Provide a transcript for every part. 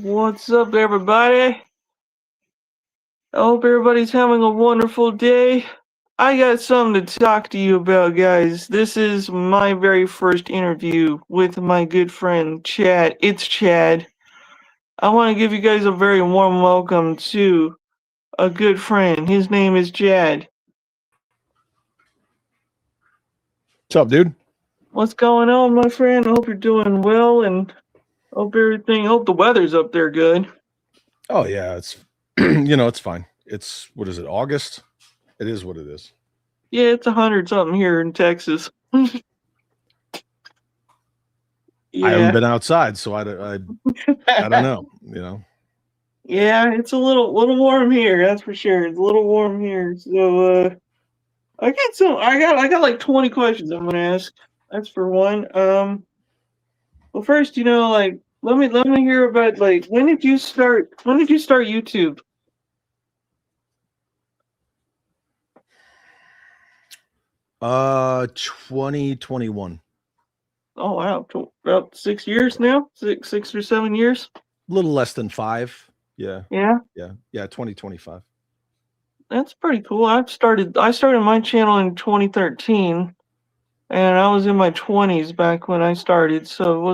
What's up, everybody? I hope everybody's having a wonderful day. I got something to talk to you about, guys. This is my very first interview with my good friend, Chad. It's Chad. I want to give you guys a very warm welcome to a good friend. His name is Chad. What's up, dude? What's going on, my friend? I hope you're doing well and hope the weather's up there good. Oh yeah, it's it's fine. It's what is it? August. It is what it is. Yeah, it's 100 something here in Texas. I haven't Yeah. been outside, so I don't know. Yeah, it's a little warm here, that's for sure. It's a little warm here. So I got like 20 questions I'm gonna ask. That's for one. Well first, like let me hear about like when did you start YouTube? 2021. Oh wow, about 6 years now? Six or 7 years? A little less than 5. Yeah, Yeah, yeah. 2025. that's pretty cool. I started my channel in 2013 and I was in my 20s back when I started, so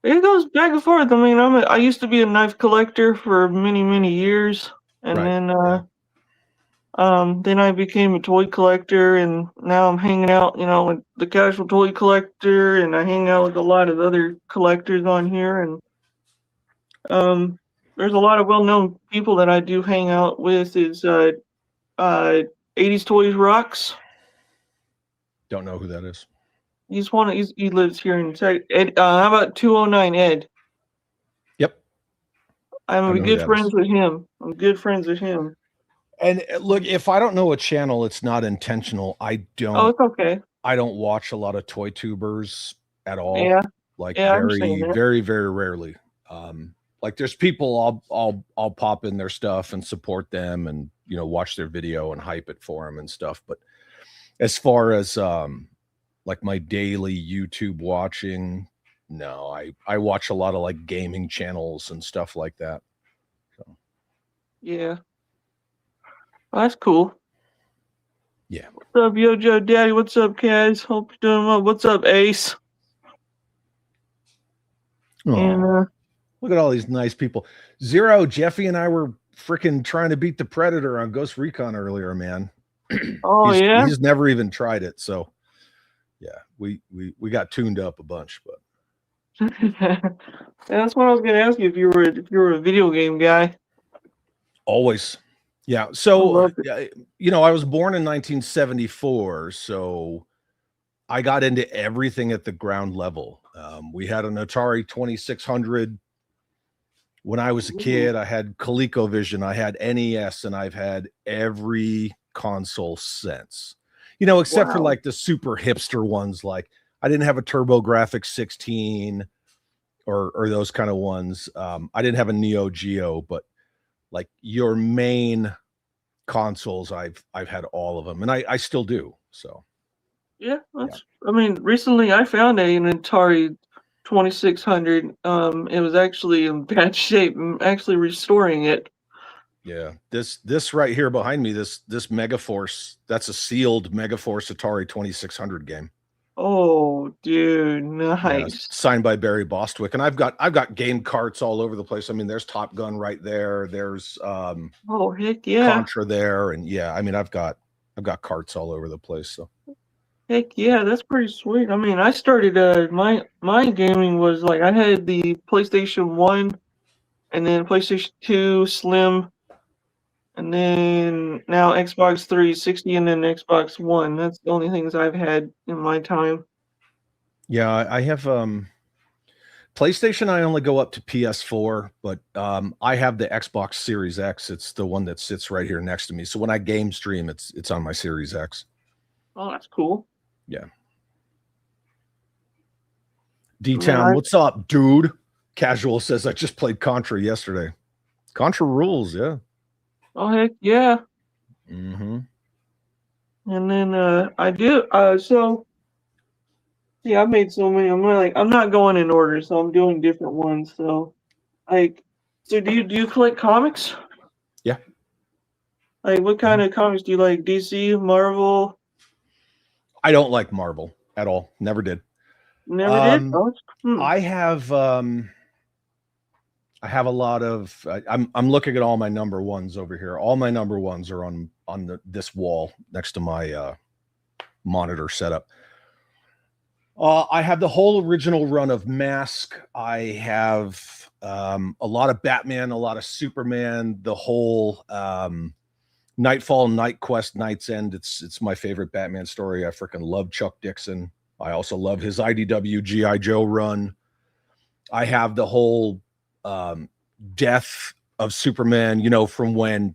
it goes back and forth. I mean, I used to be a knife collector for many, many years, and Right. Yeah. then I became a toy collector, and now I'm hanging out, with the casual toy collector, and I hang out with a lot of other collectors on here, and um, there's a lot of well-known people that I do hang out with. Is uh, 80s Toys Rocks. Don't know who that is. He lives here in Texas. How about 209 Ed? Yep. I I'm know who good that is. friends with him. I'm good friends with him. And look, if I don't know a channel, it's not intentional. Oh, it's okay. I don't watch a lot of toy tubers at all. Yeah, Like yeah, I understand very, that. very, very rarely. Like there's people I'll pop in their stuff and support them and watch their video and hype it for them and stuff. But as far as like my daily YouTube watching, no, I watch a lot of like gaming channels and stuff like that. So Yeah, well, that's cool. yeah. What's up, Yojo Daddy? What's up, Kaz? Hope you're doing well. What's up, Ace? And Oh, look at all these nice people. Zero, Jeffy and I were freaking trying to beat the Predator on Ghost Recon earlier, man. oh yeah, he's never even tried it, so yeah, we got tuned up a bunch, but that's what I was gonna ask you if you were a video game guy. always. Yeah. I So, love it. I was born in 1974, so I got into everything at the ground level. We had an Atari 2600 when I was a Ooh, kid. I had ColecoVision, I had NES, and I've had every console since. Except for wow. like the super hipster ones. Like I didn't have a TurboGrafx 16 or those kind of ones. I didn't have a Neo Geo, but like your main consoles, I've had all of them, and I still do. So Yeah, yeah, that's. I mean, recently I found an Atari 2600. It was actually in bad shape. I'm actually restoring it. yeah. This right here behind me, this Megaforce, that's a sealed Megaforce Atari 2600 game. Oh, dude, Yeah, nice. signed by Barry Bostwick, and I've got game carts all over the place. I mean, there's Top Gun right there. There's Oh, heck yeah. Contra there, and yeah, I mean, I've got carts all over the place. So Heck yeah, that's pretty sweet. I mean, I started my gaming was like I had the PlayStation 1 and then PlayStation 2 Slim and then now Xbox 360 and then Xbox One. That's the only things I've had in my time. yeah, I have PlayStation. I only go up to PS4, but I have the Xbox Series X. It's the one that sits right here next to me. So when I game stream, it's on my Series X. Oh, that's cool. Yeah. I mean, D-Town, what's up, dude? Casual says I just played Contra yesterday. Contra rules, yeah. oh heck yeah. Mm-hmm. And then I do so yeah, I made so many. I'm not going in order, so I'm doing different ones. So Like, so do you collect comics? Yeah. Like, what kind of comics do you like? DC, Marvel? I don't like Marvel at all. Never did. Never did? Um, Oh, I have a lot of I'm looking at all my number ones over here. All my number ones are on this wall next to my monitor setup. I have the whole original run of Mask. I have a lot of Batman, a lot of Superman, the whole Nightfall, Night Quest, Night's End. It's my favorite Batman story. I freaking love Chuck Dixon. I also love his IDW G.I. Joe run. I have the whole death of Superman, you know, from when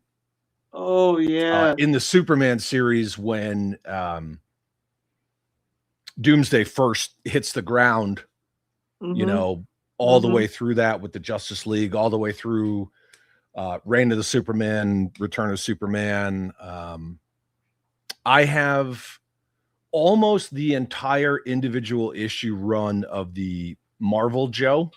oh yeah. in the Superman series when Doomsday first hits the ground, you know, all the way through that with the Justice League, all the way through Reign of the Superman, Return of Superman. I have almost the entire individual issue run of the Marvel Joe.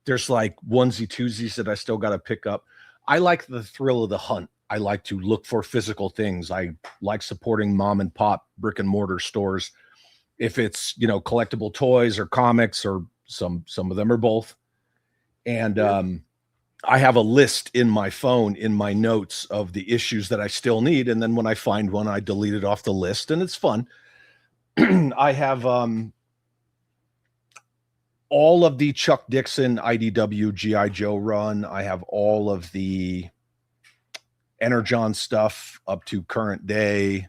There's like onesie twosies that I still got to pick up. I like the thrill of the hunt. I like to look for physical things. I like supporting mom and pop brick and mortar stores. If it's, you know, collectible toys or comics or some of them are both. And I have a list in my phone, in my notes of the issues that I still need. And then when I find one, I delete it off the list and it's fun. I have all of the Chuck Dixon IDW G.I. Joe run. I have all of the Energon stuff up to current day.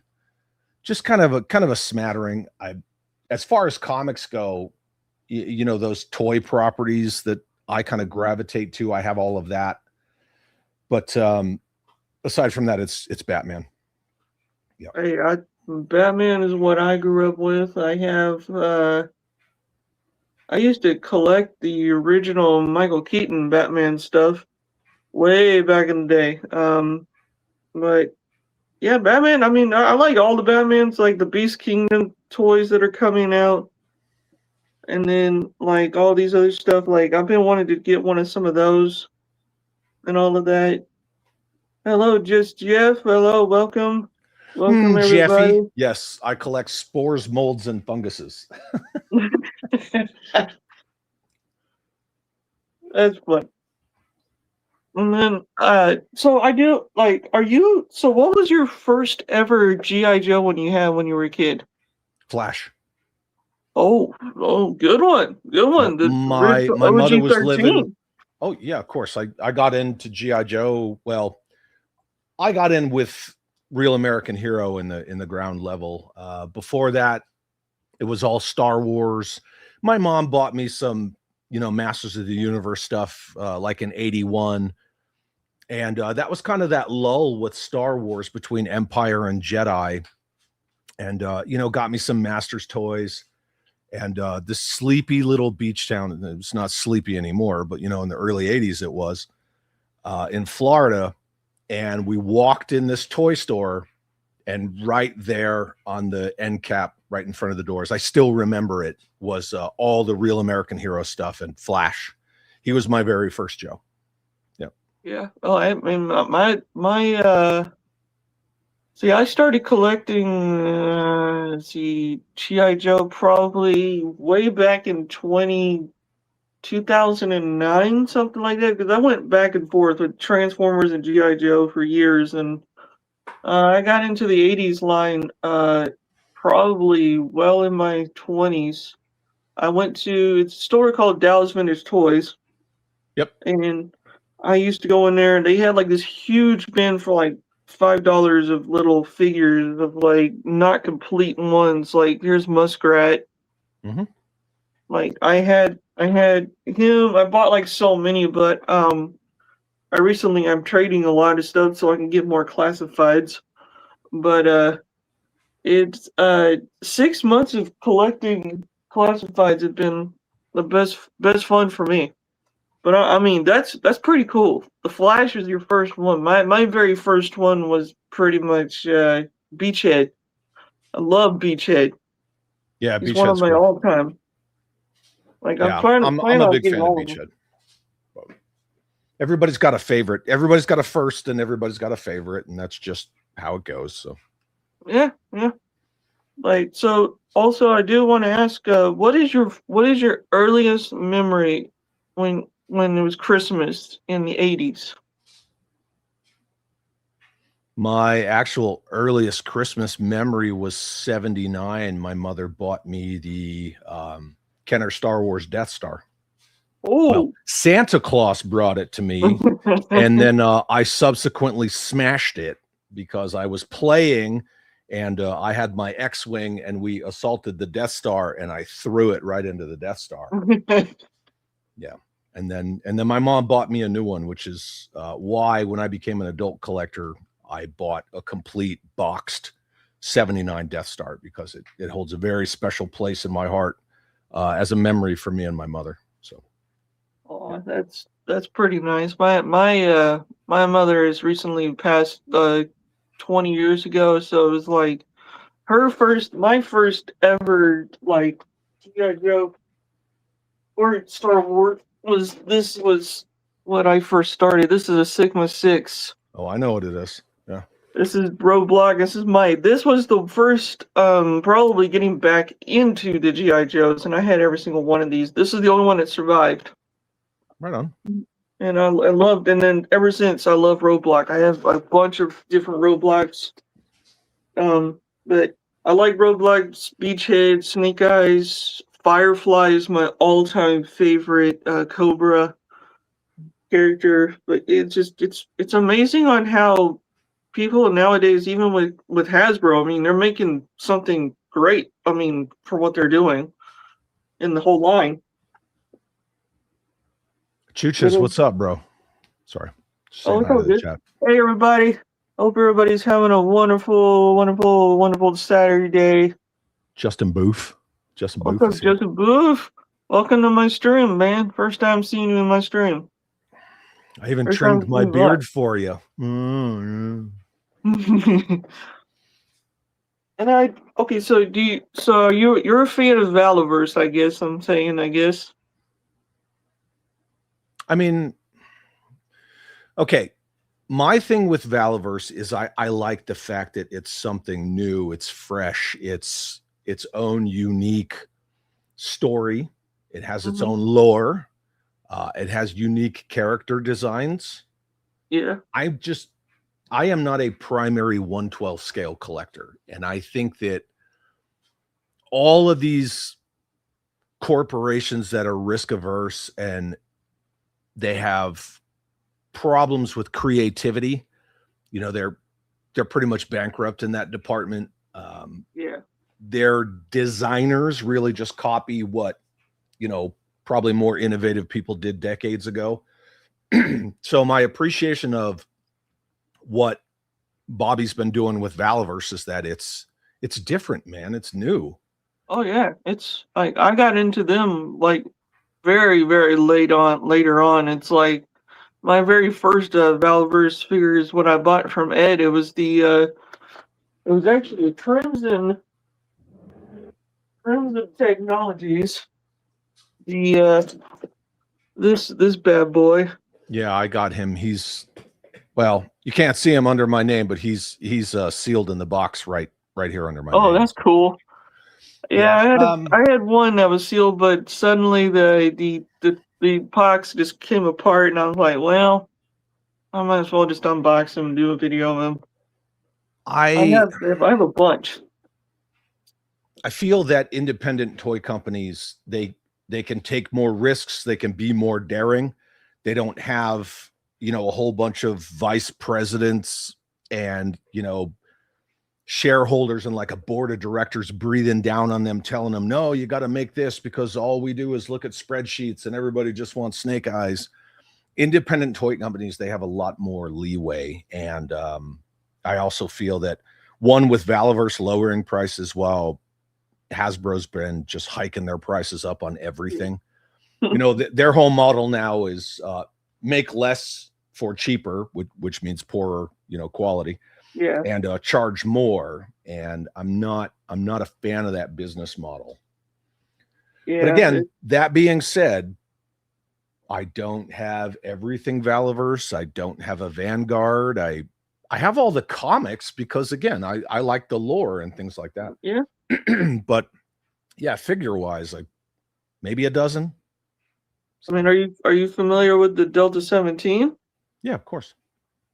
Just kind of a smattering. As far as comics go, you know, those toy properties that I kind of gravitate to, I have all of that. But aside from that, it's Batman. Yeah. Hey, Batman is what I grew up with. I have I used to collect the original Michael Keaton Batman stuff way back in the day. But yeah, Batman, I mean, I like all the Batmans, like the Beast Kingdom toys that are coming out. And then like all these other stuff, like I've been wanting to get one of some of those and all of that. Hello, Just Jeff. Hello, welcome. Welcome everybody. Jeffy. Yes, I collect spores, molds, and funguses. That's fun. And then so I do like so what was your first ever G.I. Joe when you were a kid? Flash. Oh, good one. Good one. Yep. My mother was 13. living. Oh yeah, of course. I got into G.I. Joe. Well, I got in with Real American Hero in the ground level. Before that, it was all Star Wars. My mom bought me some, you know, Masters of the Universe stuff, like in '81. And that was kind of that lull with Star Wars between Empire and Jedi. And, you know, got me some Masters toys. And this sleepy little beach town, it's not sleepy anymore, but, you know, in the early 80s it was, in Florida. And we walked in this toy store, and right there on the end cap, right in front of the doors, I still remember it, was all the Real American Hero stuff and Flash. He was my very first Joe. Yeah. Well, I mean, see, I started collecting, G.I. Joe probably way back in 2009, something like that, because I went back and forth with Transformers and G.I. Joe for years, and I got into the 80s line probably well in my 20s. I went to a store called Dallas Vintage Toys. Yep. And I used to go in there, and they had like this huge bin for like $5 of little figures of like not complete ones. Like here's Muskrat. Like I had him. I bought like so many, but I'm trading a lot of stuff so I can get more classifieds. But it's 6 months of collecting classifieds have been the best fun for me. But I mean, that's pretty cool. The Flash is your first one. My very first one was pretty much Beachhead. I love Beachhead. Yeah, he's one of my all time. Like yeah, I'm a on big getting fan of all of Beachhead. everybody's got a favorite. Everybody's got a first, and everybody's got a favorite, and that's just how it goes. So Yeah, yeah. Like, so also I do want to ask, what is your earliest memory when it was Christmas in the 80s? my actual earliest Christmas memory was 79. My mother bought me the Kenner Star Wars Death Star. Well, Oh. Santa Claus brought it to me, and then I subsequently smashed it because I was playing, and I had my X-Wing, and we assaulted the Death Star, and I threw it right into the Death Star. Yeah. And then my mom bought me a new one, which is why when I became an adult collector, I bought a complete boxed 79 Death Star, because it holds a very special place in my heart as a memory for me and my mother. So. Oh, that's pretty nice. My mother has recently passed 20 years ago, so it was like my first ever like G.I. Joe or Star Wars was what I first started. This is a Sigma 6. Oh, I know what it is. Yeah. This is Roadblock. This was the first probably getting back into the G.I. Joes, and I had every single one of these. This is the only one that survived. Right on. And I loved, and then ever since I love Roadblock. I have a bunch of different Roadblocks. But I like Roadblocks, Beachhead, Snake Eyes, Firefly is my all-time favorite Cobra character. But it's amazing on how people nowadays, even with Hasbro, I mean, they're making something great. I mean, for what they're doing in the whole line. Chooches, what's up, bro? Sorry. Oh, it's all good. Hey, everybody. Hope everybody's having a wonderful, wonderful, wonderful Saturday. Justin Booth. Justin Booth. What's up, Justin Booth? Welcome to my stream, man. First time seeing you in my stream. I even trimmed my beard for you. Mm-hmm. And so you're a fan of Valaverse, I guess I'm saying, I guess. I mean, okay. My thing with Valaverse is I like the fact that it's something new, it's fresh, it's its own unique story. It has its own lore. It has unique character designs. Yeah. I am not a primary 1/12 scale collector. And I think that all of these corporations that are risk averse and they have problems with creativity, you know, they're pretty much bankrupt in that department. Yeah. Their designers really just copy what, you know, probably more innovative people did decades ago. So my appreciation of what Bobby's been doing with Valaverse is that it's different, man. It's new. Oh yeah, it's like I got into them like very, very later on. It's like my very first Valaverse figures when I bought from Ed. It was actually a Crimson Technologies. This bad boy. Yeah, I got him. Well, you can't see him under my name, but he's sealed in the box right here under my name. Oh, that's cool. Yeah, I had one that was sealed, but suddenly the box just came apart, and I was like, well, I might as well just unbox him and do a video of him. I have a bunch. I feel that independent toy companies, they can take more risks, they can be more daring. They don't have, you know, a whole bunch of vice presidents and, you know, shareholders and like a board of directors breathing down on them, telling them, no, you got to make this because all we do is look at spreadsheets and everybody just wants snake eyes. Independent toy companies, they have a lot more leeway. And I also feel that with Valaverse lowering prices, while Hasbro's been just hiking their prices up on everything. You know, their whole model now is make less for cheaper, which means poorer, you know, quality. Yeah. And charge more. And I'm not a fan of that business model. Yeah. But again, that being said, I don't have everything Valaverse. I don't have a Vanguard. I have all the comics because again, I like the lore and things like that. Yeah. But yeah, figure wise, like maybe a dozen. I mean, are you familiar with the Delta 17? Yeah, of course.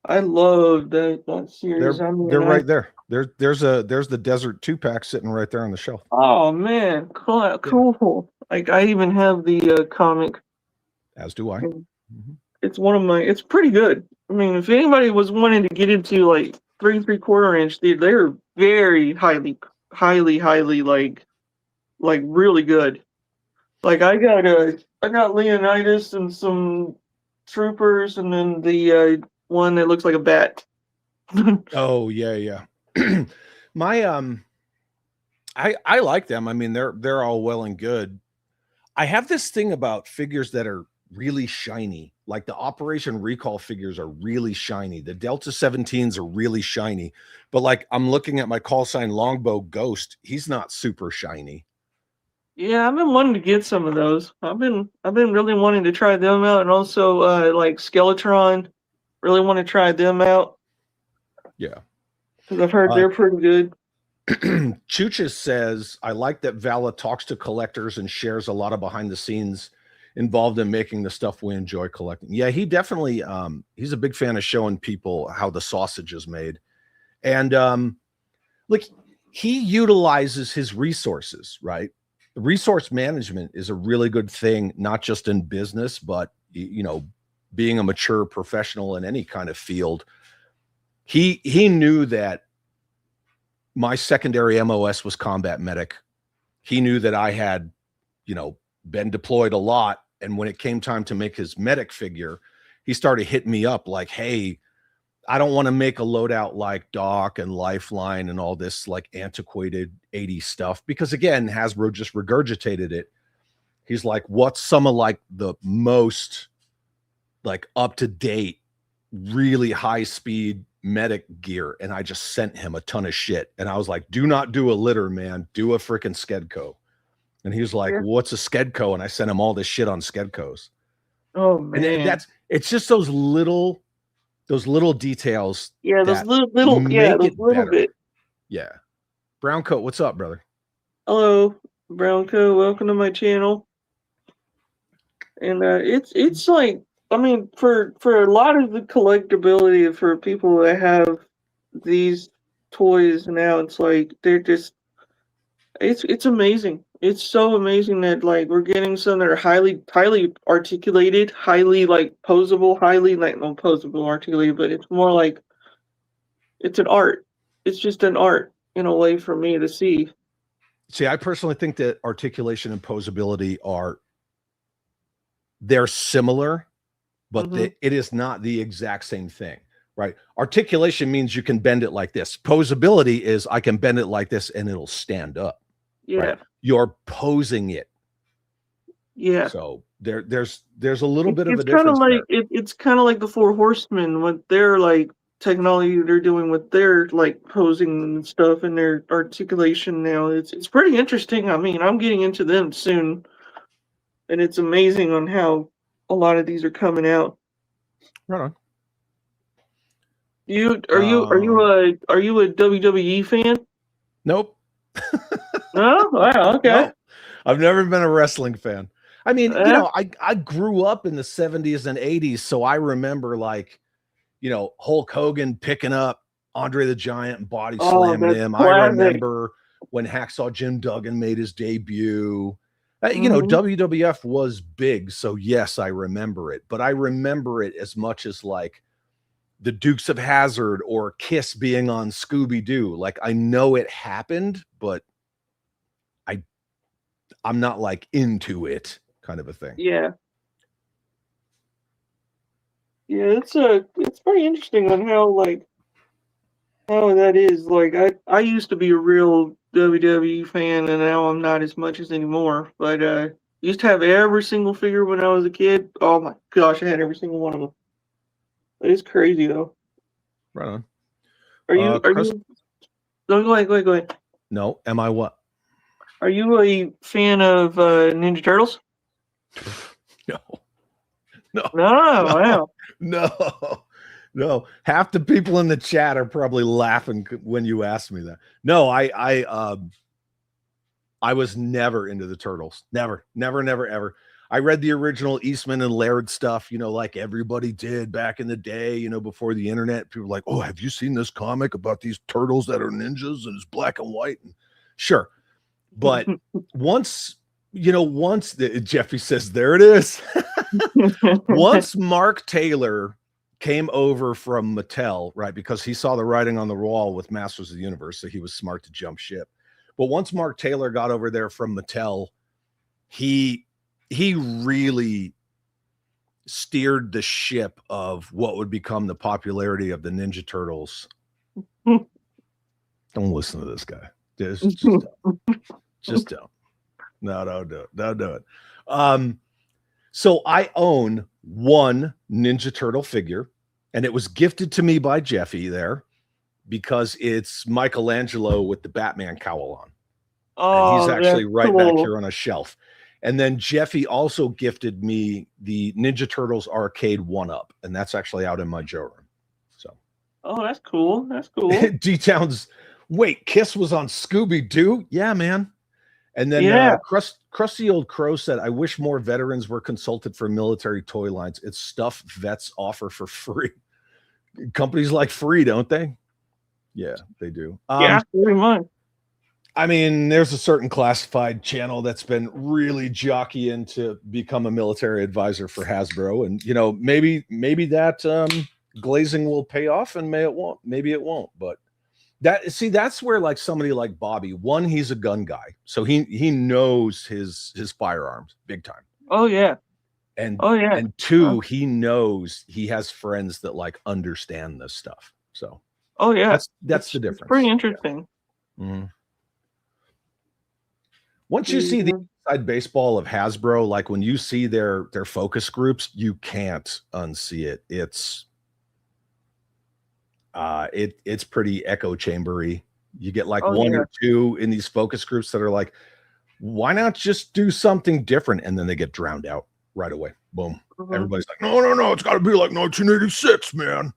I love that series. They're right there. There's the Desert 2-pack sitting right there on the shelf. Oh man, cool. Like I even have the comic. As do I. It's it's pretty good. I mean, if anybody was wanting to get into like 3 3/4 inch, they're very highly like really good. Like I got Leonidas and some troopers, and then the one that looks like a bat. Oh yeah. My I like them. I mean, they're all well and good. I have this thing about figures that are really shiny. Like the Operation Recall figures are really shiny. The Delta 17s are really shiny. But like I'm looking at my call sign Longbow Ghost, he's not super shiny. Yeah, I've been wanting to get some of those. I've been really wanting to try them out, and also like Skeletron. Really want to try them out. Yeah. Because I've heard they're pretty good. Chuchis says, I like that Vala talks to collectors and shares a lot of behind the scenes involved in making the stuff we enjoy collecting. Yeah, he definitely he's a big fan of showing people how the sausage is made. And like he utilizes his resources, right? Resource management is a really good thing, not just in business, but you know, being a mature professional in any kind of field. He knew that my secondary MOS was combat medic. He knew that I had, you know, been deployed a lot. And when it came time to make his medic figure, he started hitting me up like, hey, I don't want to make a loadout like Doc and Lifeline and all this like antiquated 80s stuff. Because again, Hasbro just regurgitated it. He's like, what's some of like the most like up to date, really high speed medic gear? And I just sent him a ton of shit. And I was like, do not do a litter, man. Do a freaking Skedco. And he was like, what's a Skedco? And I sent him all this shit on Skedcos. Oh man. And it's just those little details. Yeah, those little bit. Yeah. Brown Coat, what's up, brother? Hello, Brown Coat. Welcome to my channel. And it's like, I mean, for a lot of the collectability for people that have these toys now, it's like they're just it's amazing. It's so amazing that like we're getting some that are highly articulated, highly like posable, highly like not posable articulated, but it's more like it's an art. It's just an art in a way for me to see. See, I personally think that articulation and posability they're similar, but it is not the exact same thing, right? Articulation means you can bend it like this. Posability is I can bend it like this and it'll stand up. Yeah. Right? You're posing it. Yeah. So there's a little bit of a difference. It's kind of like the Four Horsemen with their like technology they're doing with their like posing and stuff and their articulation now. It's pretty interesting. I mean, I'm getting into them soon. And it's amazing on how a lot of these are coming out. Right on. Are you a WWE fan? Nope. No? Wow, okay. No, I've never been a wrestling fan. I mean, you know, I grew up in the 70s and 80s, so I remember like, you know, Hulk Hogan picking up Andre the Giant and body slamming him. Classic. I remember when Hacksaw Jim Duggan made his debut. You know, WWF was big, so yes, I remember it. But I remember it as much as like the Dukes of Hazzard or Kiss being on Scooby-Doo. Like I know it happened, but I'm not like into it kind of a thing. Yeah. Yeah, it's pretty interesting on how that is. Like I used to be a real WWE fan and now I'm not as much as anymore. But used to have every single figure when I was a kid. Oh my gosh, I had every single one of them. It's crazy though. Right on. Are you no, go ahead. No, am I what? Are you a fan of Ninja Turtles? No. No, Wow. no. Half the people in the chat are probably laughing when you asked me that. No, I was never into the Turtles. Never, ever. I read the original Eastman and Laird stuff, like everybody did back in the day, before the internet. People were like, oh, have you seen this comic about these turtles that are ninjas and it's black and white? And sure. But once Jeffy says, there it is. Once Mark Taylor came over from Mattel, right, because he saw the writing on the wall with Masters of the Universe, so he was smart to jump ship. But once Mark Taylor got over there from Mattel, he really steered the ship of what would become the popularity of the Ninja Turtles. Don't listen to this guy. Just don't. No, don't do it. Don't do it. So I own one Ninja Turtle figure, and it was gifted to me by Jeffy there because it's Michelangelo with the Batman cowl on. Oh, and he's actually right cool. back here on a shelf. And then Jeffy also gifted me the Ninja Turtles arcade 1-up, and that's actually out in my Joe room. So, oh, that's cool. That's cool. D-Town's, wait, Kiss was on Scooby-Doo? Yeah, man. And then Yeah. Crusty Old Crow said, I wish more veterans were consulted for military toy lines. It's stuff vets offer for free. Companies like free, don't they? Yeah, they do. Yeah, pretty much. I mean, there's a certain classified channel that's been really jockeying to become a military advisor for Hasbro. And, maybe that glazing will pay off and maybe it won't. But that's where like somebody like Bobby, one, he's a gun guy. So he knows his firearms big time. Oh, yeah. And, oh, yeah. And two, he knows he has friends that like understand this stuff. So, oh, yeah. That's the difference. It's pretty interesting. Yeah. Mm-hmm. Once you see the inside baseball of Hasbro, like when you see their focus groups, you can't unsee it. It's pretty echo chambery. You get like one or two in these focus groups that are like, why not just do something different? And then they get drowned out right away. Boom. Mm-hmm. Everybody's like, no, it's got to be like 1986, man.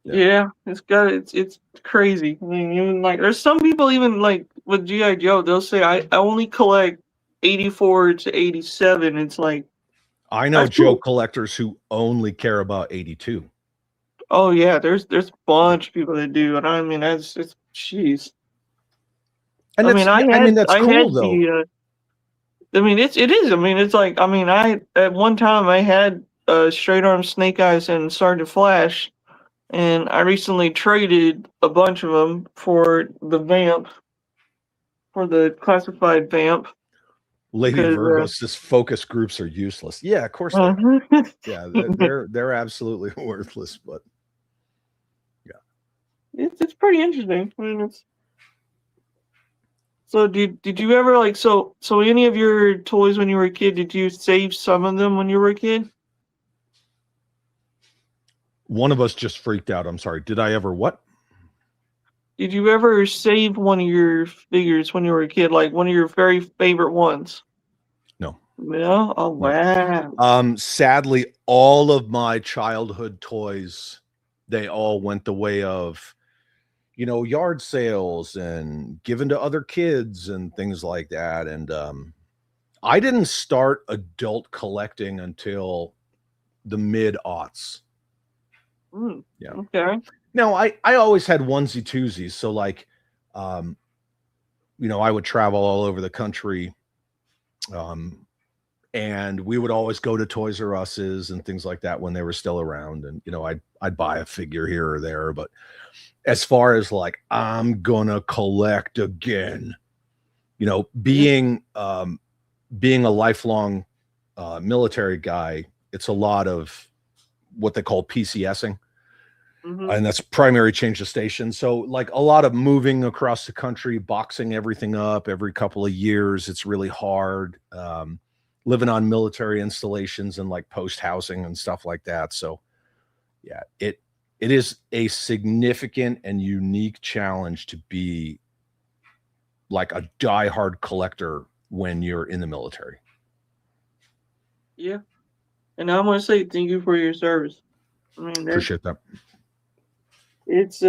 Yeah, it's crazy. I mean, even like there's some people even like with G.I. Joe, they'll say I only collect 84 to 87. It's like I know Joe collectors who only care about 82. Oh yeah, there's a bunch of people that do, and I mean it's jeez. And that's cool though. I mean it is. I mean it's like I at one time I had Straight Arm Snake Eyes and Sergeant Flash. And I recently traded a bunch of them for the Vamp, for the classified Vamp. Lady Virgo says focus groups are useless. Yeah, of course they are. Yeah, they're absolutely worthless. But yeah, it's pretty interesting. I mean, so did you ever like so any of your toys when you were a kid? Did you save some of them when you were a kid? One of us just freaked out. I'm sorry. Did I ever what? Did you ever save one of your figures when you were a kid, like one of your very favorite ones? No. No? Oh, wow. Sadly, all of my childhood toys, they all went the way of, yard sales and given to other kids and things like that. And I didn't start adult collecting until the mid-aughts. Yeah. Okay. Now I always had onesie twosies. So like, I would travel all over the country. And we would always go to Toys R Us's and things like that when they were still around. And, I'd buy a figure here or there, but as far as like, I'm gonna collect again, being a lifelong military guy, it's a lot of what they call PCSing. Mm-hmm. And that's primary change of station. So like a lot of moving across the country, boxing everything up every couple of years. It's really hard. Living on military installations and like post housing and stuff like that. So yeah, it is a significant and unique challenge to be like a diehard collector when you're in the military. Yeah. And I want to say thank you for your service. I mean, Appreciate that. it's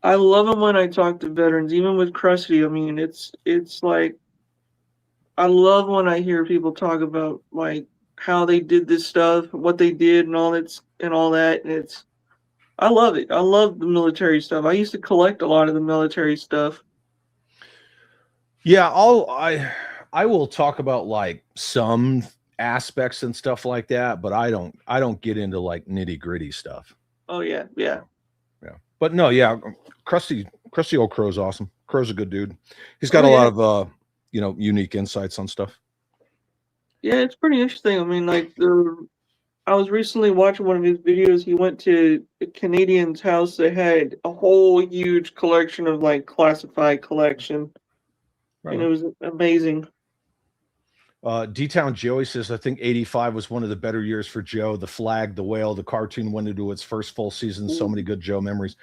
I love it when I talk to veterans, even with Krusty. I mean, it's like I love when I hear people talk about like how they did this stuff, what they did, and all that. And it's I love it. I love the military stuff. I used to collect a lot of the military stuff. Yeah, I will talk about like some aspects and stuff like that, but I don't get into like nitty-gritty stuff. Oh yeah, yeah. Yeah. But no, yeah, Krusty old Crow's awesome. Crow's a good dude. He's got Oh a yeah. lot of unique insights on stuff. Yeah, it's pretty interesting. I mean, like I was recently watching one of his videos. He went to a Canadian's house that had a whole huge collection of like classified collection, Right and on. it was amazing. D-Town Joey says, I think 85 was one of the better years for Joe. The Flag, the Whale, the cartoon went into its first full season. So many good Joe memories.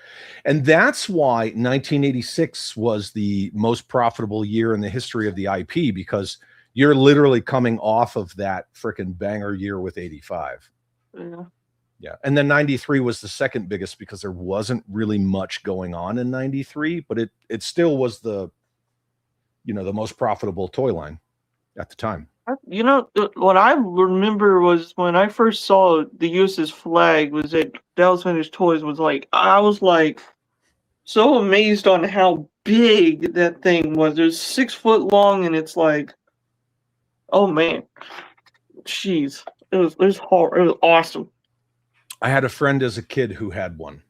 And that's why 1986 was the most profitable year in the history of the IP, because you're literally coming off of that freaking banger year with 85. Yeah. Yeah. And then 93 was the second biggest because there wasn't really much going on in 93, but it still was the most profitable toy line at the time. You know, what I remember was when I first saw the USS Flag was at Dallas Vintage Toys. Was like I was like so amazed on how big that thing was. It was 6 foot long, and it's like, oh man, jeez, it was hard. It was awesome. I had a friend as a kid who had one.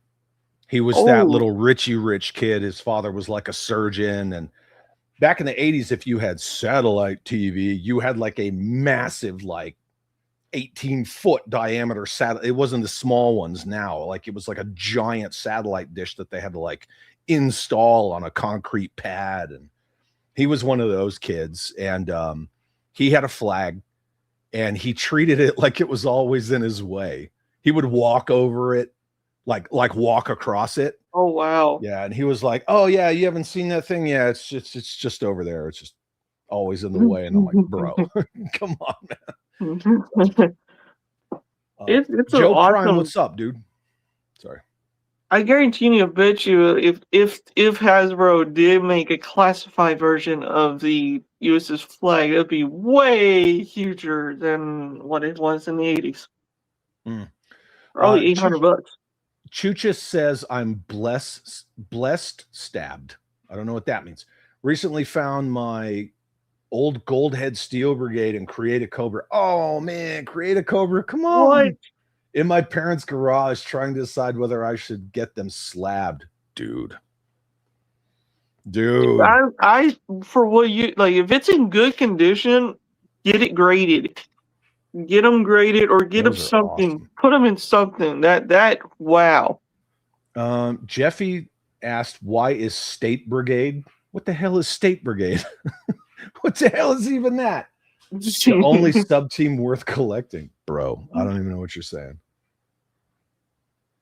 He was Oh. that little Richie Rich kid. His father was like a surgeon. And back in the 80s, if you had satellite TV, you had like a massive, like 18-foot diameter satellite. It wasn't the small ones now. Like it was like a giant satellite dish that they had to like install on a concrete pad. And he was one of those kids. And he had a Flag and he treated it like it was always in his way. He would walk over it, like walk across it. Oh wow. Yeah, and he was like, "Oh yeah, you haven't seen that thing? Yeah, it's just over there. It's just always in the way." And I'm like, "Bro, come on, man." It's Joe awesome. Prime, what's up, dude? Sorry. I guarantee you, I bet you, if Hasbro did make a classified version of the USS Flag, it'd be way huger than what it was in the 80s. Probably $800. Chucha says, I'm blessed stabbed. I don't know what that means. Recently found my old Goldhead Steel Brigade and Create a Cobra. Oh man, Create a Cobra. Come on. What? In my parents' garage trying to decide whether I should get them slabbed. Dude. I for what you like, if it's in good condition, get it graded. Get them graded or get them something. Awesome. Put them in something. That wow. Jeffy asked, why is State Brigade? What the hell is State Brigade? What the hell is even that? The only sub team worth collecting, bro. I don't even know what you're saying.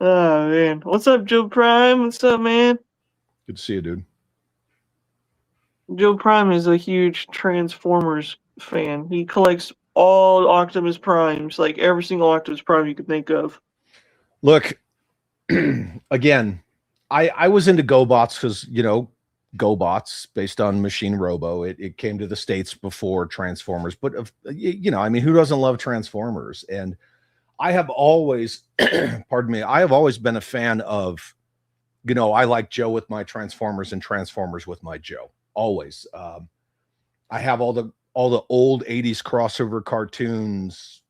Oh man, what's up, Joe Prime? What's up, man? Good to see you, dude. Joe Prime is a huge Transformers fan. He collects all Optimus Primes, like every single Optimus Prime you could think of. Look, again, I was into GoBots because, GoBots based on Machine Robo. It came to the States before Transformers, but I mean, who doesn't love Transformers? And I have always, pardon me, I have always been a fan of, I like Joe with my Transformers and Transformers with my Joe. Always. I have all the old 80s crossover cartoons.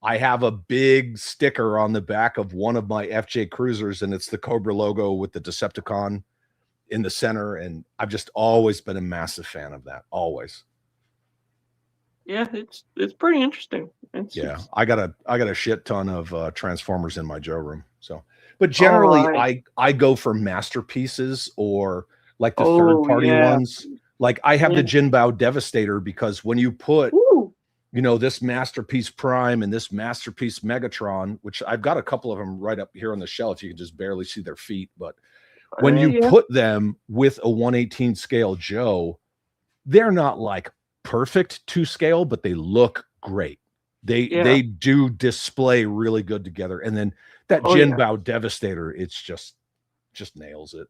I have a big sticker on the back of one of my FJ Cruisers, and it's the Cobra logo with the Decepticon in the center. And I've just always been a massive fan of that. Always. Yeah, it's pretty interesting. I got a shit ton of Transformers in my Joe room. So, but generally I go for masterpieces or like the third party ones. Like I have the Jinbao Devastator because when you put, this Masterpiece Prime and this Masterpiece Megatron, which I've got a couple of them right up here on the shelf, you can just barely see their feet. But when you put them with a 1/18 scale Joe, they're not like perfect to scale, but they look great. Yeah. They do display really good together. And then that Oh, yeah. Jinbao Devastator, it's just nails it.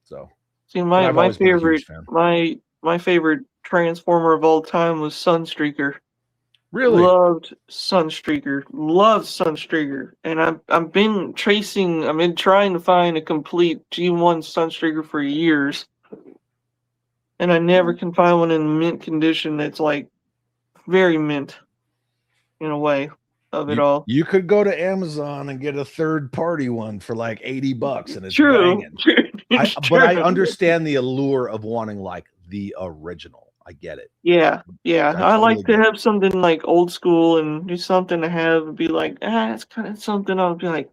So See, but my I've my always been a huge favorite fan. my favorite Transformer of all time was Sunstreaker. Really? Loved Sunstreaker. Loved Sunstreaker. And I've been trying to find a complete G1 Sunstreaker for years. And I never can find one in mint condition that's like very mint in a way of it all. You could go to Amazon and get a third party one for like $80 and it's True. banging. It's But I true. understand the allure of wanting like the original. I get it. Yeah, yeah. I I totally like to get it. have something like old school and do something to have and be like, it's kind of something. I'll be like,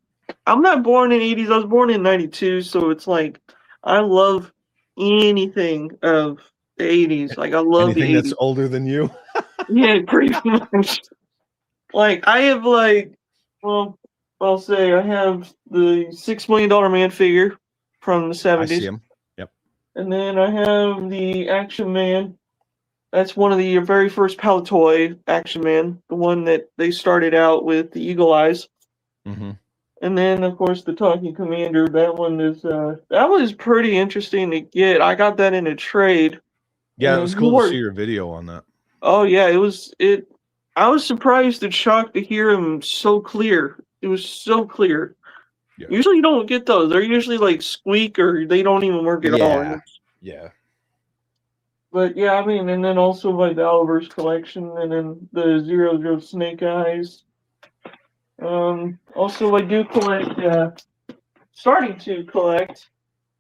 I'm not born in '80s. I was born in '92, so it's like I love anything of the '80s. Like I love the Anything that's '80s. older than you? Yeah, pretty much. Like I have well, I'll say I have the $6 Million Man figure from the I see '70s, him. Yep. and then I have the Action Man. That's one of the very first Palitoy Action Man, the one that they started out with the eagle eyes. Mm-hmm. And then, of course, the Talking Commander. That one is that was pretty interesting to get. I got that in a trade. Yeah, it And was cool to see your video on that. Oh yeah, it. I was surprised and shocked to hear him so clear. It was so clear. Yeah. Usually you don't get those. They're usually like squeak or they don't even work at all. Yeah. Yeah. But yeah, I mean, and then also my Valverse collection, and then the Zero Snake Eyes. Also, I do collect. Starting to collect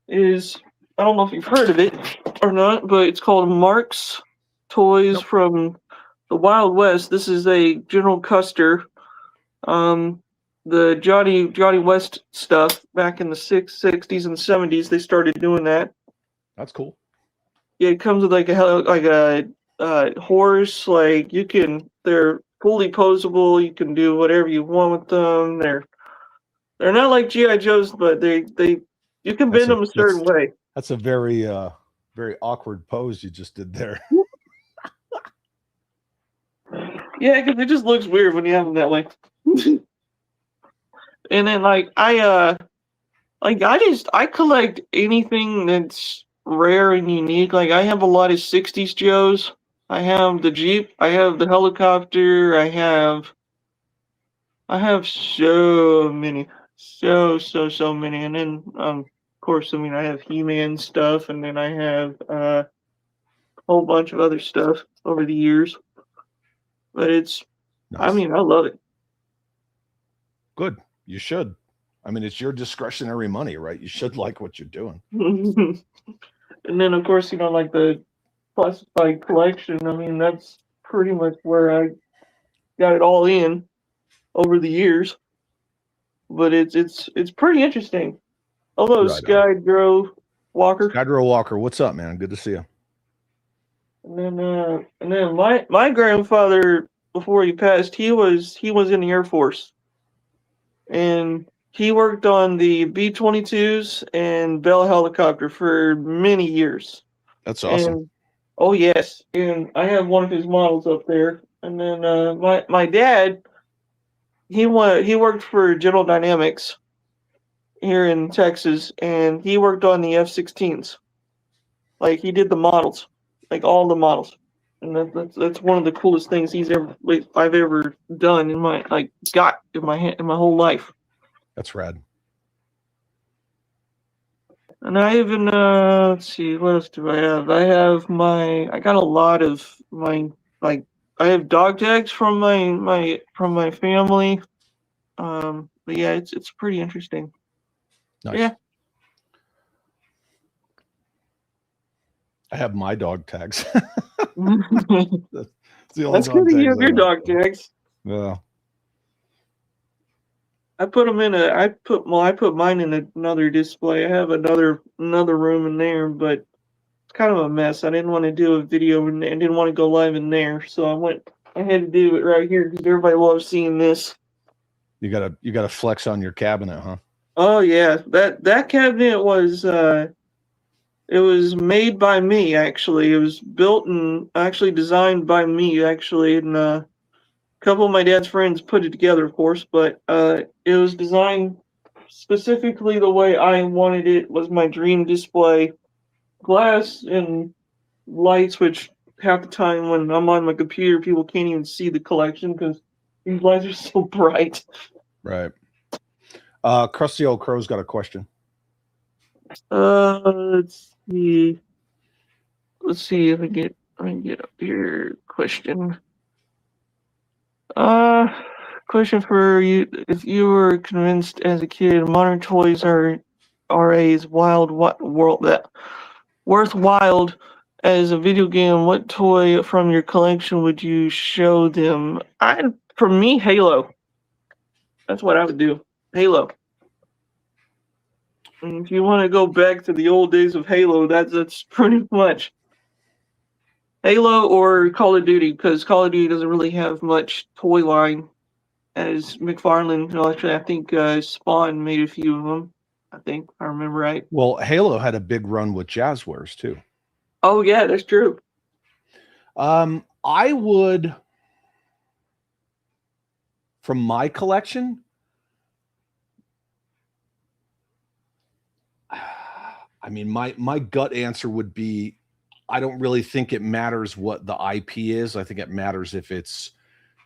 is I don't know if you've heard of it or not, but it's called Mark's Toys from the Wild West. This is a General Custer. The Johnny West stuff back in the 60s and 70s. They started doing that. That's cool. Yeah, it comes with like a horse. Like they're fully posable. You can do whatever you want with them. They're not like GI Joes, but you can bend them a certain way. That's a very very awkward pose you just did there. Yeah, because it just looks weird when you have them that way. And then I collect anything that's rare and unique. Like I have a lot of '60s Joes. I have the Jeep. I have the helicopter. I have so many, so many. And then of course, I mean, I have He-Man stuff, and then I have a whole bunch of other stuff over the years. But Nice. I mean, I love it. Good. You should. I mean, it's your discretionary money, right? You should like what you're doing. And then, of course, like the classified collection. I mean, that's pretty much where I got it all in over the years. But it's pretty interesting. Hello, Right on. Skydro Walker. Skydro Walker, what's up, man? Good to see you. And then my grandfather, before he passed, he was in the Air Force, and he worked on the B-22s and Bell helicopter for many years. That's awesome. And, oh yes, and I have one of his models up there. And then my dad, he worked for General Dynamics here in Texas, and he worked on the F-16s. Like he did the models, like all the models, and that's one of the coolest things I've ever done in my in my whole life. That's rad. And I even let's see, what else do I have? I got a lot of my I have dog tags from my family. But yeah, it's pretty interesting. Nice. Yeah. I have my dog tags. That's good to hear your dog tags. Yeah. I put mine in another display. I have another room in there, but it's kind of a mess. I didn't want to do a video and didn't want to go live in there, so I had to do it right here because everybody loves seeing this. You gotta flex on your cabinet, huh? Oh yeah, that cabinet was it was made by me actually. It was built and actually designed by me actually, and couple of my dad's friends put it together, of course, but it was designed specifically the way I wanted it. Was my dream display, glass and lights, which half the time when I'm on my computer, people can't even see the collection because these lights are so bright. Right. Crusty Old Crow's got a question. Let's see. Let's see if I can get up here. Question. Question for you: if you were convinced as a kid modern toys are as world that worthwhile as a video game, what toy from your collection would you show them? For me, Halo. That's what I would do. Halo. And if you want to go back to the old days of Halo, that's pretty much Halo or Call of Duty, because Call of Duty doesn't really have much toy line. As McFarlane, actually, I think Spawn made a few of them. I think, if I remember right. Well, Halo had a big run with Jazzwares too. Oh yeah, that's true. I would, from my collection, I mean, my gut answer would be, I don't really think it matters what the IP is. I think it matters if it's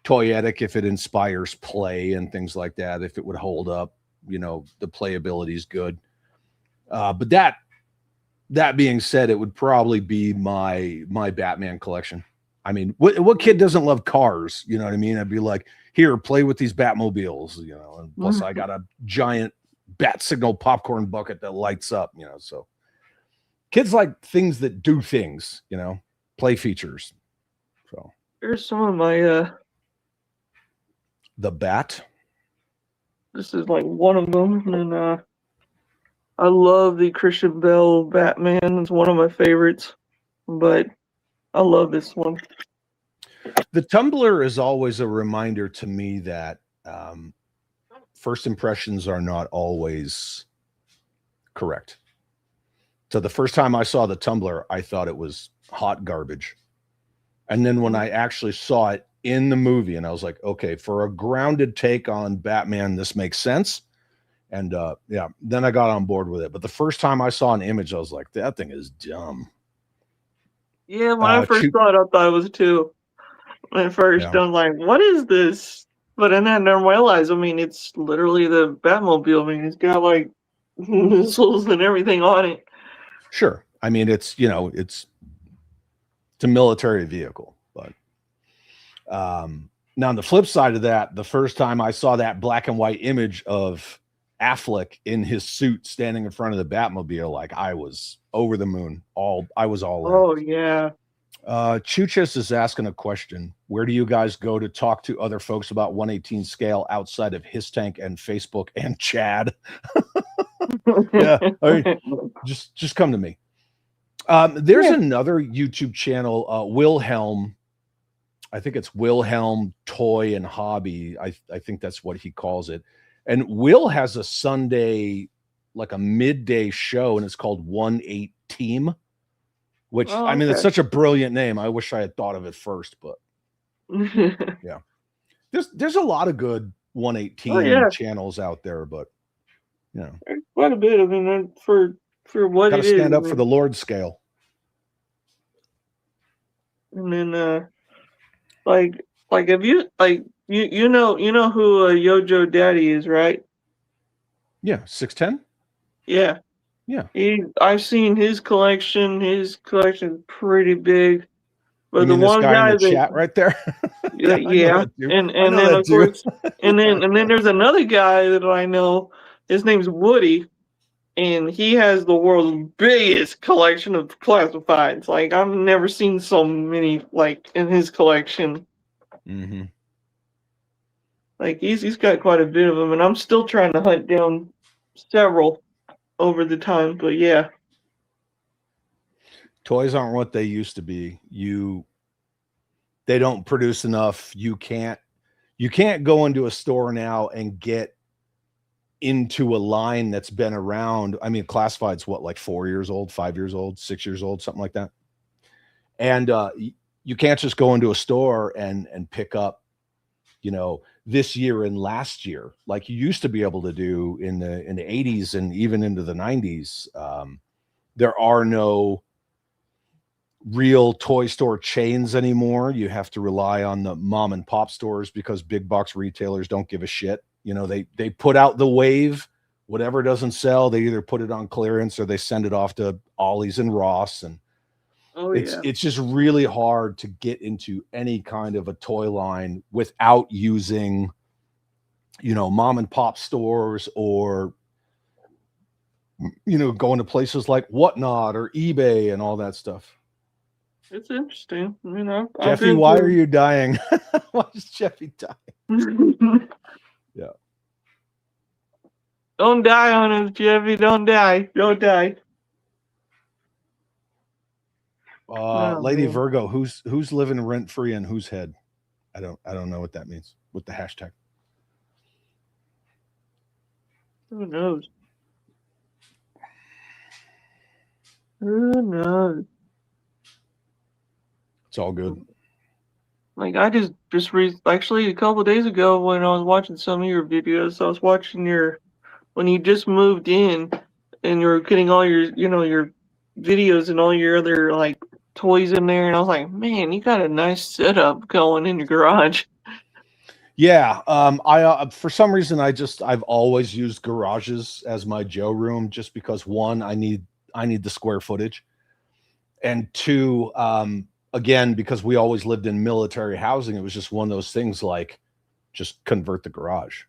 toyetic, if it inspires play and things like that, if it would hold up, you know, the playability is good. But that being said, it would probably be my Batman collection. I mean, what kid doesn't love cars? You know what I mean? I'd be like, here, play with these Batmobiles, you know, and plus I got a giant bat signal popcorn bucket that lights up, you know, so kids like things that do things, you know, play features. So here's some of my the Bat. This is like one of them, and I love the Christian Bale Batman. It's one of my favorites, but I love this one. The Tumbler is always a reminder to me that first impressions are not always correct. So the first time I saw the Tumbler, I thought it was hot garbage. And then when I actually saw it in the movie, and I was like, okay, for a grounded take on Batman, this makes sense. And yeah, then I got on board with it. But the first time I saw an image, I was like, that thing is dumb. Yeah, when I first saw it, I thought it was too. At first, yeah. I'm like, what is this? But then I realized, I mean, it's literally the Batmobile. I mean, it's got like missiles and everything on it. Sure. I mean, it's, you know, it's a military vehicle. But now on the flip side of that, the first time I saw that black and white image of Affleck in his suit standing in front of the Batmobile, like I was over the moon. I was all in. Oh, yeah. Chuchis is asking a question. Where do you guys go to talk to other folks about 1/18 scale outside of His Tank and Facebook and Chad? Yeah, I mean, just come to me. There's another YouTube channel, Wilhelm. I think it's Wilhelm Toy and Hobby. I think that's what he calls it. And Will has a Sunday, like a midday show, and it's called 1/8 Team. Which, I mean, it's such a brilliant name. I wish I had thought of it first, but yeah. There's a lot of good 1/18 channels out there, but you know. Quite a bit. I mean, for what it is. Gotta stand up for the Lord scale. And then like if you you know who Yojo Daddy is, right? Yeah, 610? Yeah. Yeah. I've seen his collection. His collection is pretty big. But the one guy in the chat right there. yeah. And then of course and then there's another guy that I know. His name's Woody, and he has the world's biggest collection of classifieds. Like I've never seen so many like in his collection. Mm-hmm. Like he's got quite a bit of them, and I'm still trying to hunt down several over the time, but yeah. Toys aren't what they used to be. They don't produce enough. You can't go into a store now and get into a line that's been around. I mean, classified's what, like 4 years old, 5 years old, 6 years old, something like that. And you can't just go into a store and pick up you know, this year and last year, like you used to be able to do in the 80s and even into the 90s. There are no real toy store chains anymore. You have to rely on the mom and pop stores because big box retailers don't give a shit. You know, they put out the wave, whatever doesn't sell, they either put it on clearance or they send it off to Ollie's and Ross. And Oh it's yeah. it's just really hard to get into any kind of a toy line without using, you know, mom and pop stores or, you know, going to places like Whatnot or eBay and all that stuff. It's interesting. You know, I've Jeffy, been why are to. you dying? Why is Jeffy dying? Yeah. Don't die on us, Jeffy. Don't die. Don't die. Oh Lady man. Virgo, who's living rent free in whose head? I don't know what that means with the hashtag. Who knows? Who knows? It's all good. Like I actually a couple of days ago when I was watching some of your videos, I was watching your when you just moved in and you're getting all your your videos and all your other like toys in there, and I was like, man, you got a nice setup going in your garage. Yeah. I for some reason I've always used garages as my Joe room just because one, I need the square footage. And two, again, because we always lived in military housing, it was just one of those things like just convert the garage.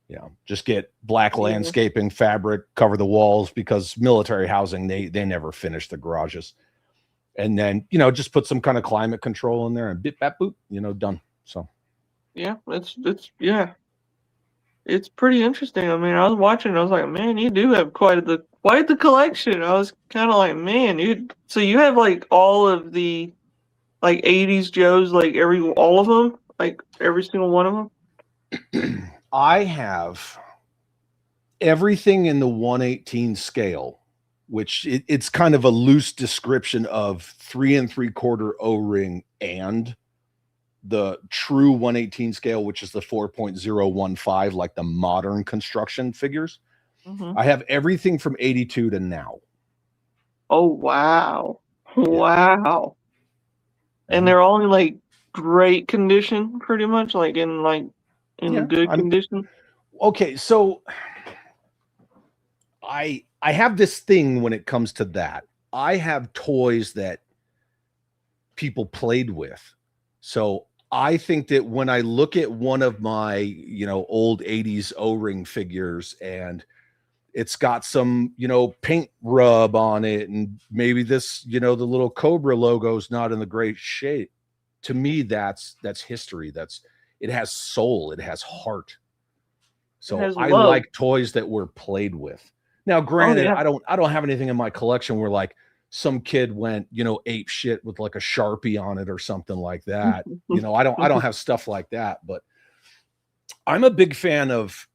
You know, just get black Yeah. landscaping fabric, cover the walls because military housing, they never finish the garages. And then, you know, just put some kind of climate control in there and bip bap boop, you know, done. So Yeah, it's pretty interesting. I mean, I was watching, I was like, man, you do have quite the collection. I was kind of like, man, so you have like all of the like 80s Joes, like all of them, like every single one of them. I have everything in the 118 scale, which it's kind of a loose description of 3 3/4 O-ring and the true 118 scale, which is the 4.015, like the modern construction figures. Hmm. I have everything from 82 to now. Oh wow, Yeah. wow! And they're all in like great condition, pretty much, like in Yeah. good I'm condition. okay. So I have this thing when it comes to that. I have toys that people played with. So I think that when I look at one of my, you know, old 80s O-ring figures and it's got some, you know, paint rub on it and maybe this, you know, the little Cobra logo is not in the great shape. To me, that's history. It has soul, it has heart. It So has I love. like toys that were played with. Now, Oh granted, yeah. I don't have anything in my collection where like some kid went, you know, ape shit with like a Sharpie on it or something like that. You know, I don't have stuff like that, but I'm a big fan of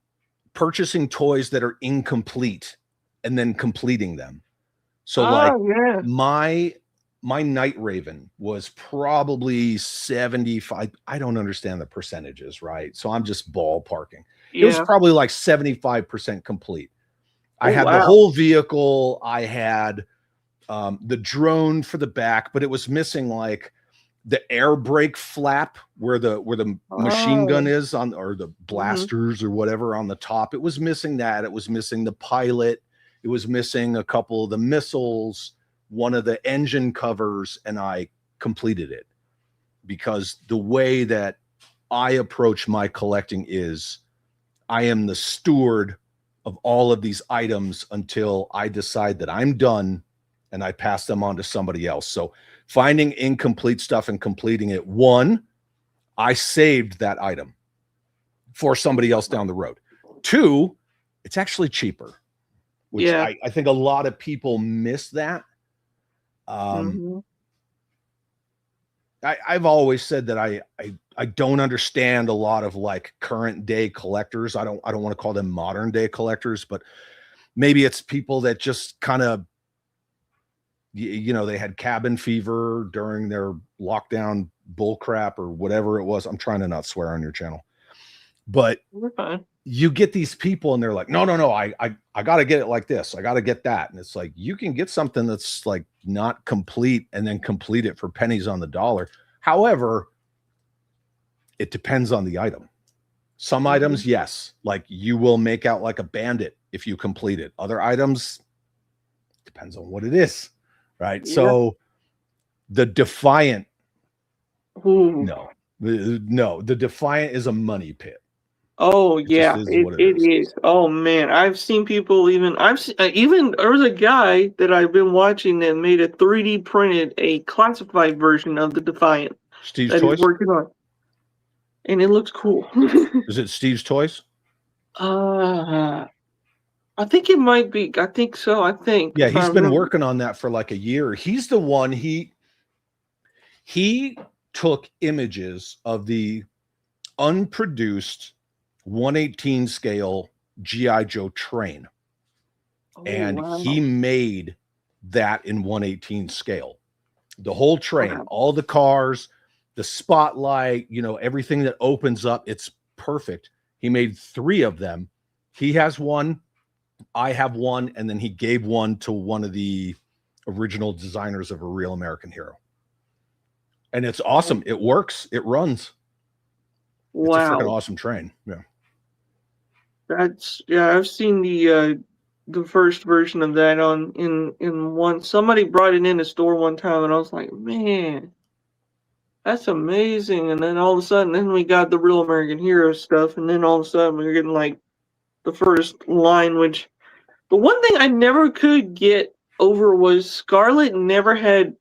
purchasing toys that are incomplete and then completing them. So like Oh yeah. my Night Raven was probably 75. I don't understand the percentages, right? So I'm just ballparking. It was Yeah. probably like 75% complete. I Oh had the wow. whole vehicle. I had the drone for the back, but it was missing like the air brake flap where the machine gun Oh. is on, or the Hmm. blasters or whatever on the top. It was missing that. It was missing the pilot. It was missing a couple of the missiles, one of the engine covers, and I completed it because the way that I approach my collecting is I am the steward of all of these items until I decide that I'm done and I pass them on to somebody else. So finding incomplete stuff and completing it, one, I saved that item for somebody else down the road. Two, it's actually cheaper, which Yeah. I think a lot of people miss that. Hmm. I've always said that I don't understand a lot of like current day collectors. I don't want to call them modern day collectors, but maybe it's people that just kind of, you know, they had cabin fever during their lockdown bull crap or whatever it was. I'm trying to not swear on your channel. But We're fine. you get these people and they're like, no, I got to get it like this. I got to get that. And it's like, you can get something that's like not complete and then complete it for pennies on the dollar. However, it depends on the item. Some items, yes, like you will make out like a bandit if you complete it. Other items, depends on what it is, right? Yeah. So the Defiant, Ooh. no, the Defiant is a money pit. Oh It yeah, just is what it is. is. Oh man, I've seen people even. Even there was a guy that I've been watching that made a 3D printed a classified version of the Defiant Steve's that he's Toys? working on, and it looks cool. Is it Steve's Toys? I think it might be. I think so. I think. Yeah, if I he's been remember. working on that for like a year. He's the one. He took images of the unproduced 1/18 scale GI Joe train, Oh, and wow. he made that in 1/18 scale. The whole train, Wow. all the cars, the spotlight, you know, everything that opens up, it's perfect. He made 3 of them. He has one, I have one, and then he gave one to one of the original designers of A Real American Hero. And it's awesome. It works. It runs. It's a freaking Wow. awesome train. Yeah. I've seen the first version of that in one. Somebody brought it in the store one time, and I was like, man, that's amazing. And then all of a sudden, then we got the Real American Hero stuff, and then all of a sudden we were getting like the first line. Which the one thing I never could get over was Scarlet never had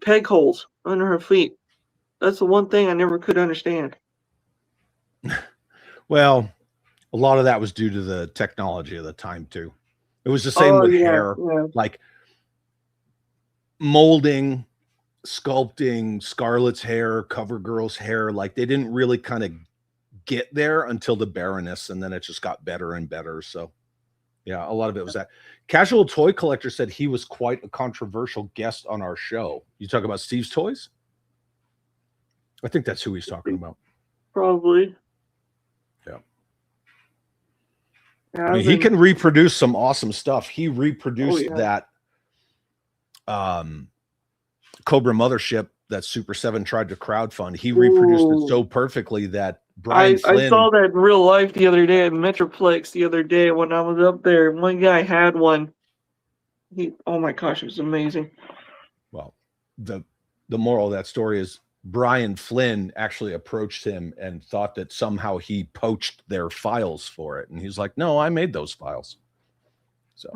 peg holes under her feet. That's the one thing I never could understand. Well, a lot of that was due to the technology of the time too. It was the same with hair, like molding, sculpting Scarlet's hair, CoverGirl's hair. Like they didn't really kind of get there until the Baroness, and then it just got better and better. So yeah, a lot of it was that. Casual Toy Collector said he was quite a controversial guest on our show. You talk about Steve's Toys? I think that's who he's talking about. Probably. Yeah. Yeah, I mean, he can reproduce some awesome stuff. He reproduced that Cobra Mothership that Super 7 tried to crowdfund. He reproduced it so perfectly that Brian Flynn... I saw that in real life the other day at Metroplex the other day when I was up there. One guy had one. Oh my gosh, it was amazing. Well, the moral of that story is Brian Flynn actually approached him and thought that somehow he poached their files for it. And he's like, no, I made those files. So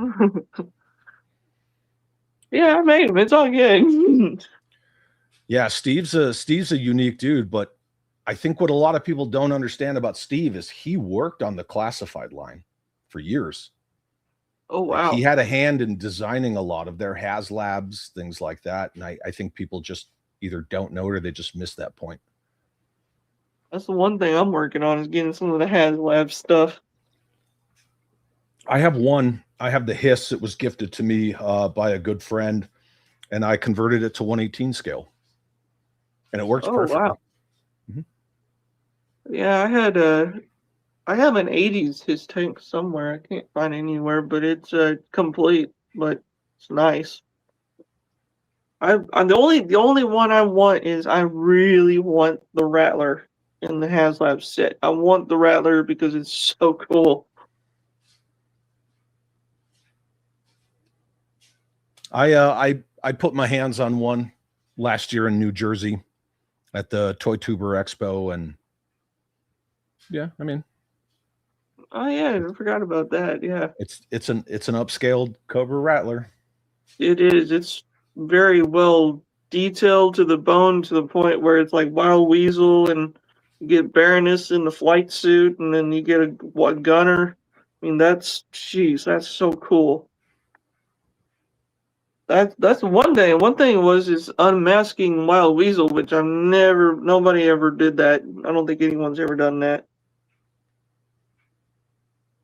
yeah, I made them. It's all good. Yeah, Steve's a unique dude, but I think what a lot of people don't understand about Steve is he worked on the classified line for years. Oh, wow. He had a hand in designing a lot of their HasLabs, things like that. And I think people just either don't know it or they just miss that point. That's the one thing I'm working on is getting some of the HasLab stuff. I have one. I have the Hiss. It was gifted to me by a good friend, and I converted it to 1/18 scale. And it works perfectly. Wow. Yeah, I have an 80s Hiss tank somewhere. I can't find it anywhere, but it's complete, but it's nice. I'm the only one I want is I really want the Rattler in the HasLab set. I want the Rattler because it's so cool. I put my hands on one last year in New Jersey at the Toy Tuber Expo, and yeah, I mean, oh yeah, I forgot about that. Yeah, it's an upscaled Cobra Rattler. It is. It's very well detailed to the bone, to the point where it's like Wild Weasel, and you get Baroness in the flight suit, and then you get a gunner. I mean, that's so cool. That's one thing. One thing is unmasking Wild Weasel, which nobody ever did that. I don't think anyone's ever done that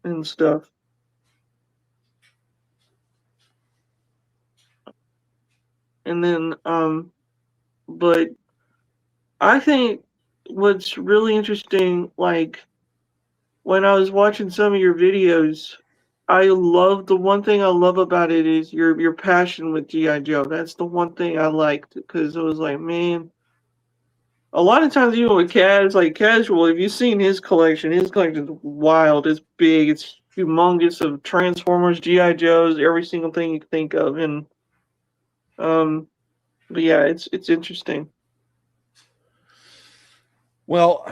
and stuff. And then, but I think what's really interesting, like when I was watching some of your videos, I love the one thing I love about it is your passion with GI Joe. That's the one thing I liked because it was like, man, a lot of times even with Kaz, like casual, if you've seen his collection's wild, it's big, it's humongous of Transformers, GI Joes, every single thing you can think of, and but yeah, it's interesting. Well,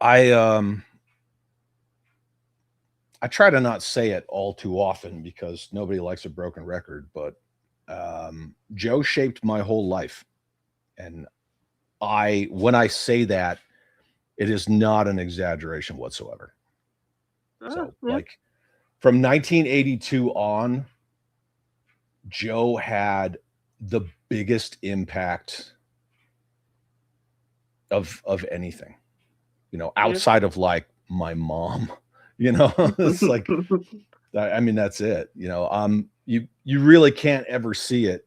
I try to not say it all too often because nobody likes a broken record, but Joe shaped my whole life. And when I say that, it is not an exaggeration whatsoever. So, Yeah. like from 1982 on, Joe had the biggest impact of anything, outside of like my mom, it's like, I mean, that's it, you really can't ever see it.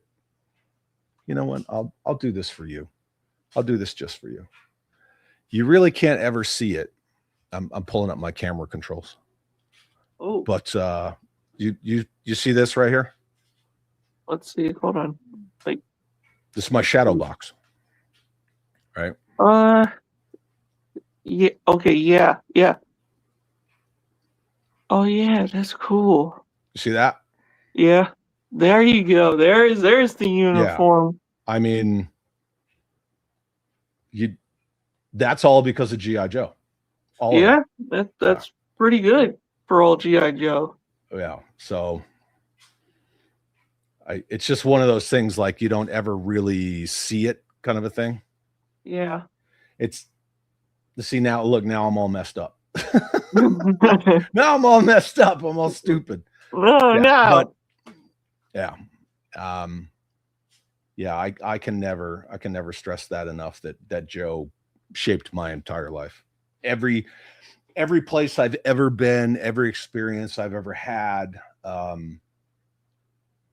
You know what? I'll do this for you. I'll do this just for you. You really can't ever see it. I'm pulling up my camera controls. Oh, But you see this right here? let's see. Hold on. Like, This is my shadow box. Right? yeah, okay, yeah, yeah. Oh yeah, that's cool. You see that? Yeah. There you go. There's the uniform. I mean, that's all because of G.I. Joe. All Yeah, of that's pretty good for old G.I. Joe. Yeah. So it's just one of those things like you don't ever really see it kind of a thing. Yeah. See now, look, now I'm all messed up. Now I'm all messed up. I'm all stupid. No, no. But yeah. Yeah, I can never stress that enough that Joe shaped my entire life. Every place I've ever been, every experience I've ever had,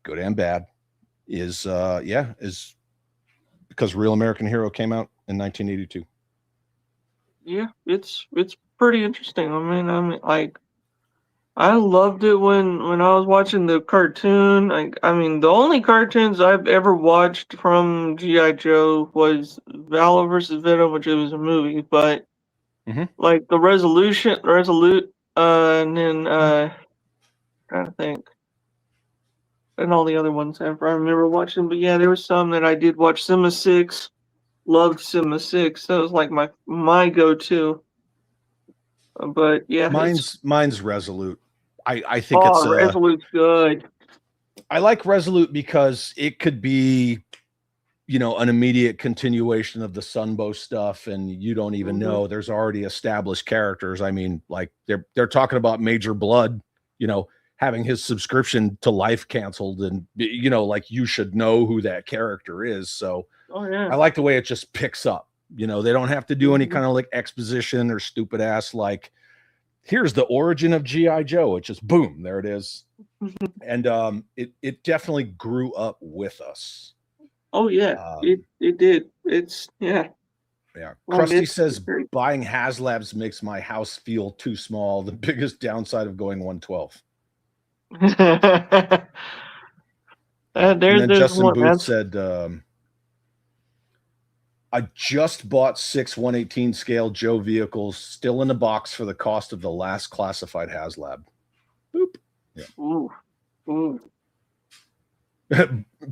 good and bad, is because Real American Hero came out in 1982. Yeah, it's pretty interesting. I mean, like, I loved it when I was watching the cartoon. Like, I mean, the only cartoons I've ever watched from G.I. Joe was Valor versus Venom, which was a movie, but like the Resolute, and then trying to think, and all the other ones I remember watching. But yeah, there was some that I did watch. Cinema 6, loved Cinema 6. That was like my go-to. But yeah, mine's Resolute. I think Resolute's good. I like Resolute because it could be, an immediate continuation of the Sunbow stuff, and you don't even know there's already established characters. I mean, like they're talking about Major Blood, having his subscription to Life canceled, and like you should know who that character is. So I like the way it just picks up. They don't have to do any kind of like exposition or stupid ass like, here's the origin of G.I. Joe. It just boom, there it is. And it definitely grew up with us. Oh yeah, it did. It's yeah. Krusty says buying HasLabs makes my house feel too small. The biggest downside of going 112. And then Justin Booth said, I just bought 6 1/18 scale Joe vehicles, still in the box for the cost of the last classified HasLab. Boop. Yeah. Ooh.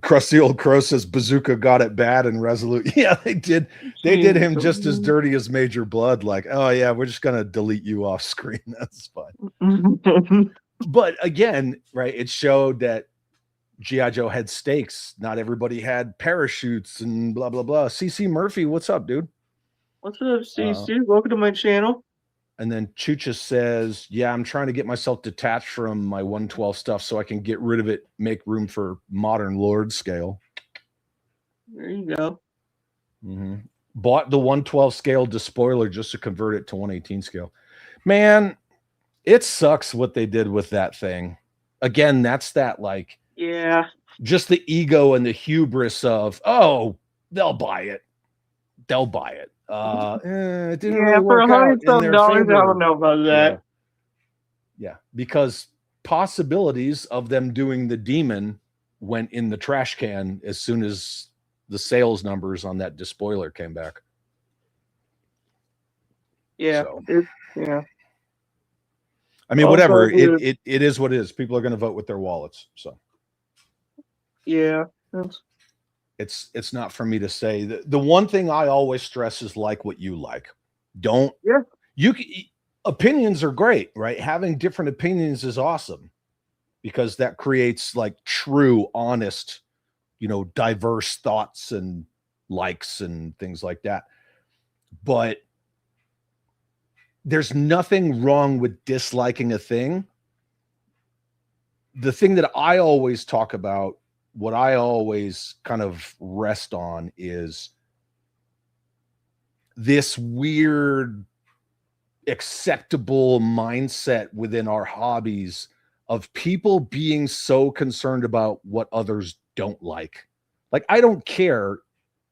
Krusty Old Crow says Bazooka got it bad and Resolute. Yeah, they did. They did him just as dirty as Major Blood. Like, oh yeah, we're just gonna delete you off screen. That's fine. But again, right, it showed that G.I. Joe had stakes. Not everybody had parachutes and blah blah blah. CC Murphy, what's up, dude? What's up, CC? Welcome to my channel. And then Chucha says, yeah, I'm trying to get myself detached from my 112 stuff so I can get rid of it, make room for modern Lord scale. There you go. Bought the 112 scale despoiler just to convert it to 118 scale. Man, it sucks what they did with that thing. Again, that's that like, yeah, just the ego and the hubris of, oh, they'll buy it. they'll buy it. It didn't Yeah, really for work out in $100 their I favor. don't know about that. Yeah, because possibilities of them doing the demon went in the trash can as soon as the sales numbers on that despoiler came back. Yeah, So, yeah. I mean, Also, whatever. the- It is what it is. People are going to vote with their wallets. So yeah, it's not for me to say. The one thing I always stress is like what you like. Don't Yeah. Opinions are great, right? Having different opinions is awesome because that creates like true, honest, diverse thoughts and likes and things like that. But there's nothing wrong with disliking a thing. The thing that I always talk about, what I always kind of rest on is this weird acceptable mindset within our hobbies of people being so concerned about what others don't like. Like, I don't care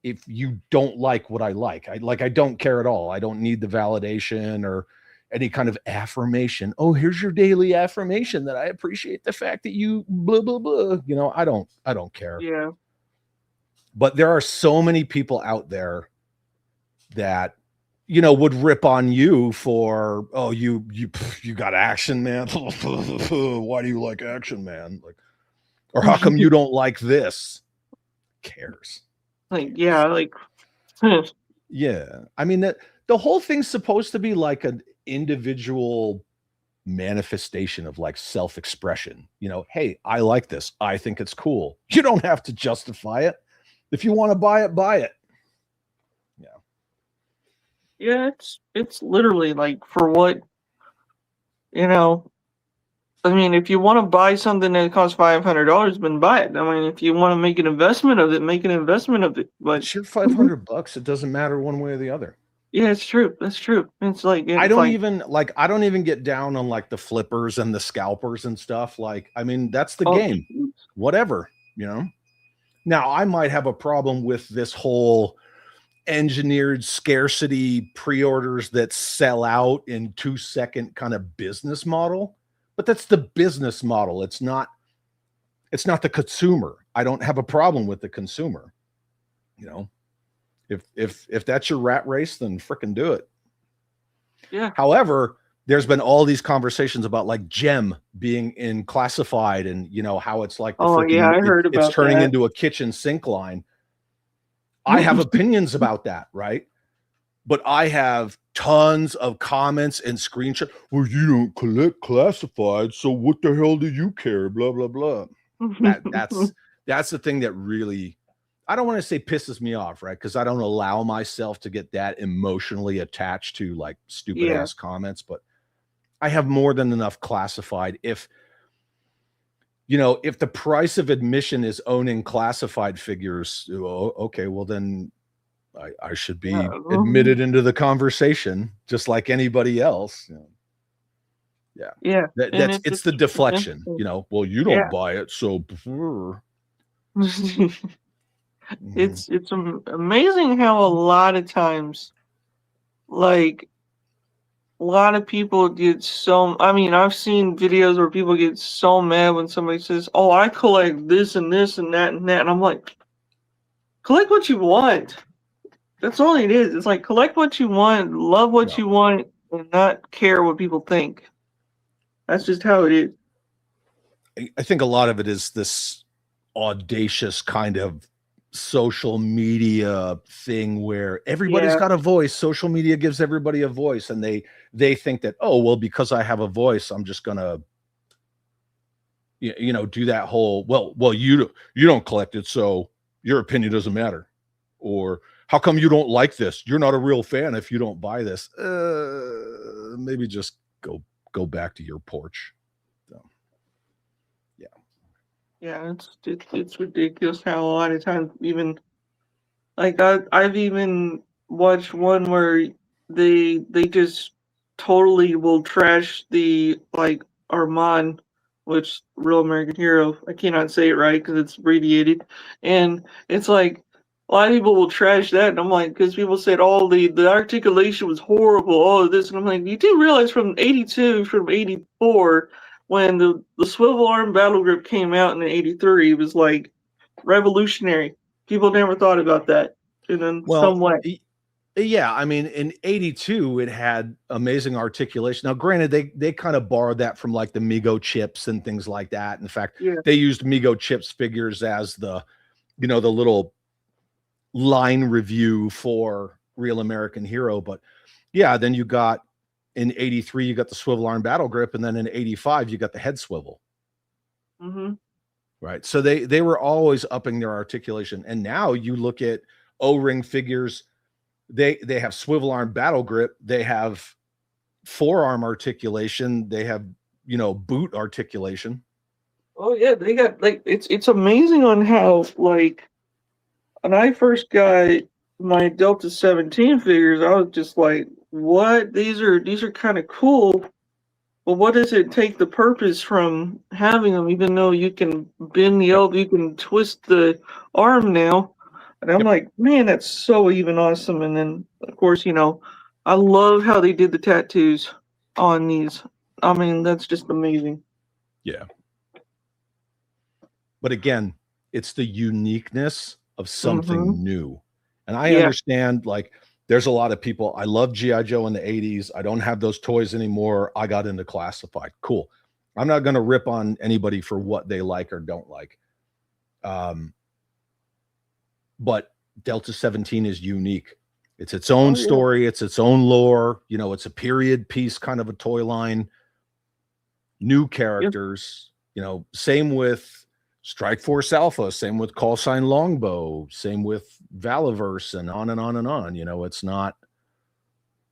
if you don't like what I like. I don't care at all. I don't need the validation or any kind of affirmation. Oh, here's your daily affirmation that I appreciate the fact that you blah blah blah. I don't care. yeah. But there are so many people out there that would rip on you for, oh, you got Action Man. Why do you like Action Man? Like, or how come you don't like this? Cares. Like, yeah, like, Yeah. I mean, the whole thing's supposed to be like an individual manifestation of like self-expression. Hey, I like this. I think it's cool. You don't have to justify it. If you want to buy it, buy it. yeah, it's literally like for what, I mean, if you want to buy something that costs $500, then buy it. I mean, if you want to make an investment of it, make an investment of it. But it's your $500. It doesn't matter one way or the other. yeah, it's true. That's true. It's like I don't even get down on like the flippers and the scalpers and stuff. Like, I mean, that's the game. Whatever, Now, I might have a problem with this whole engineered scarcity pre-orders that sell out in 2-second kind of business model, but that's the business model. It's not the consumer. I don't have a problem with the consumer. If that's your rat race, then frickin' do it. Yeah. However, there's been all these conversations about like Gem being in classified and how it's like I heard about it's turning that. into a kitchen sink line. I have opinions about that, right? But I have tons of comments and screenshots. Well, you don't collect classified, so what the hell do you care? Blah blah blah. That's the thing that really, I don't want to say pisses me off, right? Because I don't allow myself to get that emotionally attached to like stupid ass comments, but I have more than enough classified. If the price of admission is owning classified figures, okay, well then I should be admitted into the conversation just like anybody else. Yeah. It's the deflection, well, you don't buy it, so it's amazing how a lot of times, like, a lot of people get so, I mean, I've seen videos where people get so mad when somebody says, oh, I collect this and this and that and that. And I'm like, collect what you want. That's all it is. It's like, collect what you want, love what you want, and not care what people think. That's just how it is. I think a lot of it is this audacious kind of social media thing where everybody's got a voice. Social media gives everybody a voice, and they think that, oh, well, because I have a voice, I'm just gonna do that whole, well, you don't collect it, so your opinion doesn't matter. Or how come you don't like this? You're not a real fan if you don't buy this. Maybe just go back to your porch. So, yeah, it's ridiculous how a lot of times, even like I've even watched one where they just totally will trash the, like, Armand, which Real American Hero. I cannot say it right because it's abbreviated, and it's like a lot of people will trash that, and I'm like, because people said, "Oh, the articulation was horrible." Oh, this, and I'm like, you do realize from '82, from '84, when the swivel arm battle grip came out in '83, it was like revolutionary. People never thought about that in some Well, way. yeah, I mean, in '82, it had amazing articulation. Now, granted, they kind of borrowed that from like the Mego chips and things like that. In fact, Yeah. they used Mego chips figures as the, the little line review for Real American Hero. But yeah, then you got in '83, you got the swivel arm battle grip, and then in '85, you got the head swivel. Mm-hmm. Right. So they were always upping their articulation. And now you look at O-ring figures, they have swivel arm battle grip, they have forearm articulation, they have, boot articulation. Oh yeah, they got like it's amazing on how like when I first got my Delta 17 figures, I was just like, what? These are kind of cool, but what does it take the purpose from having them, even though you can bend the Yep. elbow, you can twist the arm now. And I'm Yep. like, man, that's so even awesome. And then of course, I love how they did the tattoos on these. I mean, that's just amazing. Yeah. But again, it's the uniqueness of something new. And I Yeah. understand, like, there's a lot of people. I love G.I. Joe in the 80s. I don't have those toys anymore. I got into classified. Cool. I'm not going to rip on anybody for what they like or don't like. But Delta 17 is unique. It's its own story. It's its own lore. It's a period piece kind of a toy line. New characters, same with Strike Force Alpha, same with Call Sign Longbow, same with Valaverse, and on and on and on. It's not.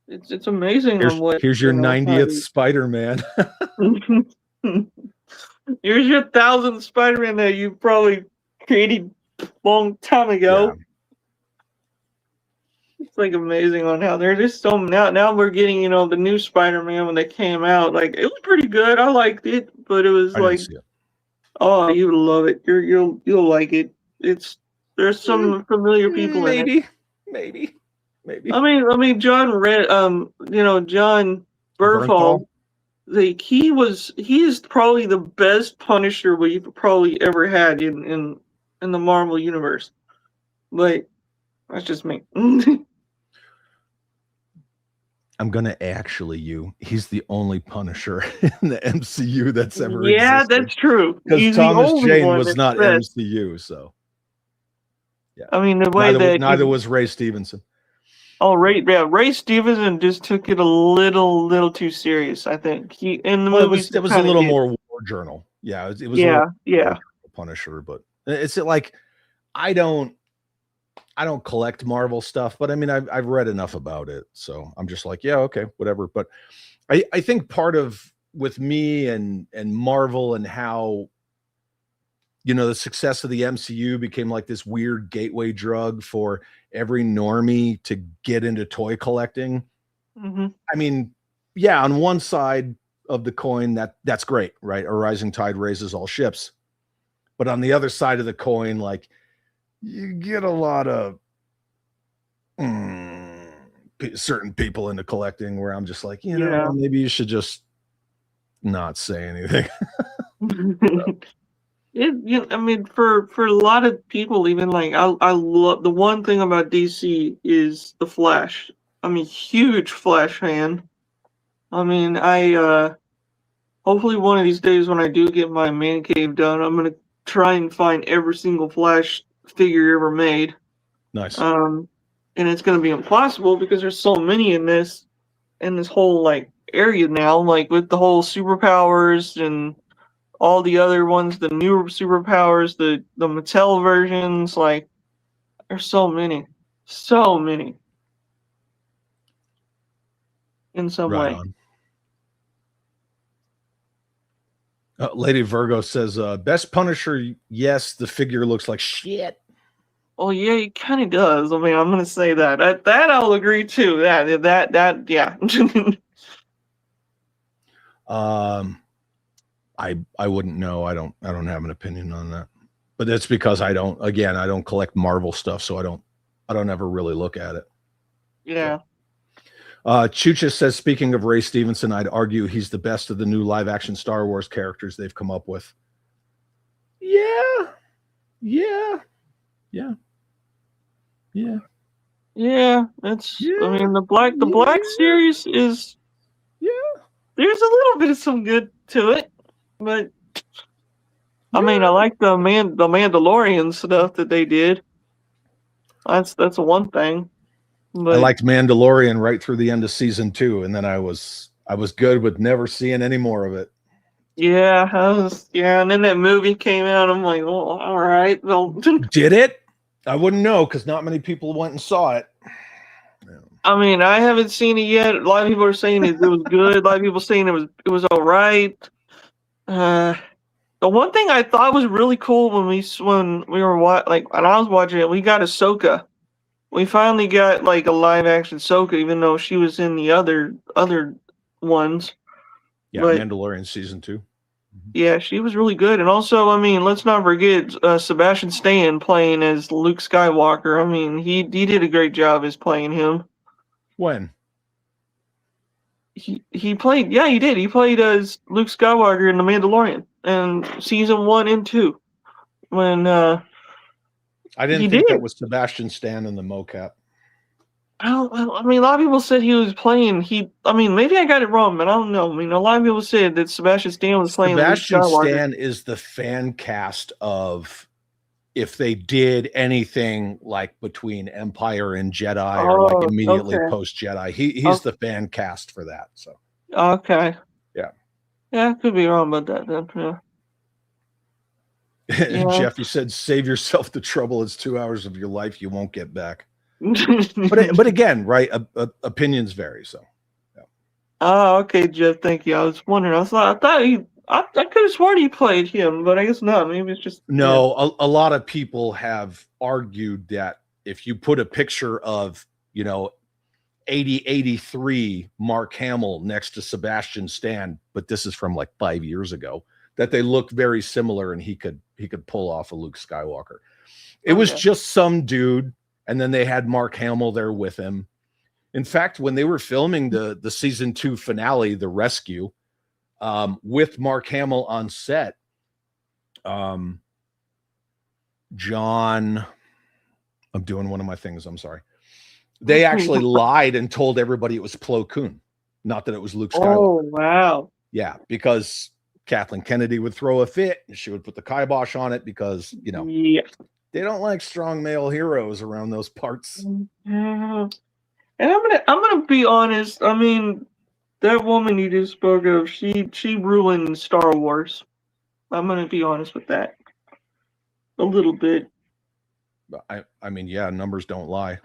It's amazing on what. Here's your 90th Spider-Man. Here's your 1,000th Spider-Man that you probably created a long time ago. Yeah. It's like amazing on how there's just so now we're getting the new Spider-Man when they came out. Like it was pretty good. I liked it, but it was like, oh, you would love it. You'll like it. There's some familiar people in it. Maybe. I mean, John John Bernthal. He is probably the best Punisher we've probably ever had in the Marvel universe. Like that's just me. I'm gonna he's the only Punisher in the MCU that's ever existed. That's true. Because Thomas Jane was not MCU, so yeah. I mean, the way neither was Ray Stevenson. Oh, Ray Stevenson just took it a little too serious. I think in the movies it was a little more war journal. Yeah, it was. Yeah. Punisher, but it's like I don't collect Marvel stuff, but I mean I've read enough about it, so I'm just like, yeah, okay, whatever. But I think part of with me and Marvel and how the success of the MCU became like this weird gateway drug for every normie to get into toy collecting. Mm-hmm. I mean, yeah, on one side of the coin, that's great, right? A rising tide raises all ships. But on the other side of the coin, like you get a lot of certain people into collecting where I'm just like, maybe you should just not say anything. I mean, for a lot of people, even like I love the one thing about DC is the Flash. I'm a huge Flash fan. I mean, hopefully one of these days when I do get my man cave done, I'm gonna try and find every single Flash figure ever made. Nice. And it's gonna be impossible because there's so many in this whole like area now, like with the whole superpowers and all the other ones, the newer superpowers, the Mattel versions, like there's so many in some way. Lady Virgo says, best Punisher, yes, the figure looks like shit. Oh yeah, it kind of does. I mean, I'm gonna say that. That I'll agree to. That yeah. I wouldn't know. I don't have an opinion on that. But that's because I don't collect Marvel stuff, so I don't I don't ever really look at it. Yeah. Chucha says, speaking of Ray Stevenson, I'd argue he's the best of the new live action Star Wars characters they've come up with. Yeah. That's. I mean, the Black series is. Yeah. There's a little bit of some good to it, but I mean, I like the Mandalorian stuff that they did. That's one thing. But I liked Mandalorian right through the end of season 2, and then I was good with never seeing any more of it. Yeah, and then that movie came out. I'm like, well, all right. Well, did it? I wouldn't know because not many people went and saw it. I mean, I haven't seen it yet. A lot of people are saying it was good. A lot of people saying it was all right. The one thing I thought was really cool when we were when I was watching it, we got Ahsoka. We finally got like a live action Ahsoka, even though she was in the other ones. Yeah, but, Mandalorian season 2. Yeah, she was really good, and also, I mean, let's not forget Sebastian Stan playing as Luke Skywalker. I mean, he did a great job as playing him. When? He played, yeah, he did. He played as Luke Skywalker in The Mandalorian in season 1 and 2. When I didn't think that was Sebastian Stan in the mocap. I mean, a lot of people said he was playing. I mean, maybe I got it wrong, but I don't know. I mean, a lot of people said that Sebastian Stan was playing. Sebastian Stan is the fan cast of if they did anything like between Empire and Jedi or like immediately post Jedi. He's the fan cast for that. So okay, yeah, I could be wrong about that then. Yeah. Jeff, you said save yourself the trouble. It's 2 hours of your life you won't get back. but again, right? Opinions vary. So yeah. Oh, okay, Jeff. Thank you. I was wondering. I thought I could have sworn he played him, but I guess not. Maybe it's just no. A lot of people have argued that if you put a picture of 83 Mark Hamill next to Sebastian Stan, but this is from like 5 years ago, that they look very similar, and he could pull off a Luke Skywalker. It was just some dude, and then they had Mark Hamill there with him. In fact, when they were filming the season 2 finale, The Rescue, with Mark Hamill on set, John, I'm doing one of my things, I'm sorry. They actually lied and told everybody it was Plo Koon, not that it was Luke Skywalker. Oh, wow. Yeah, because Kathleen Kennedy would throw a fit, and she would put the kibosh on it because, they don't like strong male heroes around those parts. And I'm gonna be honest. I mean, that woman you just spoke of, she ruined Star Wars. I'm gonna be honest with that. A little bit. I mean, yeah, numbers don't lie.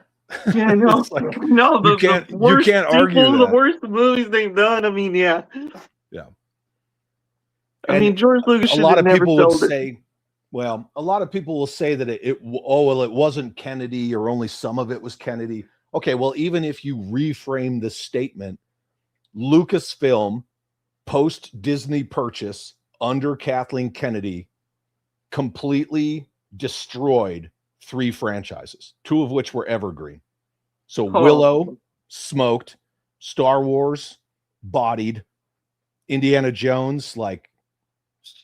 Yeah, no, no. You can't argue that. The worst movies they've done. I mean, yeah. I mean, George Lucas should have never sold it. Well, a lot of people will say that it wasn't Kennedy, or only some of it was Kennedy. Okay, well, even if you reframe the statement, Lucasfilm, post Disney purchase under Kathleen Kennedy, completely destroyed 3 franchises, 2 of which were evergreen. So Willow, smoked. Star Wars, bodied. Indiana Jones,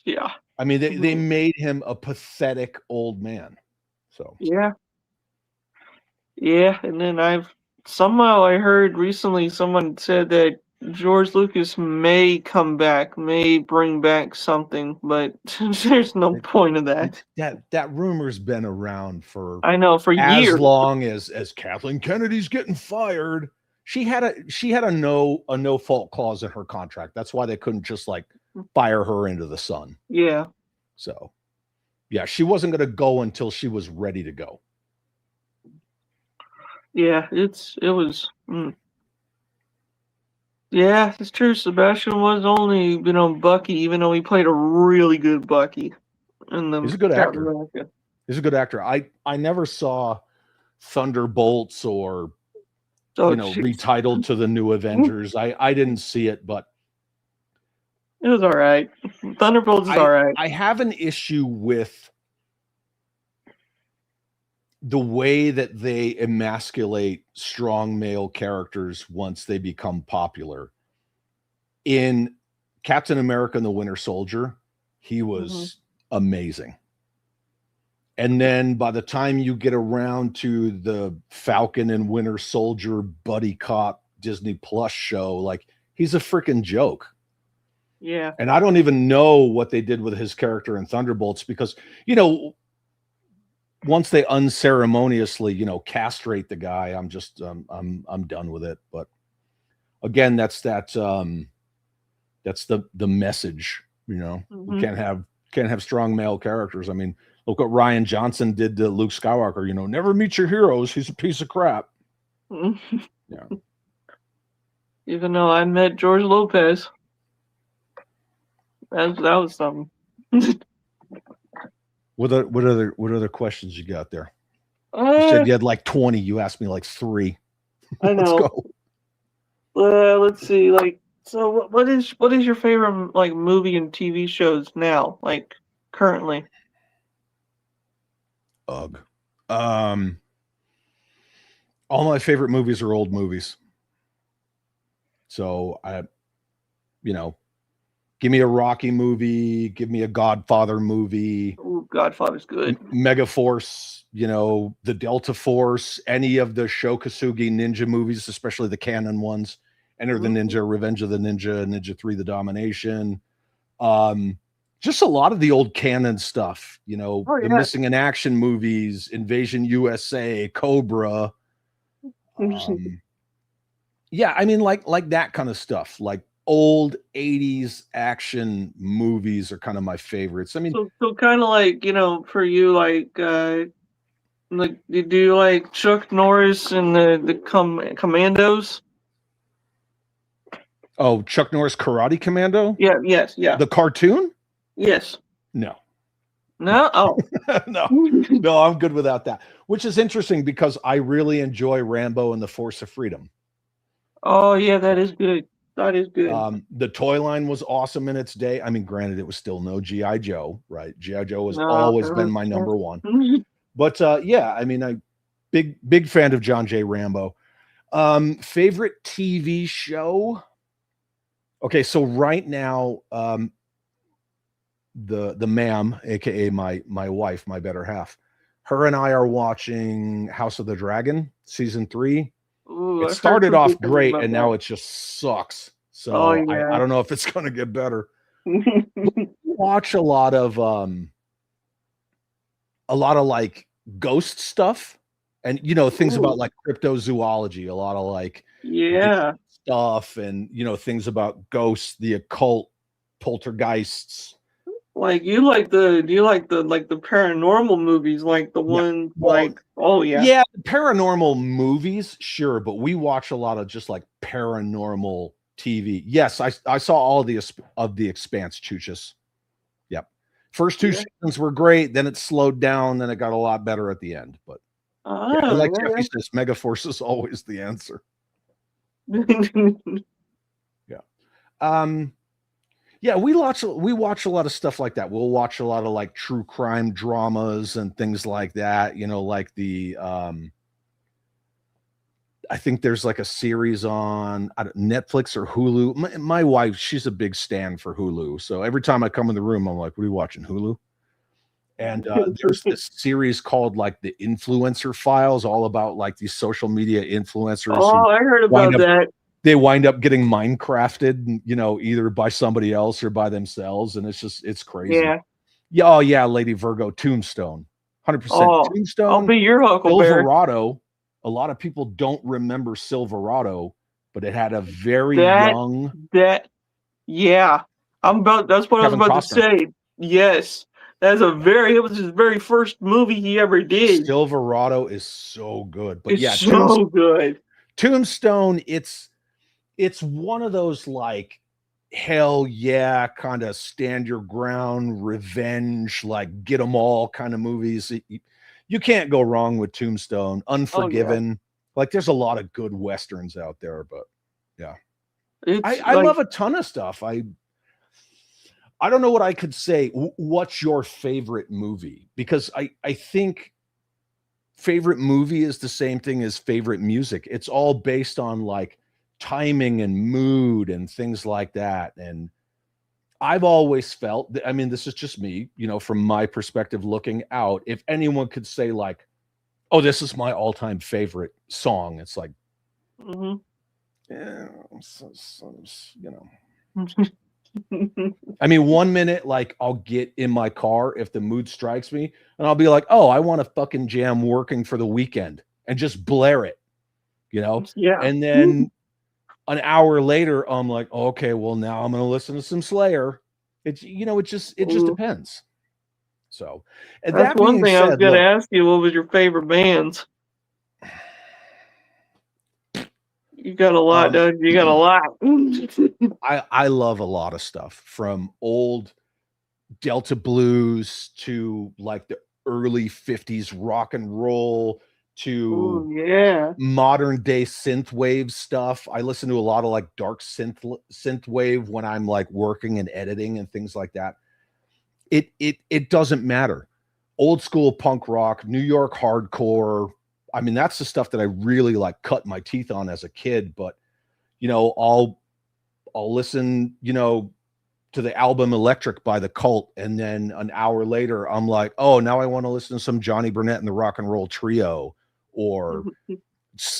yeah. I mean, they made him a pathetic old man. So yeah, and then I heard recently someone said that George Lucas may come back, may bring back something, but there's no point of that. That rumor's been around for years. As long as Kathleen Kennedy's getting fired, she had a no fault clause in her contract. That's why they couldn't just fire her into the sun. Yeah. So, yeah, she wasn't going to go until she was ready to go. Yeah, it was. Yeah, it's true. Sebastian was only Bucky, even though he played a really good Bucky. He's a good actor. He's a good actor. I never saw Thunderbolts or retitled to the New Avengers. I didn't see it, but it was all right. Thunderbolts is all right. I have an issue with the way that they emasculate strong male characters once they become popular. In Captain America and the Winter Soldier, he was amazing. And then by the time you get around to the Falcon and Winter Soldier buddy cop Disney Plus show, like, he's a freaking joke. Yeah. And I don't even know what they did with his character in Thunderbolts because, you know, once they unceremoniously, you know, castrate the guy, I'm just I'm done with it. But again, that's the message, you know. We can't have strong male characters. I mean, look what Ryan Johnson did to Luke Skywalker, you know, never meet your heroes. He's a piece of crap. Yeah. Even though I met George Lopez. That was something. What other questions you got there? You said you had like 20. You asked me like 3. I know. Let's go. Let's see. Like, so what is your favorite like movie and TV shows now? Like currently? Ugh. All my favorite movies are old movies. So you know, give me a Rocky movie, give me a Godfather movie. Ooh, Godfather's good. Megaforce, you know, the Delta Force, any of the Shokasugi ninja movies, especially the canon ones. Enter the Ninja, Revenge of the Ninja, Ninja 3, The Domination. Just a lot of the old canon stuff, you know, the Missing in Action movies, Invasion USA, Cobra. Yeah, I mean, like that kind of stuff, like old 80s action movies are kind of my favorites. I mean, so kind of like, you know, for you, like do you like Chuck Norris and the Commandos? Oh, Chuck Norris Karate Commando? Yeah, yes, yeah. The cartoon? Yes. No. No? Oh. No, I'm good without that. Which is interesting because I really enjoy Rambo and the Force of Freedom. Oh, yeah, that is good. That is good. The toy line was awesome in its day. I mean, granted, it was still no G.I. Joe, right? G.I. Joe has always been my number one. But yeah, I mean, I big fan of John J. Rambo. Favorite TV show? Okay, so right now, the ma'am, aka my wife, my better half, her and I are watching House of the Dragon season 3. Ooh, it started off great, and now it just sucks. So I don't know if it's going to get better. Watch a lot of like ghost stuff, and you know, things about like cryptozoology, a lot of like stuff, and you know, things about ghosts, the occult, poltergeists. Like do you like the paranormal movies, like the one like yeah, paranormal movies, sure, but we watch a lot of just like paranormal TV. Yes, I saw all of the Expanse, Chuchus. Yep. First 2 seasons were great, then it slowed down, then it got a lot better at the end. But I like Jeffy says, Megaforce is always the answer. Yeah. We watch a lot of stuff like that. We'll watch a lot of like true crime dramas and things like that. You know, like the I think there's like a series on Netflix or Hulu. My wife, she's a big stan for Hulu. So every time I come in the room, I'm like, what are you watching, Hulu? And there's this series called like the Influencer Files, all about like these social media influencers. Oh, I heard about that. They wind up getting Minecrafted, you know, either by somebody else or by themselves. And it's crazy. Yeah. Oh yeah. Lady Virgo, Tombstone, 100%. Tombstone. I'll be your Huckleberry. Silverado. A lot of people don't remember Silverado, but it had a very young. That's what I was about to say. Yes. It was his very first movie he ever did. Silverado is so good. But it's so good. Tombstone, it's one of those like hell yeah, kind of stand your ground, revenge, like get them all kind of movies. You can't go wrong with Tombstone. Unforgiven. Like there's a lot of good Westerns out there, but yeah. I love a ton of stuff. I don't know what I could say. What's your favorite movie? Because I think favorite movie is the same thing as favorite music. It's all based on like timing and mood and things like that. And I've always felt that, I mean, this is just me, you know, from my perspective looking out, if anyone could say like, oh, this is my all-time favorite song, it's like, yeah, you know. I mean, 1 minute, like I'll get in my car if the mood strikes me, and I'll be like, oh, I want to fucking jam Working for the Weekend and just blare it, you know? Yeah. And then an hour later, I'm like, okay, well, now I'm going to listen to some Slayer. It's, you know, it just depends. So, and that's that one being thing I was said, going to look, ask you. What was your favorite bands? You got a lot, Doug. You got a lot. I love a lot of stuff, from old Delta blues to like the early 50s rock and roll to Ooh, yeah. modern day synth wave stuff. I listen to a lot of like dark synth wave when I'm like working and editing and things like that. It doesn't matter. Old school punk rock, New York hardcore. I mean, that's the stuff that I really like cut my teeth on as a kid. But you know, I'll listen, you know, to the album Electric by The Cult, and then an hour later I'm like, oh, now I want to listen to some Johnny Burnett and the Rock and Roll Trio, or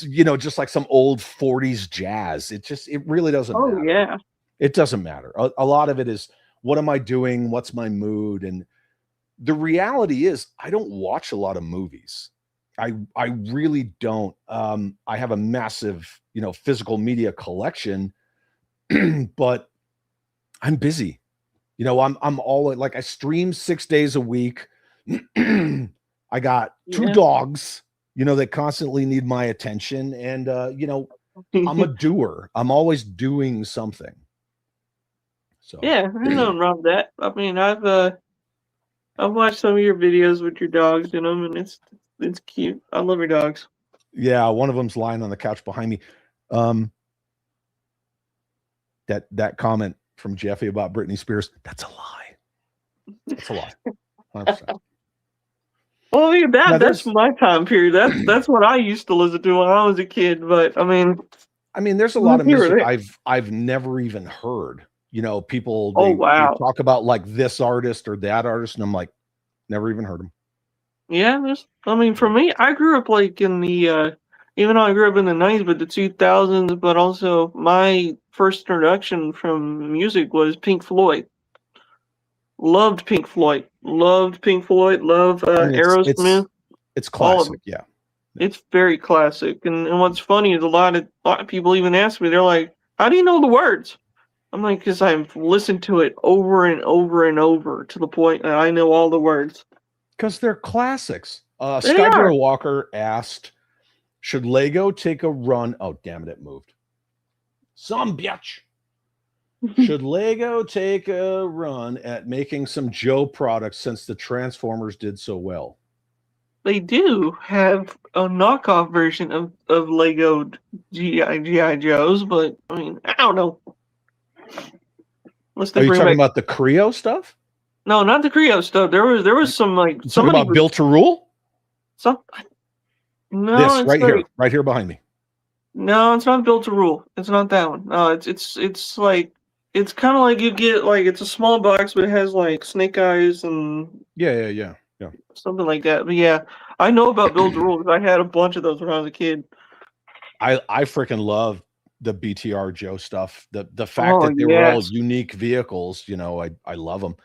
you know, just like some old 40s jazz. It really doesn't matter. Yeah. It doesn't matter. A lot of it is, what am I doing? What's my mood? And the reality is, I don't watch a lot of movies. I really don't. I have a massive, you know, physical media collection, but I'm busy. You know, I'm all like, I stream 6 days a week. I got 2 dogs, you know, that constantly need my attention. And, you know, I'm a doer. I'm always doing something. So, yeah, there's nothing wrong with that. I mean, I've watched some of your videos with your dogs in them, and it's cute. I love your dogs. yeah, one of them's lying on the couch behind me. That comment from Jeffy about Britney Spears, that's a lie. That's a lie. 100%. Well, I mean, that's my time period. That's what I used to listen to when I was a kid. But I mean, there's a lot of music I've never even heard. You know, people they talk about like this artist or that artist, and I'm like, never even heard them. Yeah, I mean, for me, I grew up like in the even though I grew up in the 90s, but the 2000s. But also, my first introduction from music was Pink Floyd. Loved Pink Floyd. Loved Pink Floyd. Love Aerosmith. It's classic, yeah. It's very classic. And what's funny is a lot of people even ask me, they're like, how do you know the words? I'm like, because I've listened to it over and over and over to the point that I know all the words. Because they're classics. Skybro Walker asked, should Lego take a run? Oh, damn it, it moved. Some bitch. Should Lego take a run at making some Joe products since the Transformers did so well? They do have a knockoff version of Lego G.I. Joes, but I mean, I don't know. Are you talking about the Creo stuff? No, not the Creo stuff. There was some like somebody about Built to Rule. No, this right here behind me. No, it's not Built to Rule. It's not that one. No, it's like, it's kind of like you get like, it's a small box, but it has like Snake Eyes and yeah, something like that. But yeah, I know about Built to Rule because I had a bunch of those when I was a kid. I freaking love the BTR Joe stuff. The fact that they were all unique vehicles, you know, I love them.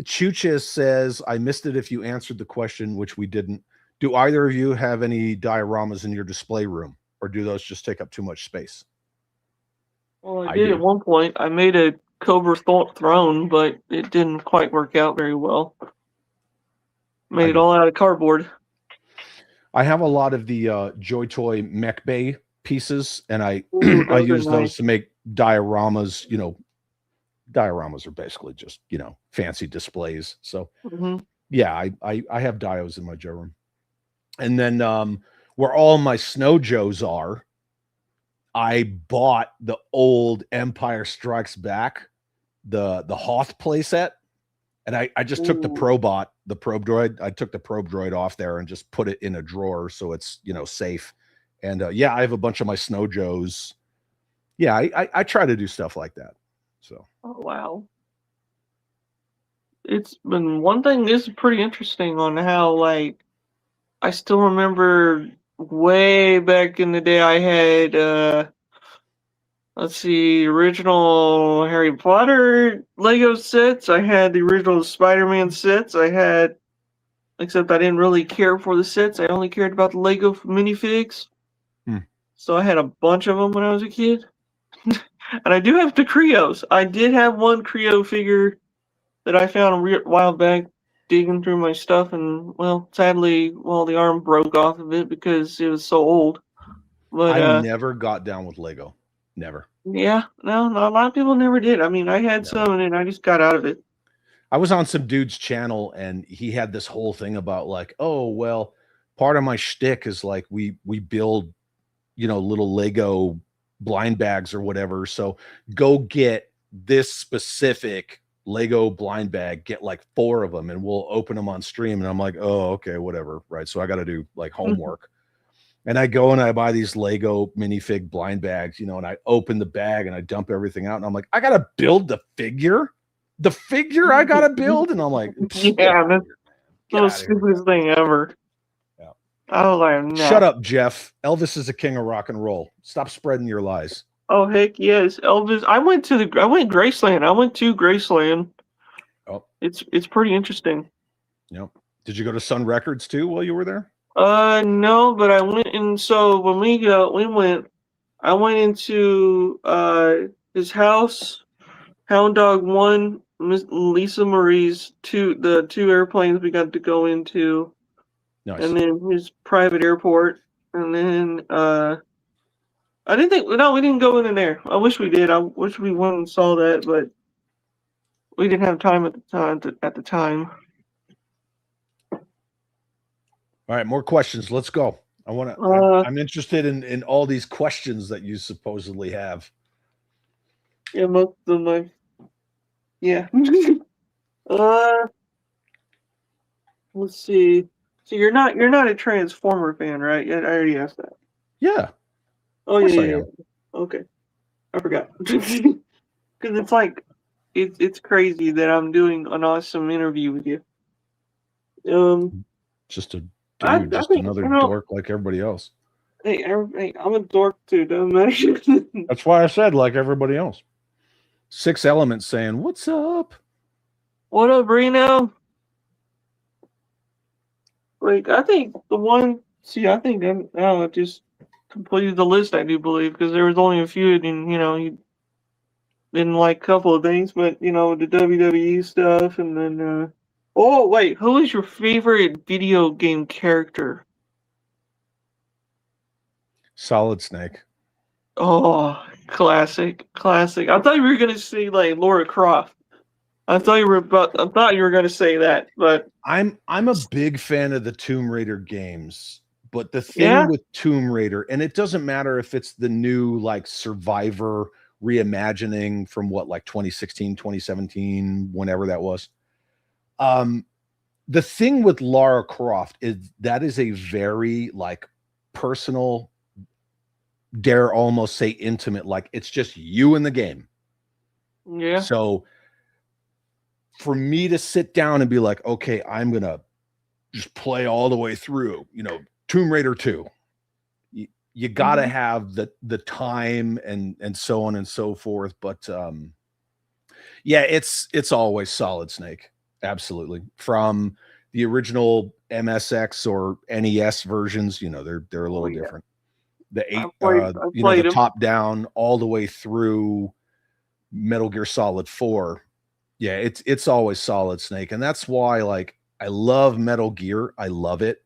Chucha says, I missed it if you answered the question, which we didn't. Do either of you have any dioramas in your display room, or do those just take up too much space? Well, I did at one point. I made a Cobra throne, but it didn't quite work out very well. Made it all out of cardboard. I have a lot of the Joy Toy Mech Bay pieces, and I use those to make dioramas. You know, dioramas are basically just, you know, fancy displays. So yeah, I have dios in my Joe room. And then where all my Snow Joes are, I bought the old Empire Strikes Back, the Hoth playset, and I just took the Probot the probe droid. I took the probe droid off there and just put it in a drawer so it's, you know, safe. And yeah, I have a bunch of my Snow Joes. Yeah, I try to do stuff like that. So Oh, wow. It's been one thing is pretty interesting on how, like, I still remember way back in the day I had, let's see, original Harry Potter Lego sets. I had the original Spider-Man sets. I had, except I didn't really care for the sets. I only cared about the Lego minifigs. So I had a bunch of them when I was a kid. And I do have the Creos. I did have one Creo figure that I found a while back digging through my stuff, and, well, sadly, well, the arm broke off of it because it was so old. But I never got down with Lego. Never. yeah, no, a lot of people never did. I mean, I had some, and then I just got out of it. I was on some dude's channel, and he had this whole thing about like, oh, well, part of my shtick is like we build, you know, little Lego blind bags or whatever. So go get this specific Lego blind bag, get like 4 of them, and we'll open them on stream. And I'm like, oh, okay, whatever. Right. So I got to do like homework. And I go and I buy these Lego minifig blind bags, you know, and I open the bag and I dump everything out. And I'm like, I got to build the figure. The figure I got to build. And I'm like, yeah, that's the stupidest thing ever. Yeah. I was like, no. Shut up, Jeff. Elvis is a king of rock and roll. Stop spreading your lies. Oh, heck yes. Elvis. I went Graceland. I went to Graceland. Oh. It's pretty interesting. Yep. Did you go to Sun Records too while you were there? No, but I went, and so when I went into his house, Hound Dog 1, Miss Lisa Marie's the 2 airplanes we got to go into. Nice. And then his private airport, and then we didn't go in there. I wish we did. I wish we went and saw that, but we didn't have time at the time. All right, more questions. Let's go. I'm interested in all these questions that you supposedly have. Yeah, most of them. Yeah. Let's see. So you're not a Transformer fan, right? I already asked that. Yeah. Oh yeah. Okay. I forgot. Because it's like it's crazy that I'm doing an awesome interview with you. Just a dude, another dork like everybody else. Hey, I'm a dork too, doesn't matter. That's why I said like everybody else. 6 Elements saying, "What's up? What up, Reno?" Like, I think I just completed the list, I do believe, because there was only a few, and, you know, you didn't like a couple of things, but, you know, the WWE stuff, and then, oh, wait, who is your favorite video game character? Solid Snake. Oh, classic. I thought you were gonna say like Lara Croft. I thought you were gonna say that, but I'm a big fan of the Tomb Raider games. But the thing with Tomb Raider, and it doesn't matter if it's the new like Survivor reimagining from like 2016, 2017, whenever that was. The thing with Lara Croft is that is a very like personal, dare almost say intimate, like it's just you in the game. Yeah. So for me to sit down and be like, okay, I'm gonna just play all the way through, you know, Tomb Raider 2. You gotta have the time and so on and so forth. But yeah, it's always Solid Snake. Absolutely. From the original MSX or NES versions, you know, they're a little different. The 8 the top down all the way through Metal Gear Solid 4. Yeah, it's always Solid Snake. And that's why like I love Metal Gear. I love it.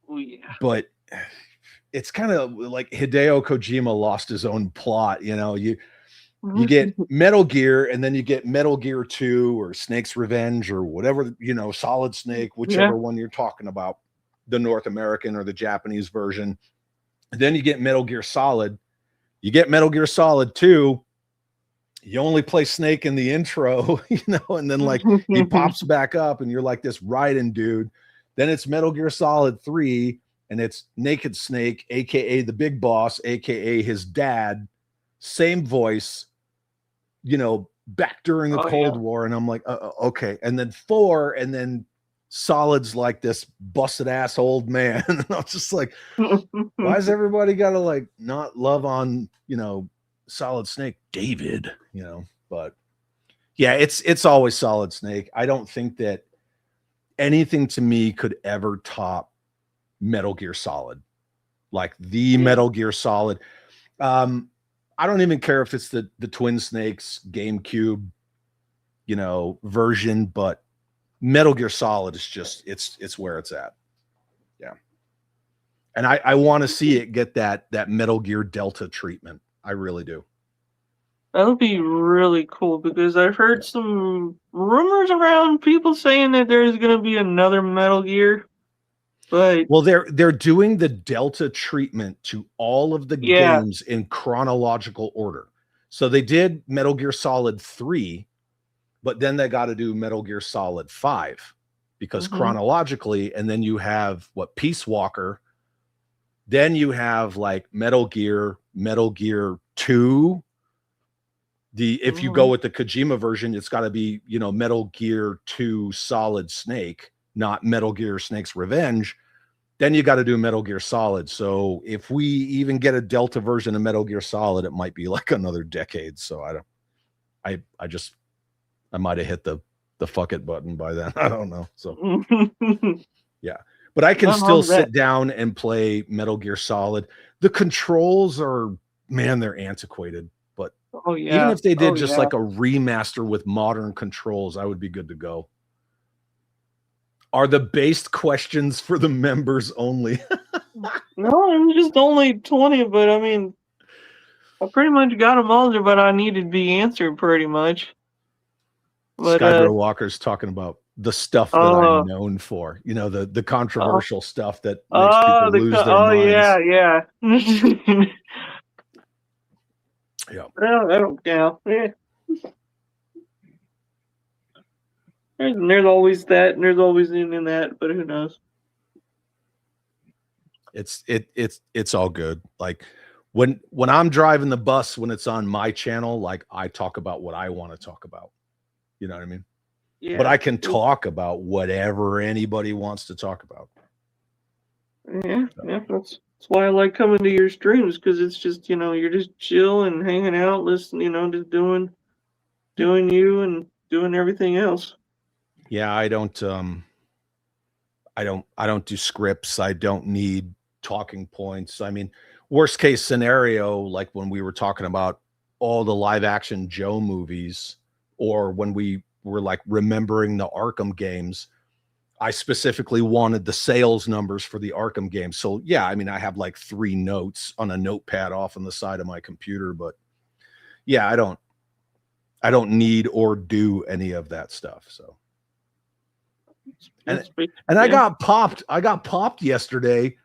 Oh yeah. But it's kind of like Hideo Kojima lost his own plot, you know. You get Metal Gear, and then you get Metal Gear 2 or Snake's Revenge or whatever, you know, Solid Snake, whichever one you're talking about, the North American or the Japanese version. Then you get Metal Gear Solid. You get Metal Gear Solid 2, you only play Snake in the intro, and then like he pops back up and you're like this Raiden dude. Then it's Metal Gear Solid 3 and it's Naked Snake, aka the big boss, aka his dad, same voice, back during the Cold War. And I'm like, okay. And then 4, and then Solid's like this busted ass old man. And I'm just like, why is everybody gotta like not love on, Solid Snake, David, but yeah, it's always Solid Snake. I don't think that anything to me could ever top Metal Gear Solid, like the Metal Gear Solid. I don't even care if it's the Twin Snakes GameCube, version, but Metal Gear Solid is just it's where it's at. Yeah. And I want to see it get that Metal Gear Delta treatment. I really do. That would be really cool because I've heard some rumors around people saying that there's going to be another Metal Gear. But well, they're doing the Delta treatment to all of the games in chronological order. So they did Metal Gear Solid 3, but then they got to do Metal Gear Solid 5 because chronologically, and then you have Peace Walker. Then you have like Metal Gear 2. If you go with the Kojima version, it's got to be, Metal Gear 2 Solid Snake, not Metal Gear Snake's Revenge. Then you got to do Metal Gear Solid. So if we even get a Delta version of Metal Gear Solid, it might be like another decade. So I might have hit the fuck it button by then. I don't know. So yeah. But I can still sit down and play Metal Gear Solid. The controls are, man, they're antiquated. But even if they did like a remaster with modern controls, I would be good to go. Are the based questions for the members only? No, I'm just only 20, but I mean, I pretty much got them all there, but I needed to be answered pretty much. Skybro Walker's talking about the stuff that I'm known for, the controversial stuff that makes people lose their minds. Yeah. Yeah. Well, I don't count. Yeah. There's always that, and there's always in that, but who knows? It's all good. Like when I'm driving the bus, when it's on my channel, like I talk about what I want to talk about. You know what I mean? Yeah. But I can talk about whatever anybody wants to talk about. Yeah, that's why I like coming to your streams, because it's just, you're just chill and hanging out, listening, just doing you and doing everything else. Yeah, I don't do scripts. I don't need talking points. I mean, worst case scenario, like when we were talking about all the live action Joe movies, or when we were like remembering the Arkham games, I specifically wanted the sales numbers for the Arkham games. So yeah, I mean, I have like 3 notes on a notepad off on the side of my computer, but yeah, I don't need or do any of that stuff. So and I got popped yesterday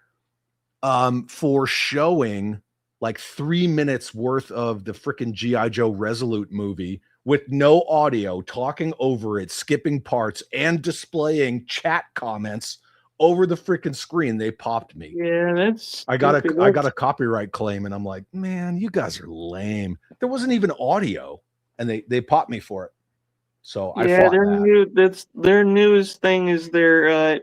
for showing like 3 minutes worth of the freaking G.I. Joe Resolute movie with no audio, talking over it, skipping parts, and displaying chat comments over the freaking screen. They popped me. Yeah, I got a copyright claim, and I'm like, man, you guys are lame. There wasn't even audio, and they popped me for it. So I fought that. That's their newest thing is their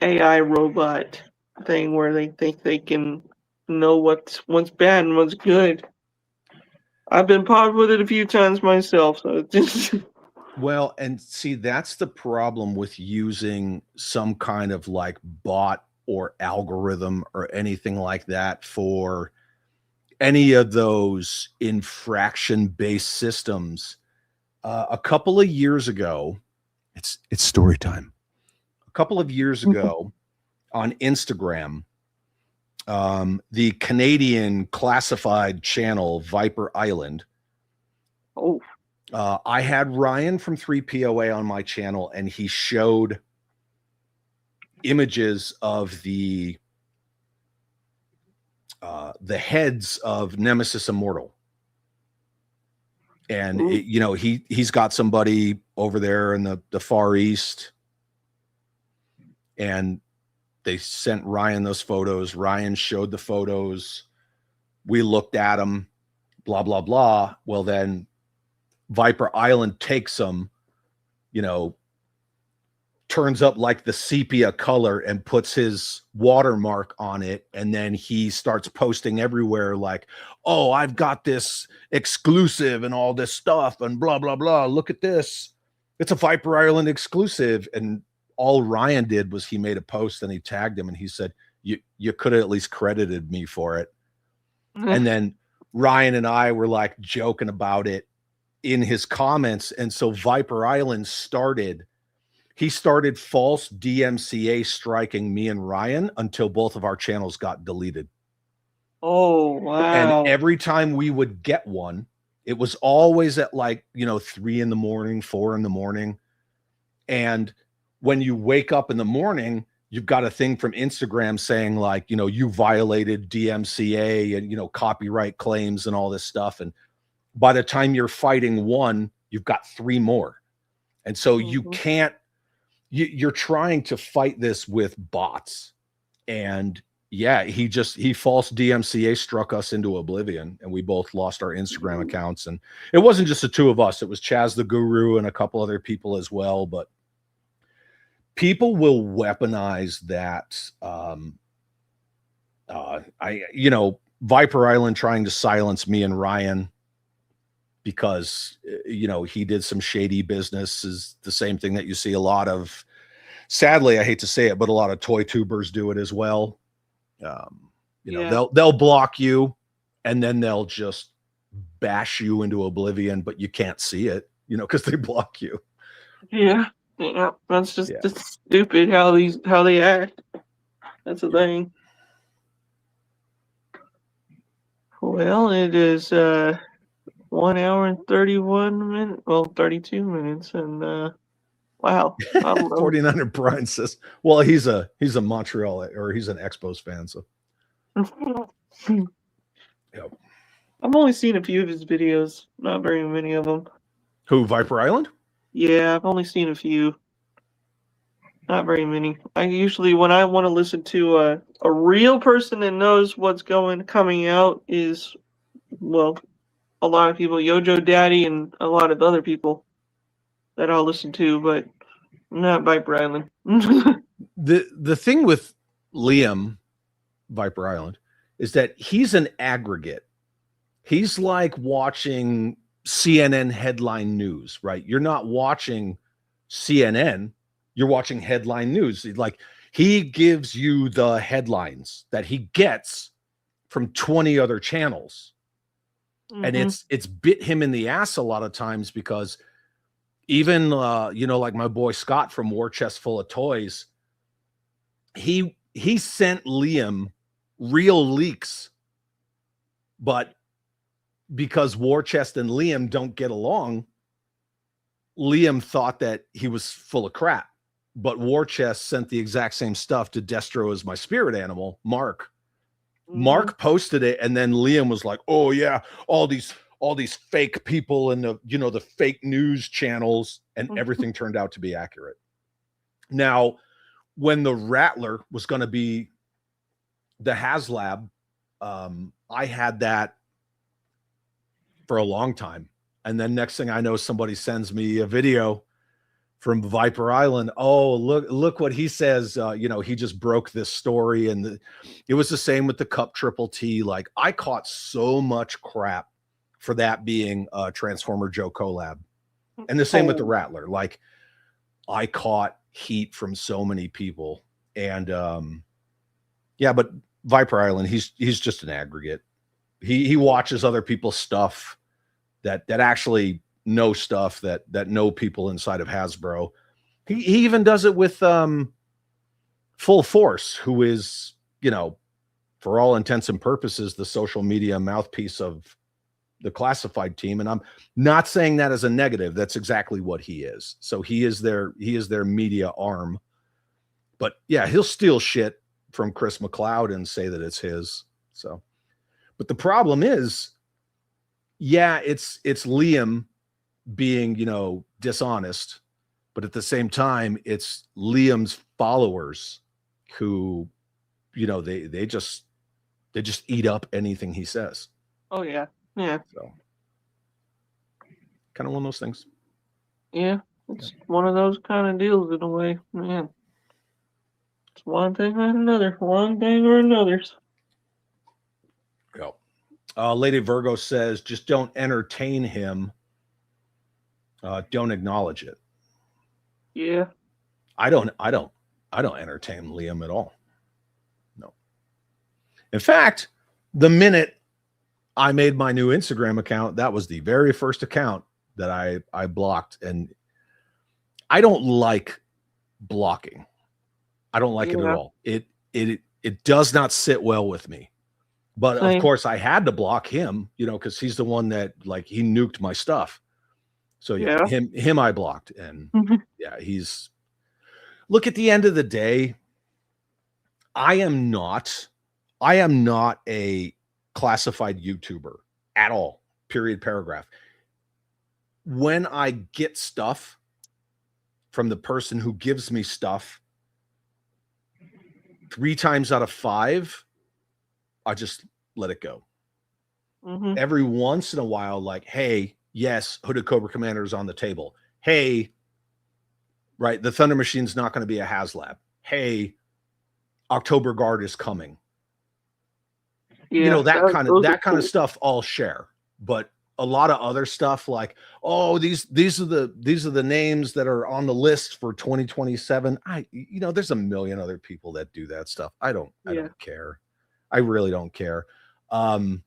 AI robot thing, where they think they can know what's bad and what's good. I've been popped with it a few times myself, so it's just well, and see, that's the problem with using some kind of like bot or algorithm or anything like that for any of those infraction-based systems. A couple of years ago, it's story time. A couple of years ago on Instagram, the Canadian classified channel Viper Island. Oh, I had Ryan from 3POA on my channel, and he showed images of the heads of Nemesis Immortal. And he's got somebody over there in the Far East, and they sent Ryan those photos. Ryan showed the photos. We looked at them, blah, blah, blah. Well, then Viper Island takes them, turns up like the sepia color and puts his watermark on it. And then he starts posting everywhere like, oh, I've got this exclusive and all this stuff and blah, blah, blah. Look at this. It's a Viper Island exclusive. And all Ryan did was he made a post and he tagged him and he said, you could have at least credited me for it. And then Ryan and I were like joking about it in his comments. And so Viper Island started false DMCA striking me and Ryan until both of our channels got deleted. Oh, wow. And every time we would get one, it was always at 3 in the morning, 4 in the morning. And when you wake up in the morning, you've got a thing from Instagram saying you violated DMCA and, copyright claims and all this stuff. And by the time you're fighting one, you've got 3 more. And so you can't, you're trying to fight this with bots. And yeah, he false DMCA struck us into oblivion and we both lost our Instagram accounts. And it wasn't just the 2 of us. It was Chaz the Guru and a couple other people as well. But people will weaponize that. Viper Island trying to silence me and Ryan because, he did some shady business is the same thing that you see a lot of, sadly, I hate to say it, but a lot of toy tubers do it as well. They'll block you and then they'll just bash you into oblivion, but you can't see it, because they block you. Yeah. That's just stupid how they act. That's the thing. Well, it is 1 hour and 31 minutes. Well, 32 minutes, and wow. 49er Brian says, well, he's a Montreal or he's an Expos fan, so. Yep. I've only seen a few of his videos, not very many of them. Who, Viper Island? Yeah, I've only seen a few. Not very many. I usually, when I want to listen to a real person that knows what's coming out is, well, a lot of people, Yojo Daddy and a lot of other people that I'll listen to, but not Viper Island. The thing with Liam, Viper Island, is that he's an aggregate. He's like watching CNN headline news, right? You're not watching CNN, you're watching headline news. Like he gives you the headlines that he gets from 20 other channels. And it's bit him in the ass a lot of times because even like my boy Scott from War Chest Full of Toys, he sent Liam real leaks, but because War Chest and Liam don't get along, Liam thought that he was full of crap. But War Chest sent the exact same stuff to Destro as my spirit animal, Mark. Mark posted it, and then Liam was like, "Oh yeah, all these fake people and the fake news channels," and everything turned out to be accurate. Now, when the Rattler was going to be the HasLab, I had that for a long time, and then next thing I know, somebody sends me a video from Viper Island. Oh, look what he says. He just broke this story. And it was the same with the Cup Triple T. Like I caught so much crap for that being a Transformer Joe collab. And the same with the Rattler. Like I caught heat from so many people. And but Viper Island, he's just an aggregate. He watches other people's stuff that actually know stuff that know people inside of Hasbro. He even does it with Full Force, who is, for all intents and purposes, the social media mouthpiece of the classified team. And I'm not saying that as a negative. That's exactly what he is. So he is their media arm. But yeah, he'll steal shit from Chris McLeod and say that it's his. So, but the problem is yeah, it's Liam being, you know, dishonest, but at the same time, it's Liam's followers who, you know, they just eat up anything he says. Oh yeah, yeah, So kind of one of those things. yeah. It's one of those kind of deals in a way, man. It's one thing or another, one thing or another. Yep. Lady Virgo says, just don't entertain him. Don't acknowledge it. Yeah. I don't entertain Liam at all. No. In fact, the minute I made my new Instagram account, that was the very first account that I blocked. And I don't like blocking. I don't like it at all. It does not sit well with me. But of course I had to block him, you know, because he's the one that, like, he nuked my stuff. So yeah, him I blocked. And yeah, he's, look, at the end of the day, I am not a classified YouTuber at all. Period, paragraph. When I get stuff from the person who gives me stuff, 3 times out of 5, I just let it go. Every once in a while, like, hey, yes, Hooded Cobra Commander is on the table. Hey, right, the Thunder Machine's not going to be a HasLab. Hey, October Guard is coming. Yeah, you know, that kind of stuff I'll share. But a lot of other stuff, like, oh, these are the names that are on the list for 2027. You know, there's a million other people that do that stuff. I don't care. I really don't care. When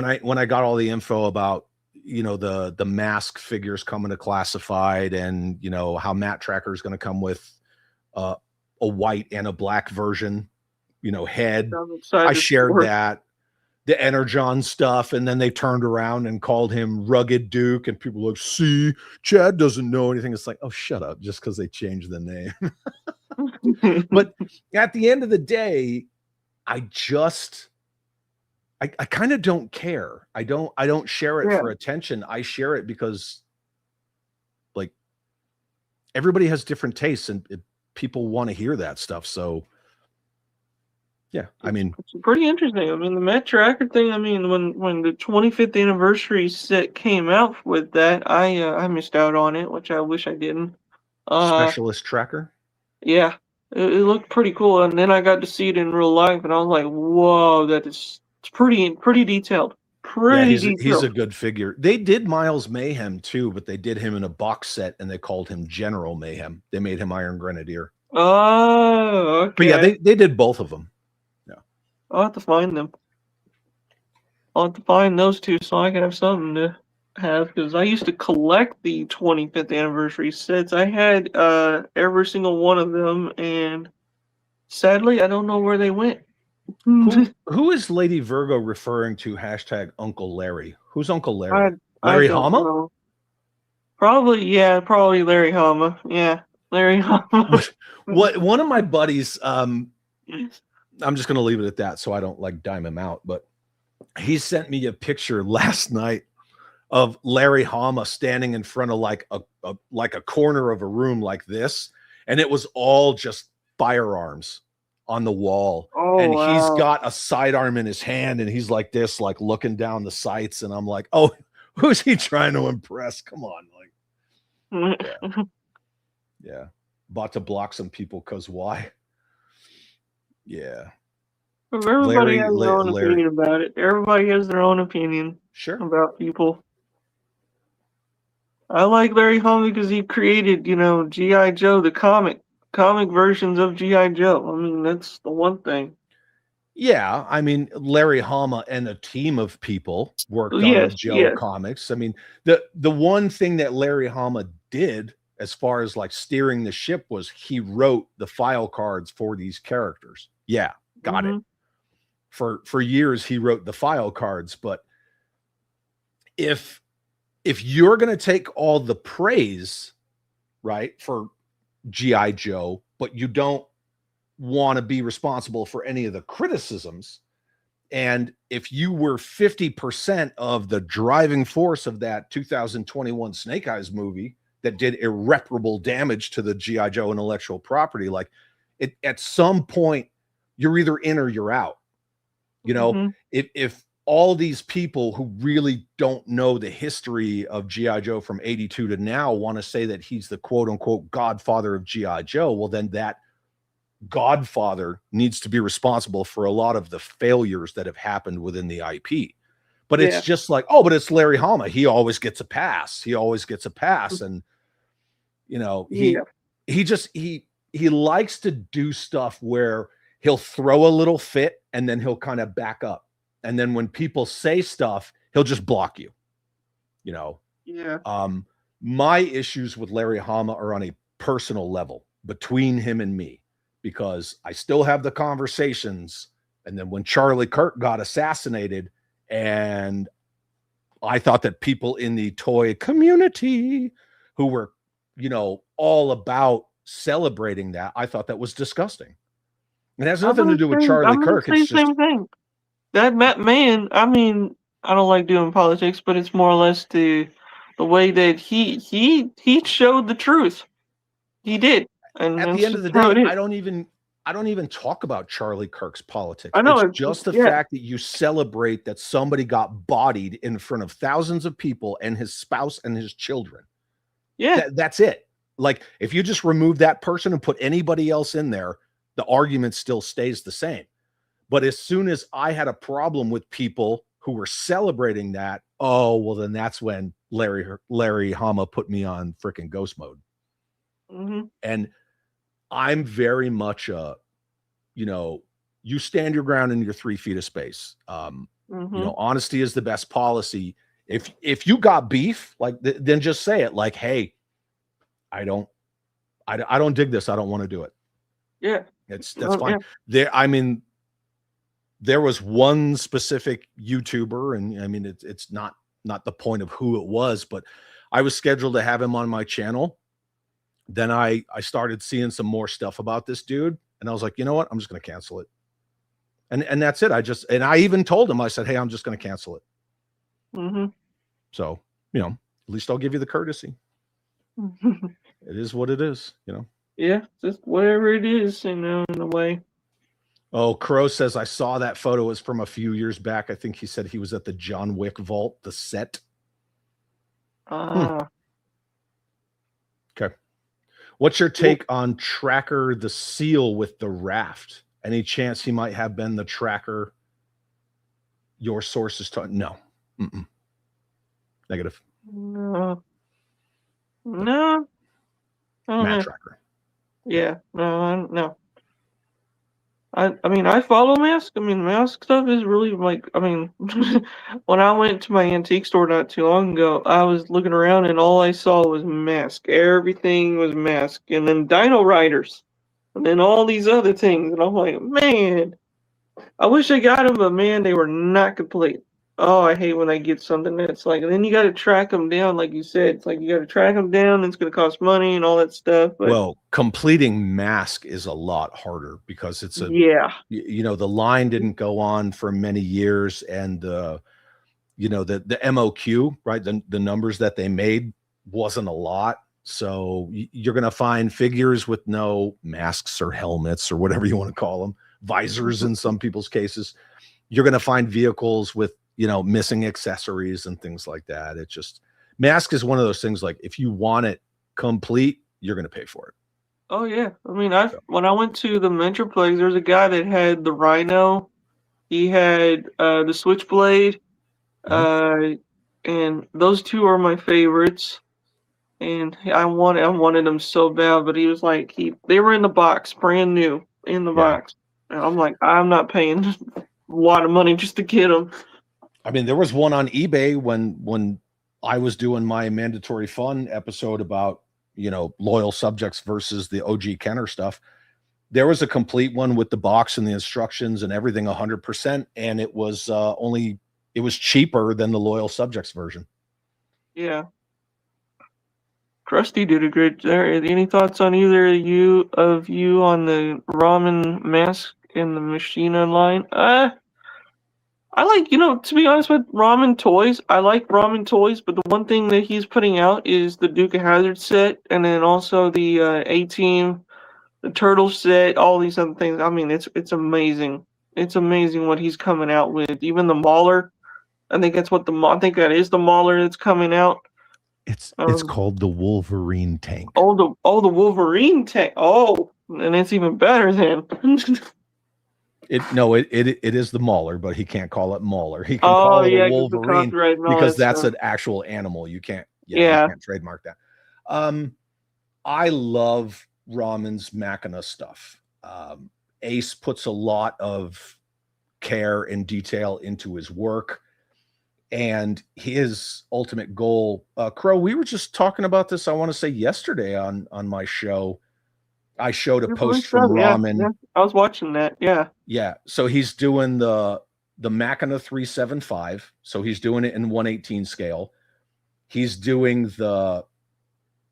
I got all the info about, you know, the mask figures coming to Classified, and, you know, how Matt Tracker is going to come with a white and a black version, you know, head. I shared that. The Energon stuff, and then they turned around and called him Rugged Duke, and people were like, see, Chad doesn't know anything. It's like, oh, shut up, just because they changed the name. But at the end of the day, I kind of don't care. I don't share it for attention. I share it because, like, everybody has different tastes, and people want to hear that stuff. So yeah, I mean, it's pretty interesting. I mean, the Matt Tracker thing, I mean, when the 25th anniversary set came out with that, I missed out on it, which I wish I didn't. Specialist Tracker? Yeah. It looked pretty cool, and then I got to see it in real life, and I was like, whoa, it's pretty detailed. He's a good figure. They did Miles Mayhem too, but they did him in a box set, and they called him General Mayhem. They made him Iron Grenadier. Oh, okay. But yeah, they did both of them. I'll have to find them. I'll have to find those two so I can have something to have, because I used to collect the 25th anniversary sets. I had every single one of them, and sadly, I don't know where they went. Who is Lady Virgo referring to? #, Uncle Larry. Who's Uncle Larry? Larry Hama? Probably Larry Hama. Yeah, Larry Hama. What one of my buddies, I'm just going to leave it at that so I don't, like, dime him out, but he sent me a picture last night of Larry Hama standing in front of like a corner of a room like this, and it was all just firearms on the wall. Oh, and wow. He's got a sidearm in his hand, and he's like this, like looking down the sights, and I'm like, oh, who's he trying to impress? Come on, like, yeah. About to block some people because why? Yeah. Everybody has their own opinion about it. Everybody has their own opinion about people. I like Larry Hama because he created, you know, G.I. Joe, the comic versions of G.I. Joe. I mean, that's the one thing. Yeah, I mean, Larry Hama and a team of people worked on the Joe comics. I mean, the one thing that Larry Hama did as far as like steering the ship was he wrote the file cards for these characters. Yeah, got it. For years he wrote the file cards, but if you're going to take all the praise, right, for G.I. Joe, but you don't want to be responsible for any of the criticisms, And if you were 50% of the driving force of that 2021 Snake Eyes movie that did irreparable damage to the G.I. Joe intellectual property, like it, at some point, you're either in or you're out. You know, if all these people who really don't know the history of G.I. Joe from 82 to now want to say that he's the quote unquote godfather of G.I. Joe, well, then that godfather needs to be responsible for a lot of the failures that have happened within the IP. But it's just like, oh, but it's Larry Hama. He always gets a pass. He always gets a pass. And, you know, he likes to do stuff where he'll throw a little fit and then he'll kind of back up. And then when people say stuff, he'll just block you, you know? Yeah. My issues with Larry Hama are on a personal level between him and me, because I still have the conversations. And then when Charlie Kirk got assassinated, and I thought that people in the toy community who were, you know, all about celebrating that, I thought that was disgusting. It has nothing to do with Charlie Kirk. It's just the same thing. That man, I mean, I don't like doing politics, but it's more or less the way that he showed the truth. He did. And at the end of the day, I don't even talk about Charlie Kirk's politics. I know, it's just the fact that you celebrate that somebody got bodied in front of thousands of people and his spouse and his children. Yeah. That's it. Like, if you just remove that person and put anybody else in there, the argument still stays the same. But as soon as I had a problem with people who were celebrating that, oh, well, then that's when Larry Hama put me on freaking ghost mode. And I'm very much you know, you stand your ground in your 3 feet of space. You know, honesty is the best policy. If you got beef, like then just say it. Like, hey, I don't dig this. I don't want to do it. Yeah, that's fine. Yeah. There was one specific YouTuber, and I mean, it's not the point of who it was, but I was scheduled to have him on my channel. Then I started seeing some more stuff about this dude, and I was like, you know what? I'm just going to cancel it. And that's it. I even told him, I said, hey, I'm just going to cancel it. So, you know, at least I'll give you the courtesy. It is what it is, you know? Yeah, just whatever it is, you know, in a way. Oh, Crow says, I saw that photo. It was from a few years back. I think he said he was at the John Wick vault, the set. Okay. What's your take on Tracker the Seal with the raft? Any chance he might have been the Tracker your sources taught? No. Negative. No. Matt Tracker. Yeah. No. I mean, I follow Mask. I mean, Mask stuff is really like, I mean, when I went to my antique store not too long ago, I was looking around and all I saw was Mask. Everything was Mask. And then Dino Riders. And then all these other things. And I'm like, man, I wish I got them, but man, they were not complete. Oh, I hate when I get something that's like, and then you got to track them down, like you said. It's like you got to track them down, and it's going to cost money and all that stuff. But, well, completing Mask is a lot harder because it's you know, the line didn't go on for many years, and you know, the MOQ, right? The numbers that they made wasn't a lot. So you're going to find figures with no masks or helmets or whatever you want to call them, visors in some people's cases. You're going to find vehicles with, you know, missing accessories and things like that. It just, Mask is one of those things, like, if you want it complete, you're going to pay for it. Oh yeah. I mean, when I went to the Metroplex, there was a guy that had the Rhino. He had the Switchblade. And those two are my favorites. And I wanted them so bad, but he was like, they were in the box, brand new, in the box. And I'm like, I'm not paying a lot of money just to get them. I mean, there was one on eBay when I was doing my Mandatory Fun episode about, you know, loyal subjects versus the OG Kenner stuff. There was a complete one with the box and the instructions and everything 100%. And it was it was cheaper than the loyal subjects version. Yeah. Krusty did a great job. Any thoughts on either of you on the Ramen Mask and the Machina line? I like, to be honest with Ramen Toys, I like Ramen Toys, but the one thing that he's putting out is the Duke of Hazzard set, and then also the A-Team, the Turtle set, all these other things. I mean, it's amazing. It's amazing what he's coming out with. Even the Mauler, I think I think that is the Mauler that's coming out. It's called the Wolverine tank. The Wolverine tank. Oh, and it's even better then. It is the Mauler, but he can't call it Mauler. He can call it a Wolverine because that's an actual animal. You can't you can't trademark that. I love Ramen's Machina stuff. Ace puts a lot of care and detail into his work, and his ultimate goal. Crow, we were just talking about this, I want to say yesterday on my show. I showed a post from Ramen. Yeah. I was watching that. Yeah. Yeah. So he's doing the Machina 375. So he's doing it in 1/18 scale. He's doing the,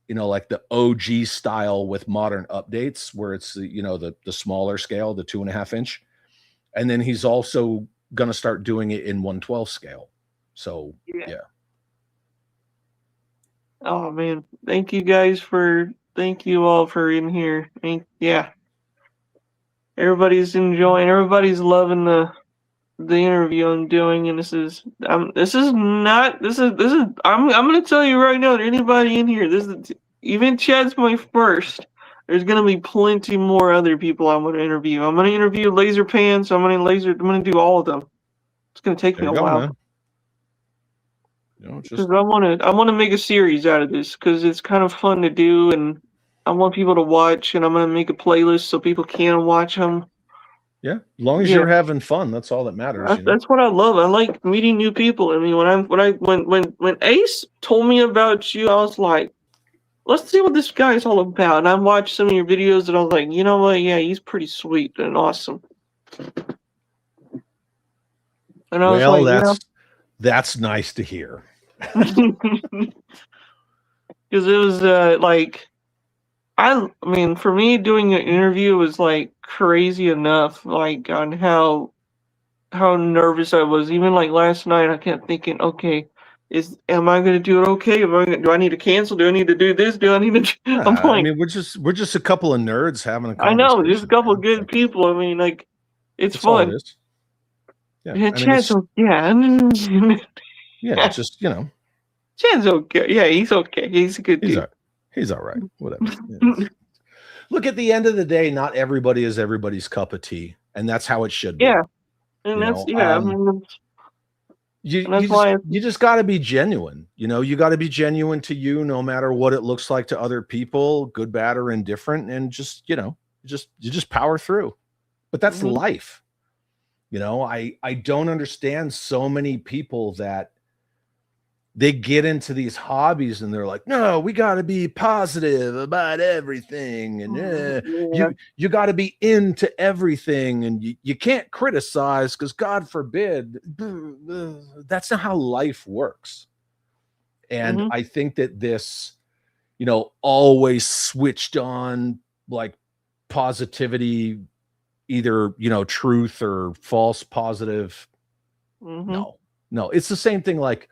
like the OG style with modern updates where it's the smaller scale, the 2.5 inch. And then he's also going to start doing it in 1/12 scale. So yeah. Oh man. Thank you all for in here. Yeah. Everybody's enjoying, everybody's loving the interview I'm doing, and I'm gonna tell you right now that anybody in here, even Chad's my first. There's gonna be plenty more other people I'm gonna interview. I'm gonna interview Laser Pants, I'm gonna do all of them. It's gonna take me a while. Man. Because I wanna make a series out of this because it's kind of fun to do, and I want people to watch, and I'm gonna make a playlist so people can watch them. Yeah, as long as you're having fun, that's all that matters. That's what I love. I like meeting new people. I mean, when Ace told me about you, I was like, let's see what this guy's all about. And I watched some of your videos, and I was like, you know what? Yeah, he's pretty sweet and awesome. And I was like, that's nice to hear. Because it was I mean, for me, doing an interview was like crazy enough, like on how nervous I was. Even like last night, I kept thinking, okay, am I going to do it? Okay, do I need to cancel? Do I need to do this? Do I need to? I mean, we're just a couple of nerds having a conversation. I know, just a couple of good people. I mean, like, it's fun. Yeah, Chad's yeah, just Chad's okay. Yeah, he's okay. He's a good dude. He's all right. Whatever. Look, at the end of the day, not everybody is everybody's cup of tea, and that's how it should be. Yeah, and I mean, you just got to be genuine. You got to be genuine to you, no matter what it looks like to other people, good, bad, or indifferent, and just power through. But that's life. I don't understand so many people that they get into these hobbies and they're like, no, we got to be positive about everything. And you got to be into everything. And you can't criticize because God forbid. That's not how life works. And I think that this, always switched on like positivity, either, truth or false positive. No, it's the same thing. Like,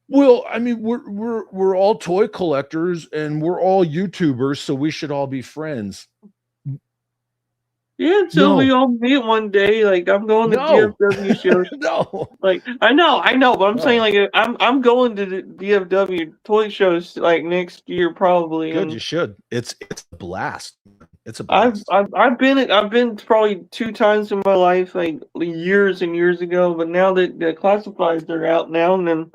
well, I mean, we're all toy collectors and we're all YouTubers, so we should all be friends. Yeah, until we all meet one day. Like, I'm going to DFW shows. No, like I know, but I'm saying like I'm going to the DFW toy shows like next year probably. Good, you should. It's a blast. It's a blast. I've been probably 2 times in my life, like years and years ago. But now that the classifieds are out now, and then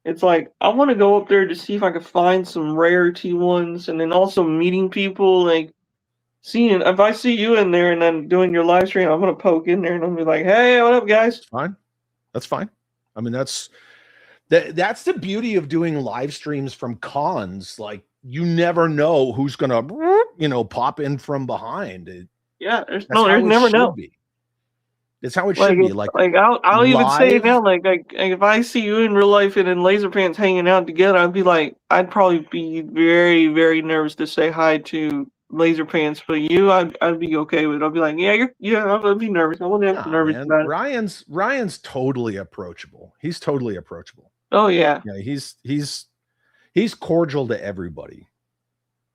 it's like I want to go up there to see if I can find some rarity ones, and then also meeting people. Like seeing if I see you in there and then doing your live stream, I'm gonna poke in there and I'm be like, "Hey, what up, guys?" That's fine. I mean, that's the beauty of doing live streams from cons. Like, you never know who's gonna pop in from behind. There's never know. It's how it should be. Like I'll even say it now. Like if I see you in real life and in Laser Pants hanging out together, I'd probably be very, very nervous to say hi to laser pants, but you, I'd be okay with it. I'll be like, I'll be nervous. I won't have to Nah, nervous man. about it. Ryan's totally approachable. He's totally approachable. Oh yeah. Yeah, he's cordial to everybody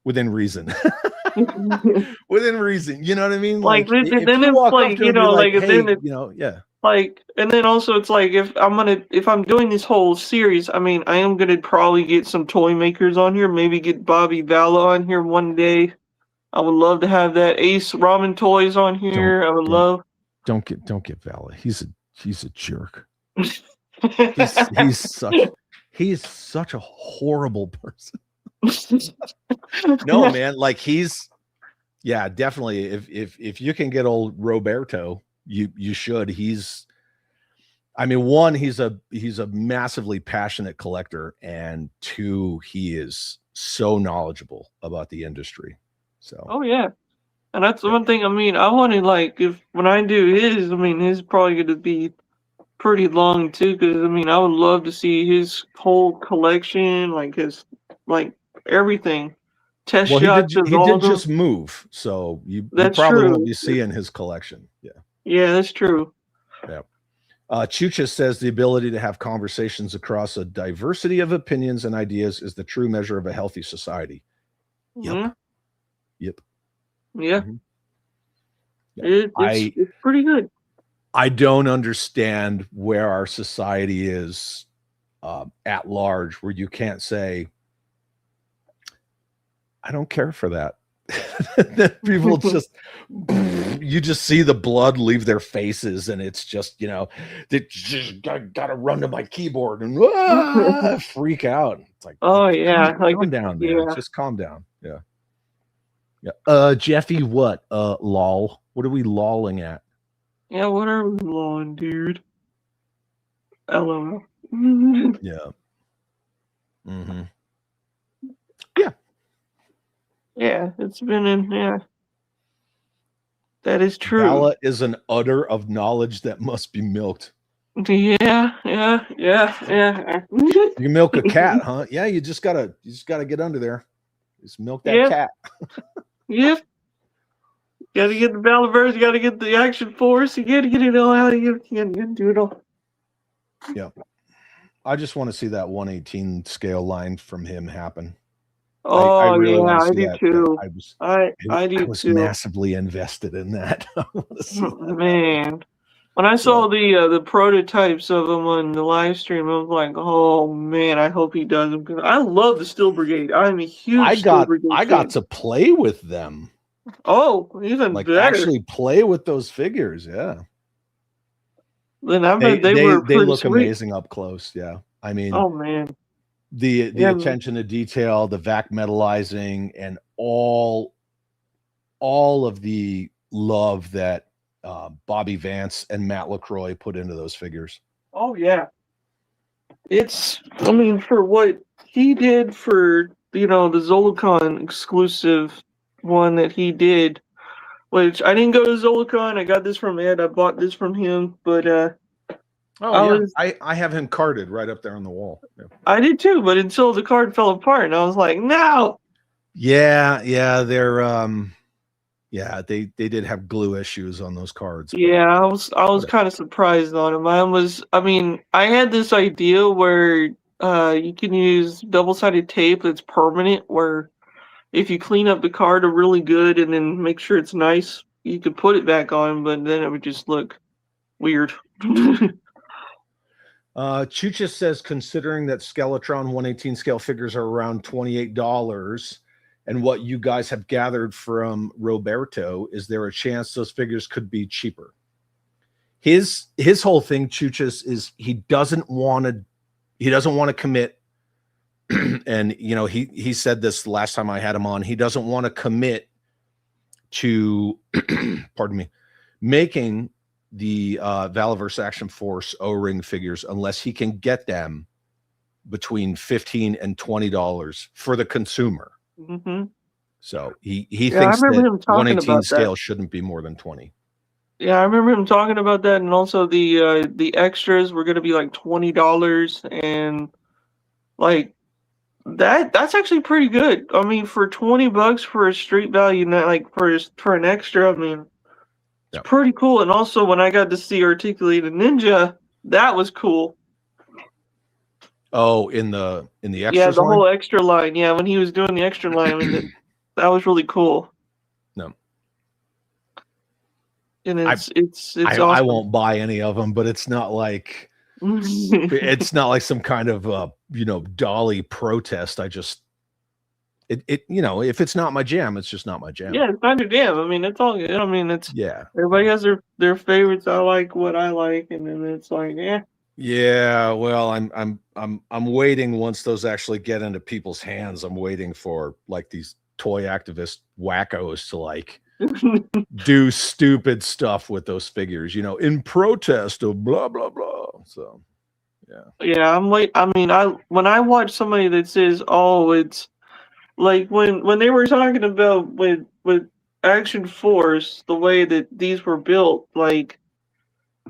within reason. Within reason, you know what I mean? Like, Like then if you it's walk up like, to him you and be know, like, like, hey, then it's you know, yeah. like, and then also it's like, if I'm doing this whole series, I mean, I am gonna probably get some toy makers on here, maybe get Bobby Vala on here one day. I would love to have that. Ace Ramen Toys on here. I would love. Don't get Vala. He's a jerk. he's He's such a horrible person. No, man, like yeah, definitely. If you can get old Roberto, you should. I mean, one, he's a massively passionate collector, and two, he is so knowledgeable about the industry. So Oh yeah. And that's the one thing, I mean, I want to, like, when I do his, I mean, his probably going to be pretty long too, because, I mean, I would love to see his whole collection, like like, everything. Test well, shots of he all did of them. just move, so you That's probably true. won't be seeing his collection. Yeah. Yeah, that's true. Yeah. Chucha says the ability to have conversations across a diversity of opinions and ideas is the true measure of a healthy society. Yep. Yeah. Yep. Yeah. Mhm. Yeah. It's pretty good. I don't understand where our society is at large, where you can't say, I don't care for that. People just, you just see the blood leave their faces, and it's just, you know, they just gotta run to my keyboard and freak out. It's like, Oh yeah, calm down, man. yeah. Just calm down. Yeah. Yeah. Jeffy, what? Lol. What are we lolling at? Yeah, what are we on, dude? LOL. Yeah. Mm-hmm. Yeah, it's been in, yeah. That is true. Vala is an udder of knowledge that must be milked. Yeah. You can milk a cat, huh? Yeah, you just gotta get under there. Just milk that cat. Yep. Gotta get the Valaverse, you gotta get the Action Force, you gotta get it all out, you gotta do it all. Yeah. I just want to see that 118 scale line from him happen. Oh, I really yeah, I do that. too. I do was too. massively invested in that. I want to see that. Man. When I saw the prototypes of them on the live stream, I was like, "Oh man, I hope he does them." Because I love the Steel Brigade. I'm a huge Steel Brigade I got to play with them. Oh, even like better. Actually play with those figures. Yeah. Then I bet they look sweet. Amazing up close. Yeah. I mean, oh man, the attention to detail, the vac metallizing, and all of the love that Bobby Vance and Matt LaCroix put into those figures. Oh yeah. I mean, for what he did for, the Zolicon exclusive one that he did, which I didn't go to Zolicon. I got this from Ed. I bought this from him, but I have him carded right up there on the wall. Yeah. I did too, but until the card fell apart, and I was like, no. Yeah, they're they did have glue issues on those cards. Yeah, I was kind of surprised on them. I had this idea where you can use double-sided tape that's permanent, where if you clean up the card really good and then make sure it's nice, you could put it back on, but then it would just look weird. Chucha says, considering that Skeletron 118 scale figures are around $28, and what you guys have gathered from Roberto, is there a chance those figures could be cheaper? His whole thing, Chuchas, is he doesn't want to commit. And he said this last time I had him on. He doesn't want to commit to pardon me, making the Valaverse Action Force O-ring figures unless he can get them between $15 and $20 for the consumer. Mm-hmm. So he thinks that 118 scale shouldn't be more than 20. Yeah, I remember him talking about that, and also the extras were going to be like $20, and like That's actually pretty good. I mean, for $20 for a street value, not like for an extra. I mean, it's Yep. pretty cool. And also, when I got to see Articulated Ninja, that was cool. Oh, in the extras Yeah, the line? whole extra line. Yeah, when he was doing the extra line, I mean, that was really cool. No. And it's I awesome. won't buy any of them, but it's not like it's not like some kind of Dolly protest. I just it if it's not my jam, it's just not my jam. Yeah, it's not your jam. I mean, it's all good. I mean, it's Yeah. everybody has their favorites. I like what I like, and then it's like, yeah. Yeah, well, I'm waiting once those actually get into people's hands. I'm waiting for like these toy activist wackos to like do stupid stuff with those figures, in protest of blah blah blah. So, yeah. Yeah, I'm like, I mean, when I watch somebody that says, "Oh, it's like when they were talking about with Action Force, the way that these were built, like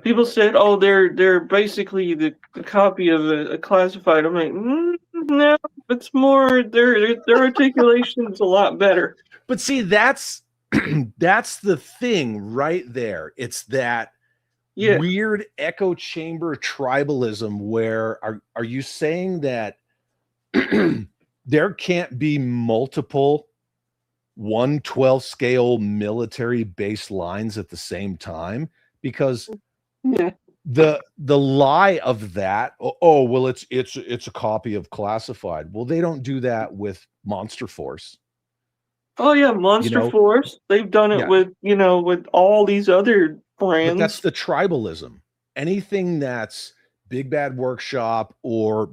people said, "Oh, they're basically the copy of a classified." I'm like, no, it's more their articulation's a lot better. But see, that's that's the thing right there. It's that Yeah, weird echo chamber tribalism where are you saying that there can't be multiple 1/12 scale military base lines at the same time? Because yeah. the lie of that, oh well, it's a copy of classified. Well, they don't do that with Monster Force. Oh yeah, Monster know Force. They've done it Yeah. with all these other But that's brands. the tribalism. Anything that's Big Bad Workshop or,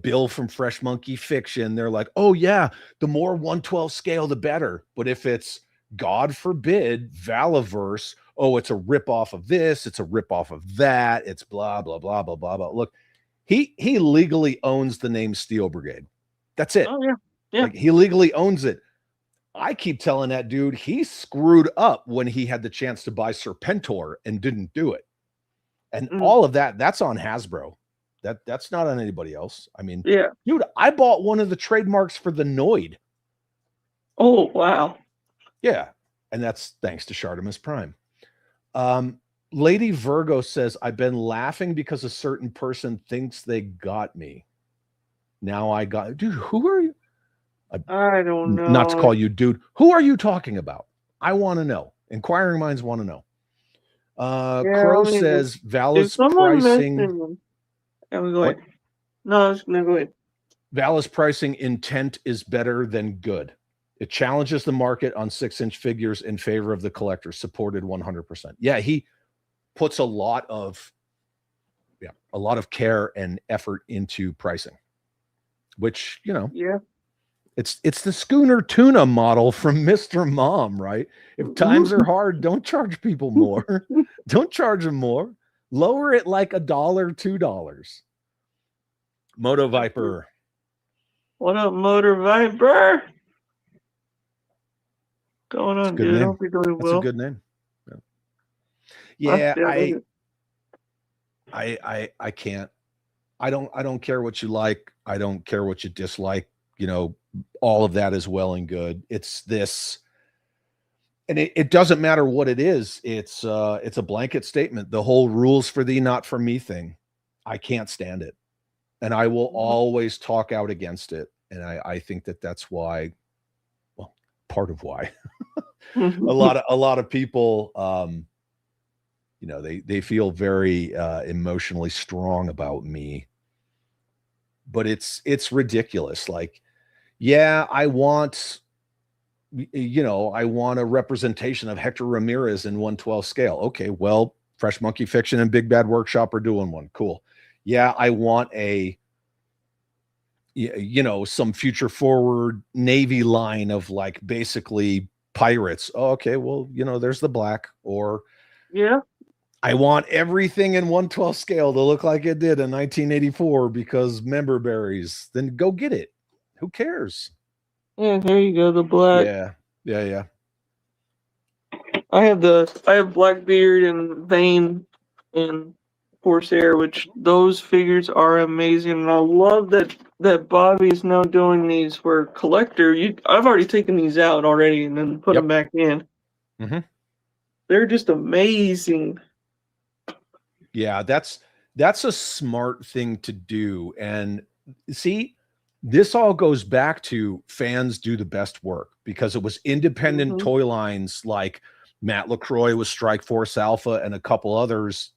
Bill from Fresh Monkey Fiction, they're like, oh, yeah, the more 1/12 scale, the better. But if it's, God forbid, Valaverse, oh, it's a ripoff of this, it's a ripoff of that, it's blah, blah, blah, blah, blah, blah. Look, he legally owns the name Steel Brigade. That's it. Oh yeah, yeah. Like, he legally owns it. I keep telling that dude he screwed up when he had the chance to buy Serpentor and didn't do it. And all of that's on Hasbro. That's not on anybody else. I mean, Yeah. dude, I bought one of the trademarks for the Noid. Oh wow. Yeah. And that's thanks to Shartimus Prime. Lady Virgo says, I've been laughing because a certain person thinks they got me. Now I got, dude, who are you? I don't know. Not to call you dude. Who are you talking about? I want to know. Inquiring minds want to know. Crow says Vala's pricing. Yeah, we go ahead. No, go ahead. Vala's pricing intent is better than good. It challenges the market on 6-inch figures in favor of the collector. Supported 100%. Yeah, he puts a lot of care and effort into pricing, which yeah. It's the Schooner Tuna model from Mr. Mom, right? If times are hard, don't charge people more. Don't charge them more. Lower it like $1, $2. Moto Viper. What up, Motor Viper? Going on, dude? Name. I hope you're doing well. That's a good name. Yeah, I can't. I don't care what you like. I don't care what you dislike. All of that is well and good. It's this, and it doesn't matter what it is. It's a blanket statement. The whole rules for thee, not for me thing. I can't stand it. And I will always talk out against it. And I think that's why, well, part of why a lot of people, they feel very emotionally strong about me, but it's ridiculous. Like, yeah, I want a representation of Hector Ramirez in 1/12 scale. Okay, well, Fresh Monkey Fiction and Big Bad Workshop are doing one. Cool. Yeah, I want some future forward Navy line of like basically pirates. Oh, okay, well, there's the black. Or yeah, I want everything in 1/12 scale to look like it did in 1984 because member berries. Then go get it. Who cares? Yeah, there you go, the black. Yeah. I have Blackbeard and Vane and Corsair, which those figures are amazing, and I love that Bobby is now doing these for collector. I've already taken these out already and then put Yep. them back in. Mhm. They're just amazing. Yeah, that's a smart thing to do. And see, this all goes back to fans do the best work, because it was independent Mhm. toy lines like Matt LaCroix with Strike Force Alpha and a couple others,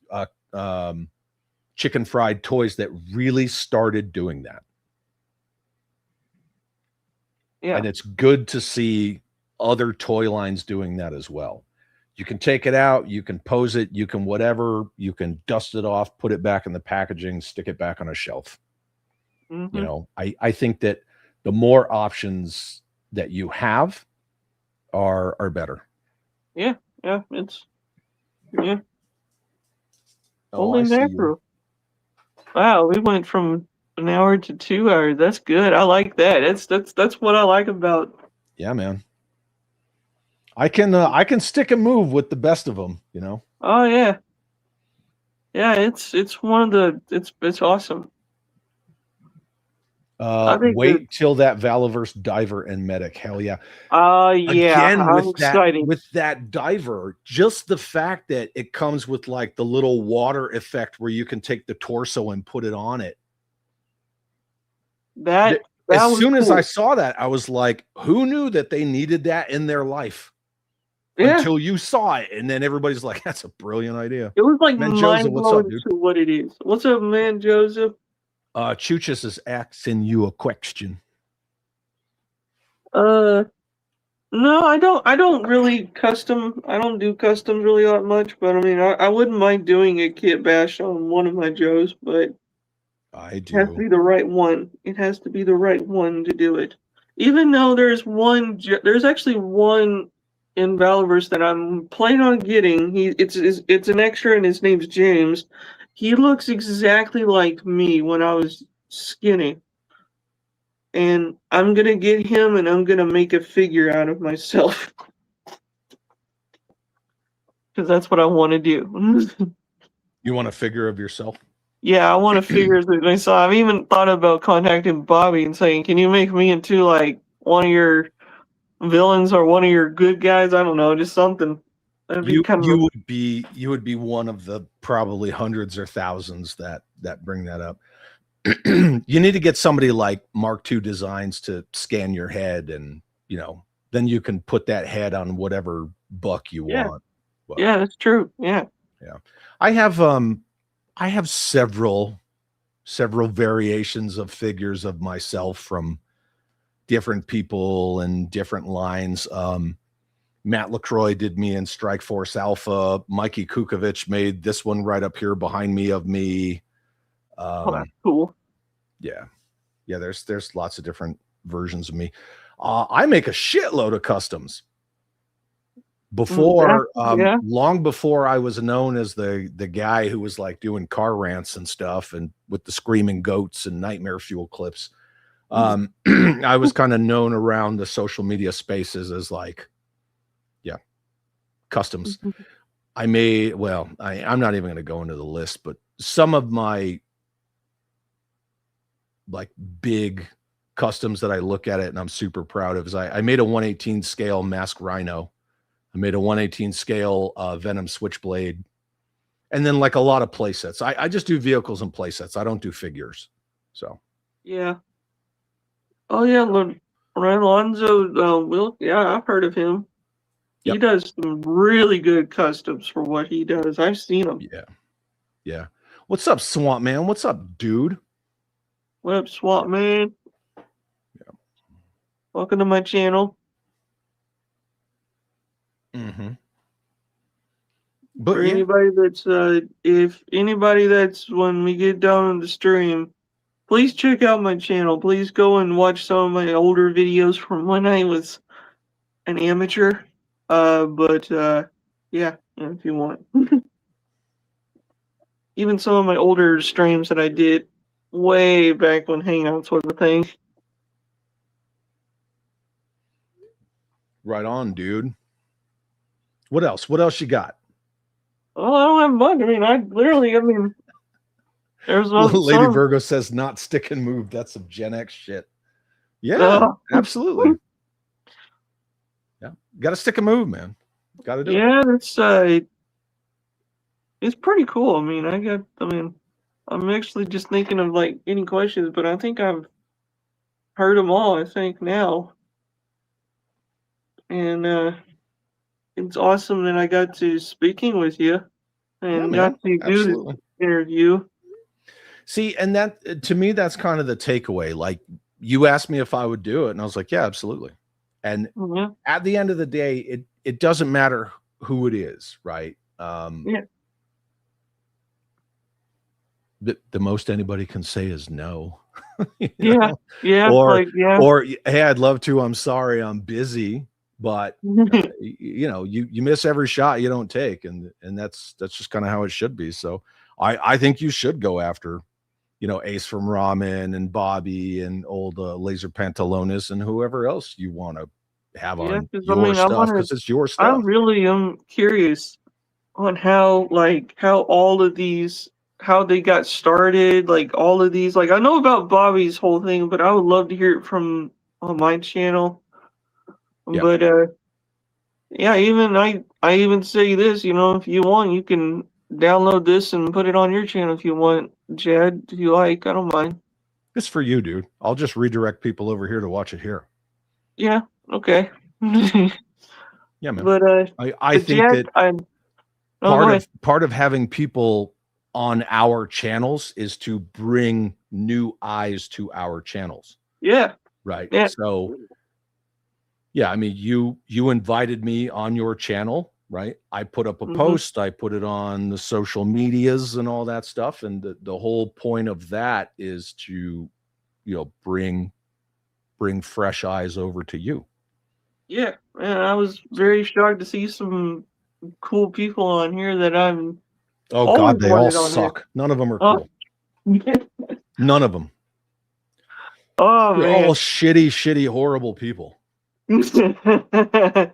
Chicken Fried Toys, that really started doing that. Yeah. And it's good to see other toy lines doing that as well. You can take it out, you can pose it, you can whatever, you can dust it off, put it back in the packaging, stick it back on a shelf. You Mhm. know, I think that the more options that you have are better. Yeah. Yeah. It's yeah. Oh, I Holy see you. mackerel! Wow, we went from an hour to 2 hours. That's good. I like that. That's what I like about. Yeah, man. I can stick and move with the best of them, you know. Oh yeah. Yeah, it's one of the it's awesome. I think that Wait till that Valaverse diver and medic. Hell yeah. yeah, Again, I'm excited. with that diver, just the fact that it comes with like the little water effect where you can take the torso and put it on it. That As that was soon as I cool. saw that, I was like, who knew that they needed that in their life? Yeah. Until you saw it, and then everybody's like, that's a brilliant idea. It was like Menjoza, mind what's up, blowing dude? to what it is. What's up, man, Joseph? Chuchus is asking you a question. Uh no, I don't really custom I don't do customs really that much, but I mean I wouldn't mind doing a kit bash on one of my Joes, but I it has to do. be the right one. It has to be the right one to do it. Even though there's actually one in Valverse that I'm planning on getting. It's an extra, and his name's James. He looks exactly like me when I was skinny, and I'm gonna get him, and I'm gonna make a figure out of myself because that's what I want to do. You want a figure of yourself? Yeah, I want to figure it myself. I've even thought about contacting Bobby and saying, "Can you make me into like one of your villains or one of your good guys? I don't know, just something." That'd be kind of You would be one of the probably hundreds or thousands that bring that up. You need to get somebody like Mark II Designs to scan your head, and you know, then you can put that head on whatever buck you yeah, want. But yeah, that's true. Yeah, yeah. I have several variations of figures of myself from different people and different lines. Matt LaCroix did me in Strike Force Alpha. Mikey Kukovic made this one right up here behind me of me. oh, that's cool. Yeah. Yeah, there's lots of different versions of me. I make a shitload of customs. Before, Yeah, long before I was known as the guy who was like doing car rants and stuff, and with the screaming goats and nightmare fuel clips, I was kind of known around the social media spaces as like, yeah, customs. I'm not even going to go into the list, but some of my like big customs that I look at it and I'm super proud of is I made a 1/18 scale Mask Rhino. I made a 1/18 scale Venom Switchblade, and then like a lot of play sets. I just do vehicles and play sets. I don't do figures. So yeah. Oh yeah, Alonzo Will. Yeah, I've heard of him. He yep. does some really good customs for what he does. I've seen him. Yeah. Yeah. What's up, Swamp Man? What's up, dude? What up, Swamp Man? Yeah. Welcome to my channel. Mm-hmm. But For yeah, anybody that's if anybody that's when we get done on the stream, please check out my channel. Please go and watch some of my older videos from when I was an amateur. Yeah, if you want. Even some of my older streams that I did way back when Hangouts was a thing. right on, dude. What else? What else you got? Well, I don't have much. I mean, I mean, There's Lady some. Virgo says not stick and move. That's some Gen X shit. Yeah, absolutely. Yeah, got to stick and move, man. Got to do it. Yeah, it's pretty cool. I mean, I'm actually just thinking of like any questions, but I think I've heard them all. I think now, and it's awesome that I got to speaking with you Yeah, and man. got to do this Absolutely. interview. See, and that to me, that's kind of the takeaway. Like you asked me if I would do it, and I was like, yeah, absolutely. And Yeah, at the end of the day, it doesn't matter who it is, right? yeah, The most anybody can say is no. You yeah, know? yeah. Or Like, yeah. or hey, I'd love to. I'm sorry, I'm busy, but you know, you miss every shot you don't take, and that's just kind of how it should be. So I think you should go after, you know, Ace from Ramen and Bobby and old Laser Pantalones and whoever else you want to have Yeah, on because I your mean, I stuff, want to. because it's your I stuff. really am curious on how all of these how they got started, like all of these. Like I know about Bobby's whole thing, but I would love to hear it from on my channel. Yeah. But yeah, I even say this, if you want, you can download this and put it on your channel if you want, Jed, if you like. I don't mind. It's for you, dude. I'll just redirect people over here to watch it here. Yeah, okay. Yeah, man. But I think Jed, that no, go ahead. part of having people on our channels is to bring new eyes to our channels. Yeah, Right. yeah. So yeah, I mean, you invited me on your channel, right? I put up a Mhm. post, I put it on the social medias and all that stuff. And the whole point of that is to, you know, bring fresh eyes over to you. Yeah, man, I was very shocked to see some cool people on here that I'm Oh always God, they all wanted on here. suck. None of them are Oh, cool. None of them. oh They're all man. shitty, horrible people. Yeah.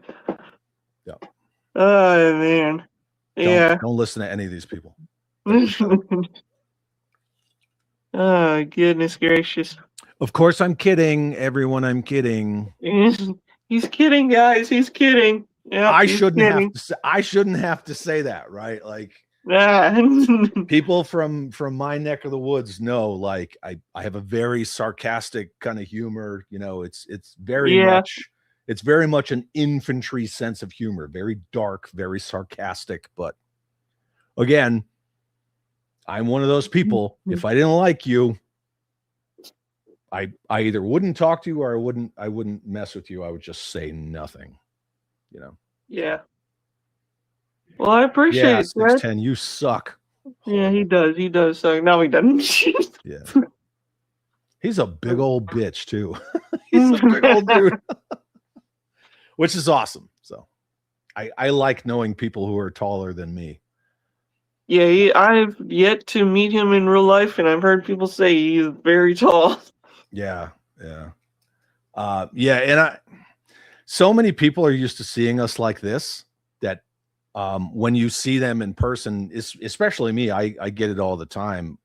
Oh man. Yeah. Don't listen to any of these people. Oh goodness gracious. Of course, I'm kidding, everyone. I'm kidding. He's kidding, guys. He's kidding. Yep, I he's shouldn't have kidding. to say. I shouldn't have to say that, right? Like Ah. people from my neck of the woods know. Like I have a very sarcastic kind of humor. You know, it's very Yeah. much an infantry sense of humor. Very dark, very sarcastic. But again, I'm one of those people. If I didn't like you, I either wouldn't talk to you or I wouldn't mess with you. I would just say nothing, you know. Yeah. Well, I appreciate Yeah, it, Chad. 610, you suck. Yeah, he does. He does. So no, he doesn't. Yeah. He's a big old bitch too. He's a big old dude. Which is awesome. So I like knowing people who are taller than me. Yeah, I've yet to meet him in real life, and I've heard people say he's very tall. Yeah. Yeah. And so many people are used to seeing us like this that when you see them in person, especially me, I get it all the time.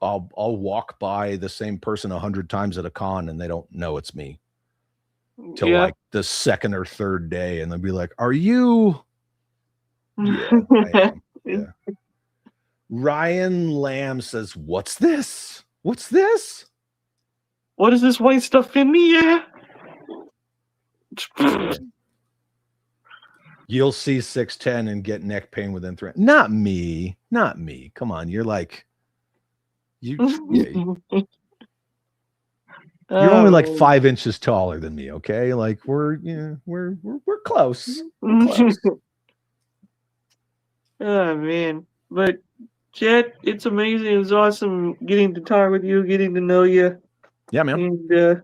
I'll walk by the same person 100 times at a con and they don't know it's me till Yeah. like the second or third day, and they'll be like, "Are you?" Yeah, I am. Yeah. Ryan Lamb says, "What's this? What's this? What is this white stuff in me? Yeah." You'll see 610 and get neck pain within 3. Not me. Not me. Come on. You're like you're only like 5 inches taller than me, okay? Like we're close. We're close. Oh man. But Chet, it's amazing. It's awesome getting to talk with you, getting to know you. Yeah, man. And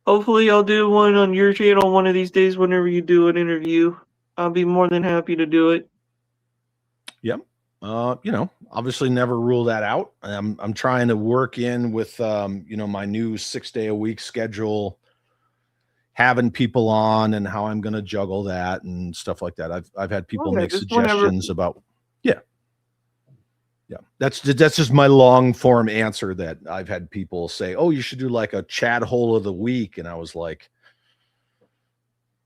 hopefully I'll do one on your channel one of these days whenever you do an interview. I'll be more than happy to do it. Yep. You know, obviously never rule that out. I'm trying to work in with you know, my new 6-day-a-week schedule, having people on and how I'm going to juggle that and stuff like that. I've had people make suggestions about. Yeah. Yeah, that's just my long form answer that I've had people say, "Oh, you should do like a Chad hole of the week," and I was like,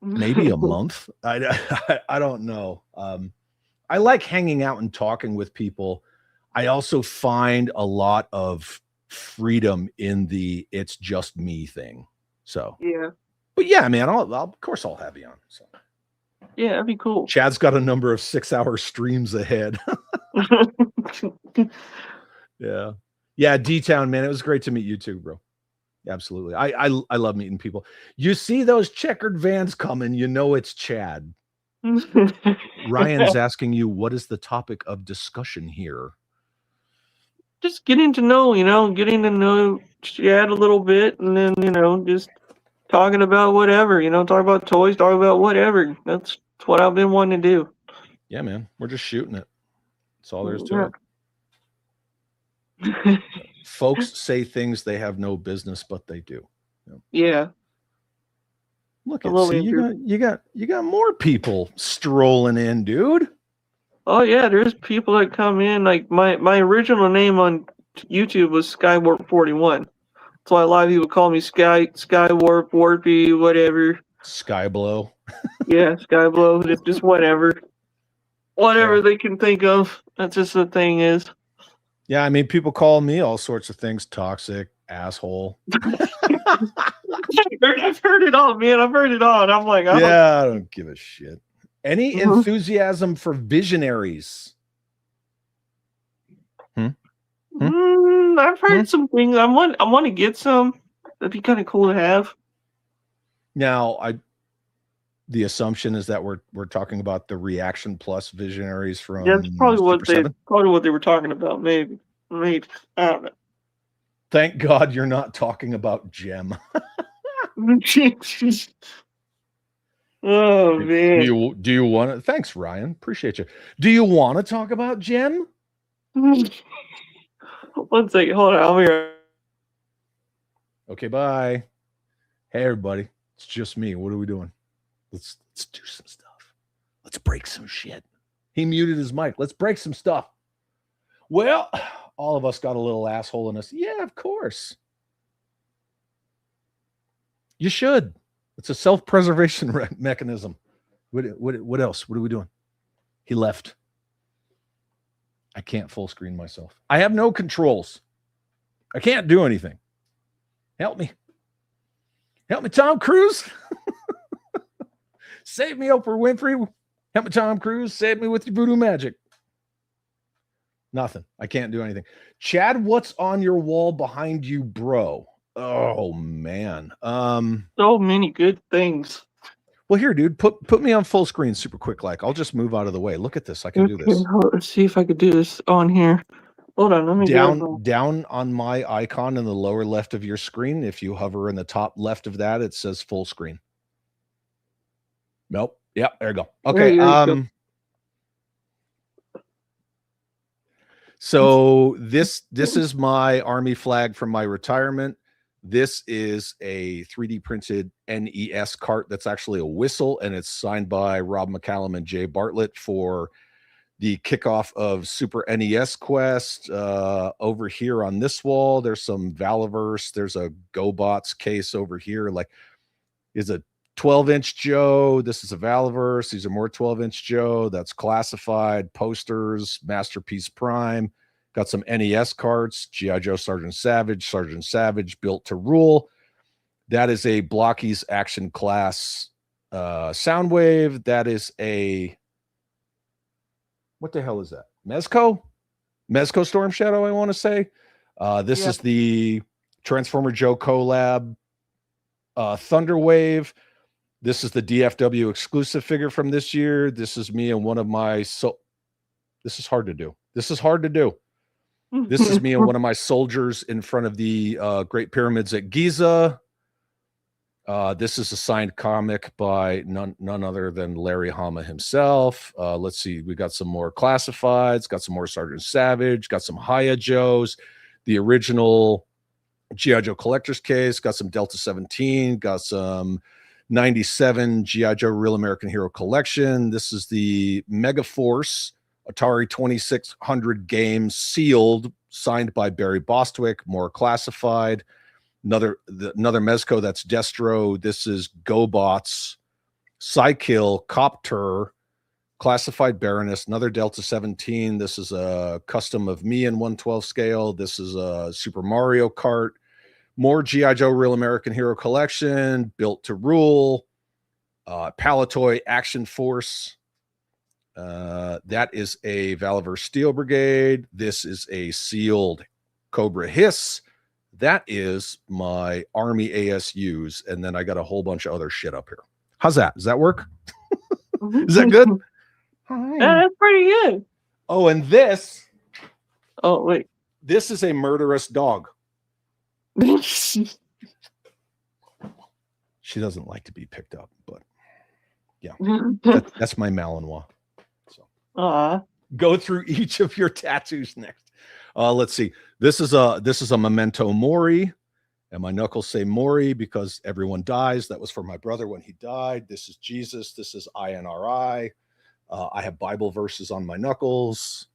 maybe a month. I don't know. I like hanging out and talking with people. I also find a lot of freedom in the "it's just me" thing. So, Yeah. but yeah, man, I'll of course I'll have you on. So. Yeah, that'd be cool. Chad's got a number of 6-hour streams ahead. Yeah. Yeah, D-Town, man. It was great to meet you too, bro. Absolutely. I love meeting people. You see those checkered vans coming, you know it's Chad. Ryan's asking you, what is the topic of discussion here? Just getting to know Chad a little bit, and then, just talking about whatever, talk about toys, talk about whatever. That's what I've been wanting to do. Yeah, man. We're just shooting it. That's all there is to Yeah. it. Folks say things they have no business, but they do. Yeah. Look at see you got more people strolling in, dude. Oh yeah, there's people that come in. Like my original name on YouTube was Skywarp 41. That's why a lot of people call me Skywarp, Warpy, whatever. Skyblow. Yeah, Skyblow, just whatever. Whatever they can think of. That's just the thing is. Yeah, I mean, people call me all sorts of things: toxic, asshole. I've heard it all, man. I've heard it all. And I'm like, yeah, I don't give a shit. Any enthusiasm for visionaries? I've heard some things. I want to get some. That'd be kind of cool to have. Now, the assumption is that we're talking about the Reaction Plus visionaries from. Yeah, that's probably what they were talking about. Maybe. I don't know. Thank God you're not talking about Gem. Oh man. Do you want to? Thanks, Ryan. Appreciate you. Do you want to talk about Gem? 1 second. Hold on. I'll be right. Okay, bye. Hey, everybody. It's just me. What are we doing? Let's do some stuff. Let's break some shit. He muted his mic. Let's break some stuff. Well, all of us got a little asshole in us. Yeah, of course. You should. It's a self-preservation mechanism. What else? What are we doing? He left. I can't full screen myself. I have no controls. I can't do anything. Help me. Help me, Tom Cruise. Save me, Oprah Winfrey. Help me, Tom Cruise. Save me with your voodoo magic. Nothing. I can't do anything. Chad, what's on your wall behind you, bro? Oh, man. So many good things. Well, here, dude, put me on full screen super quick. Like, I'll just move out of the way. Look at this. I can do this. Let's see if I could do this on here. Hold on. Let me down on my icon in the lower left of your screen. If you hover in the top left of that, it says full screen. Nope. Yep. There you go. Okay. So this is my Army flag from my retirement. This is a 3D printed NES cart that's actually a whistle, and it's signed by Rob McCallum and Jay Bartlett for the kickoff of Super NES Quest. Over here on this wall, there's some Valaverse. There's a GoBots case over here. Like, is a 12-inch Joe. This is a Valaverse. These are more 12-inch Joe. That's classified posters, Masterpiece Prime. Got some NES carts, G.I. Joe Sergeant Savage, Built to Rule. That is a Blockies Action Class Soundwave. That is a, what the hell is that? Mezco Storm Shadow, I want to say. This is the Transformer Joe collab Thunderwave. This is the DFW exclusive figure from this year. This is me and one of my this is hard to do. This is me and one of my soldiers in front of the Great Pyramids at Giza. This is a signed comic by none other than Larry Hama himself. Let's see. We got some more classifieds, got some more Sergeant Savage, got some Haya Joes, the original G.I. Joe collector's case, got some Delta 17, got some 97 G.I. Joe Real American Hero collection. This is the Mega Force Atari 2600 games sealed, signed by Barry Bostwick, more classified. Another Mezco, that's Destro. This is GoBots, Psykill, Copter, classified Baroness, another Delta 17. This is a custom of me in 1/12 scale. This is a Super Mario Kart. More G.I. Joe Real American Hero Collection, Built to Rule, Palatoy Action Force. That is a Valiver Steel Brigade. This is a sealed Cobra Hiss. That is my Army ASUs. And then I got a whole bunch of other shit up here. How's that? Does that work? Is that good? Yeah, that's pretty good. Oh, and this. Oh, wait. This is a murderous dog. She doesn't like to be picked up, but yeah, that's my Malinois. So go through each of your tattoos next. Let's see. This is a memento mori, and my knuckles say Mori because everyone dies. That was for my brother when he died. This is Jesus. This is INRI. I have Bible verses on my knuckles.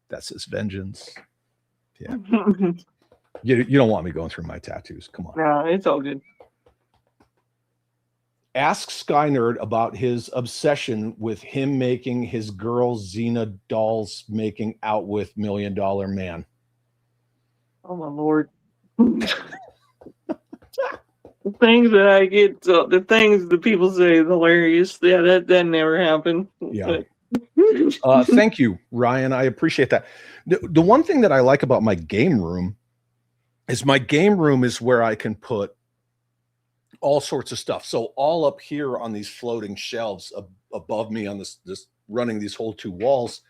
That's his vengeance. Yeah. You don't want me going through my tattoos. Come on. No, it's all good. Ask Sky Nerd about his obsession with him making his girl Xena dolls making out with $1 Million Man. Oh my Lord. The things that I get, the things that people say is hilarious. Yeah, that never happened. Yeah. Thank you, Ryan. I appreciate that. The one thing that I like about my game room is where I can put all sorts of stuff. So all up here on these floating shelves above me on this running these whole two walls,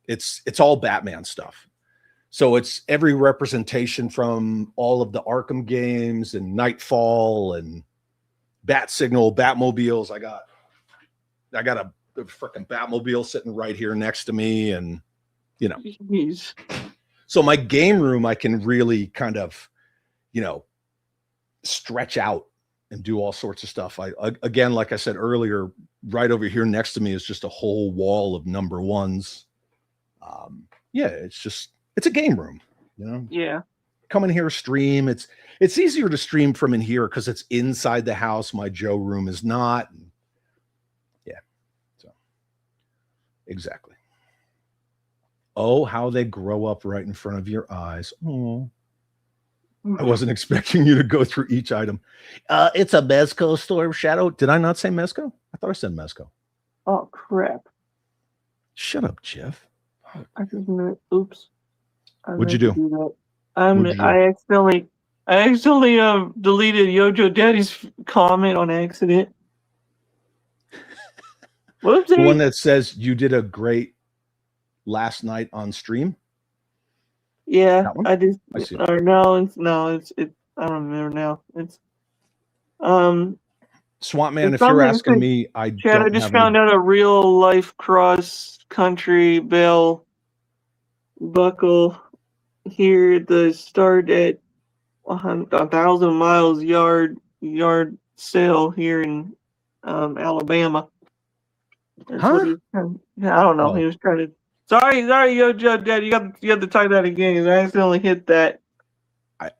it's all Batman stuff. So it's every representation from all of the Arkham games and Nightfall and Bat Signal, Batmobiles. I got a freaking Batmobile sitting right here next to me, and you know. Jeez. So my game room, I can really kind of, stretch out and do all sorts of stuff. Again, like I said earlier, right over here next to me is just a whole wall of number ones. It's a game room, Yeah. Come in here, stream. It's easier to stream from in here because it's inside the house. My Joe room is not. Yeah. So exactly. Oh, how they grow up right in front of your eyes. Oh, I wasn't expecting you to go through each item. It's a Mezco Storm Shadow. Did I not say Mezco? I thought I said Mezco. Oh crap! Shut up, Jeff. I just meant, oops. What'd you do? I accidentally deleted Yojo Daddy's comment on accident. Whoopsie. The one that says you did a great last night on stream. Yeah, I just. I see. Or no, it's I don't remember now. It's Swamp Man. If you're asking me, I just found out a real life cross country bell buckle here at the start at 1,000 miles yard sale here in Alabama. Huh? I don't know. Oh. He was trying to. Sorry, Yojo Dad. You have to type that again because I accidentally hit that.